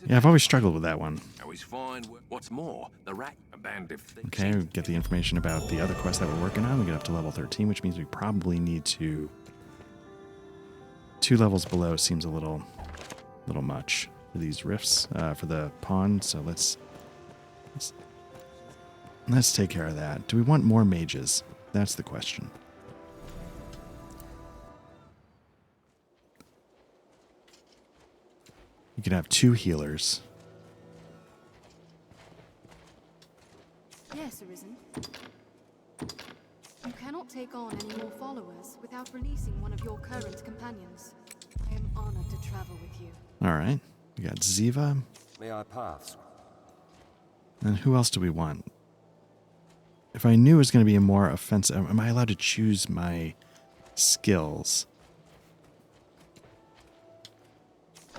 Yeah, I've always struggled with that one. Always find what's more, the rat a band of thieves. Okay, we get the information about the other quest that we're working on. We get up to level 13, which means we probably need to... 2 levels below seems a little much for these rifts, for the pawn. So let's take care of that. Do we want more mages? That's the question. You could have 2 healers. Yes, Arisen. You cannot take on any more followers without releasing one of your current companions. I am honored to travel with you. All right. We got Ziva. May I pass? And who else do we want? If I knew it was going to be a more offensive... Am I allowed to choose my skills?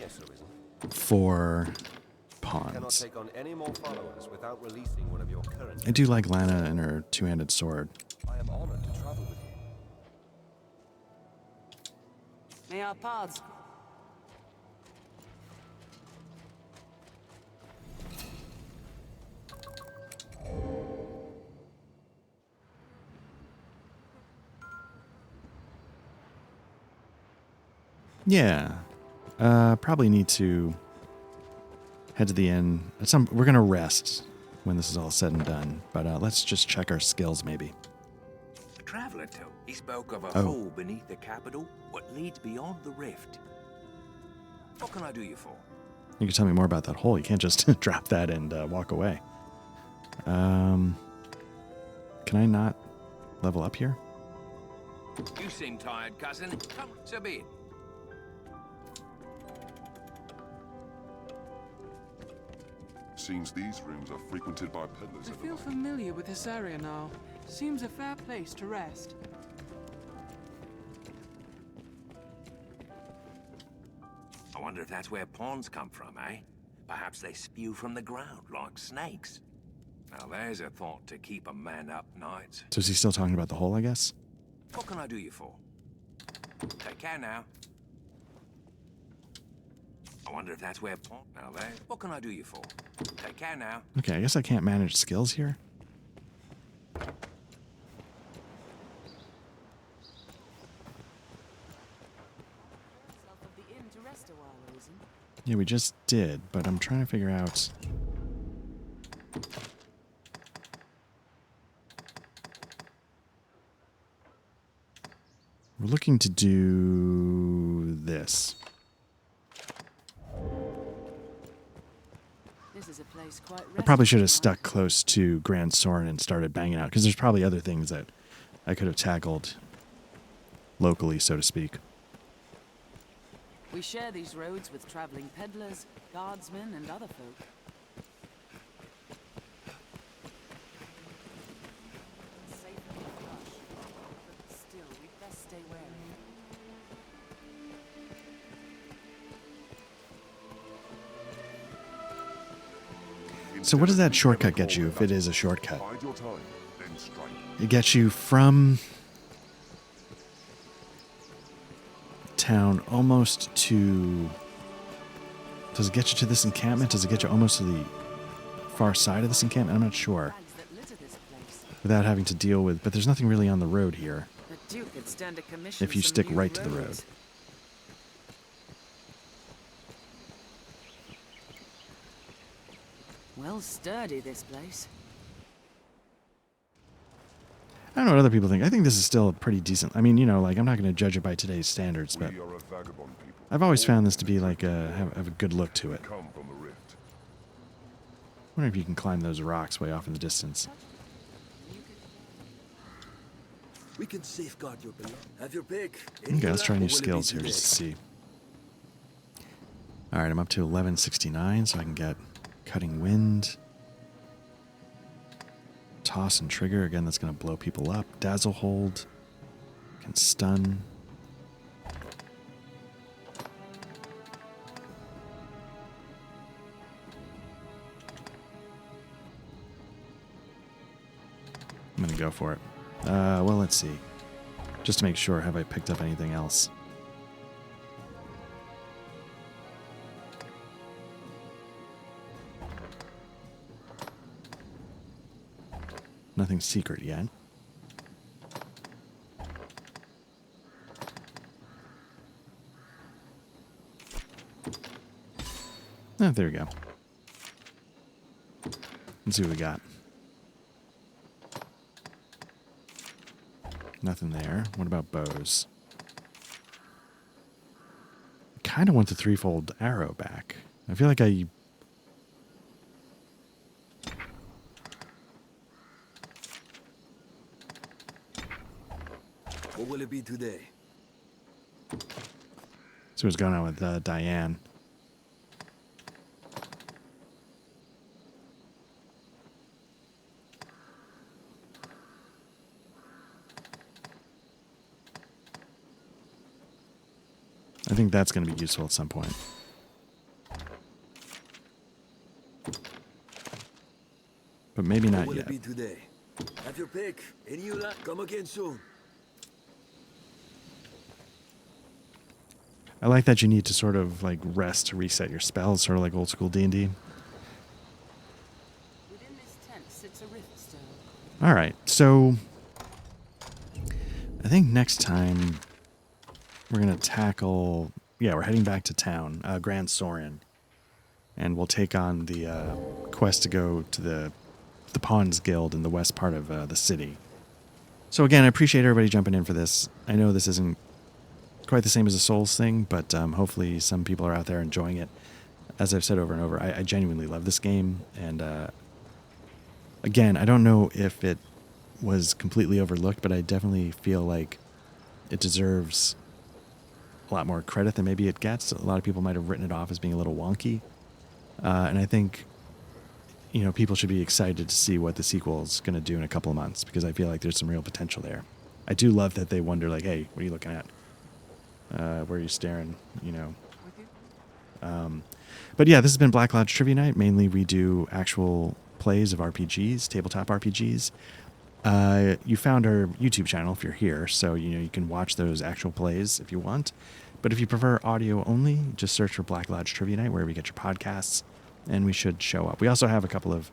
Yes, Arisen. For Cannot pawns. take on any more followers without releasing one of your current. I do like Lana and her 2-handed sword. I am honored to travel with you. May our paths. Yeah. Probably need to head to the inn. We're going to rest when this is all said and done. But let's just check our skills maybe. The traveller told. He spoke of a Oh. hole beneath the capital, what leads beyond the rift. What can I do you for? You can tell me more about that hole. You can't just drop that and walk away. Can I not level up here? You seem tired, cousin. Come, so be it. Seems these rooms are frequented by peddlers. I feel familiar with this area now. Seems a fair place to rest. wonder if that's where pawns come from, eh? Perhaps they spew from the ground like snakes. Now there's a thought to keep a man up nights. So is he still talking about the hole, I guess? What can I do you for? Take care now. I wonder if that's where pawn... Now there. What can I do you for? Take care now. Okay, I guess I can't manage skills here. Yeah, we just did, but I'm trying to figure out... We're looking to do this. This is a place quite I probably should have stuck close to Grand Soren and started banging out, because there's probably other things that I could have tackled locally, so to speak. We share these roads with traveling peddlers, guardsmen, and other folk. Safe and flush, but still, we'd best stay wary. So what does that shortcut get you, if it is a shortcut? Bide your time, then strike. It gets you from town almost to... Does it get you to this encampment? Does it get you almost to the far side of this encampment? I'm not sure. Without having to deal with... But there's nothing really on the road here. The Duke could stand to commission If you some stick new right to the road. roads. Well, sturdy, this place. I don't know what other people think. I think this is still pretty decent. I mean, you know, like, I'm not going to judge it by today's standards, but We are a vagabond people. I've always found this to be like have a good look to it. Come from the rift. I wonder if you can climb those rocks way off in the distance. We can safeguard your belongings. Have your pick. Okay, let's try new skills here just to see. Alright, I'm up to 1169, so I can get Cutting Wind. Toss and Trigger, again, that's going to blow people up. Dazzle Hold. Can stun. I'm going to go for it. Well, let's see. Just to make sure, have I picked up anything else? Nothing secret yet. Oh, there we go. Let's see what we got. Nothing there. What about bows? Kind of want the threefold arrow back. I feel like I... What will it be today? See what's going on with Diane. I think that's going to be useful at some point. But maybe not What will yet. it be today? Have your pick. Any you like? Come again soon. I like that you need to sort of like rest to reset your spells, sort of like old school D&D. Within this tent sits a rift stone. All right, so I think next time we're going to tackle... Yeah, we're heading back to town, Grand Soren. And we'll take on the quest to go to the Pawns Guild in the west part of the city. So again, I appreciate everybody jumping in for this. I know this isn't quite the same as a Souls thing, but hopefully some people are out there enjoying it. As I've said over and over, I genuinely love this game. And again, I don't know if it was completely overlooked, but I definitely feel like it deserves a lot more credit than maybe it gets. A lot of people might have written it off as being a little wonky. And I think, you know, people should be excited to see what the sequel is going to do in a couple of months, because I feel like there's some real potential there. I do love that they wonder, like, hey, what are you looking at? Where are you staring? You know, But yeah, this has been Black Lodge Trivia Night. Mainly we do actual plays of RPGs, tabletop RPGs. You found our YouTube channel if you're here, so you can watch those actual plays if you want. But if you prefer audio only, just search for Black Lodge Trivia Night wherever you get your podcasts, and we should show up. We also have a couple of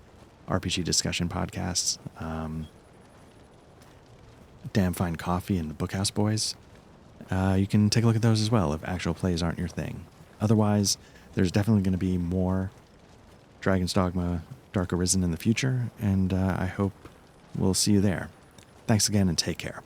RPG discussion podcasts. Damn Fine Coffee and the Bookhouse Boys. You can take a look at those as well if actual plays aren't your thing. Otherwise, there's definitely going to be more Dragon's Dogma Dark Arisen in the future, and I hope we'll see you there. Thanks again and take care.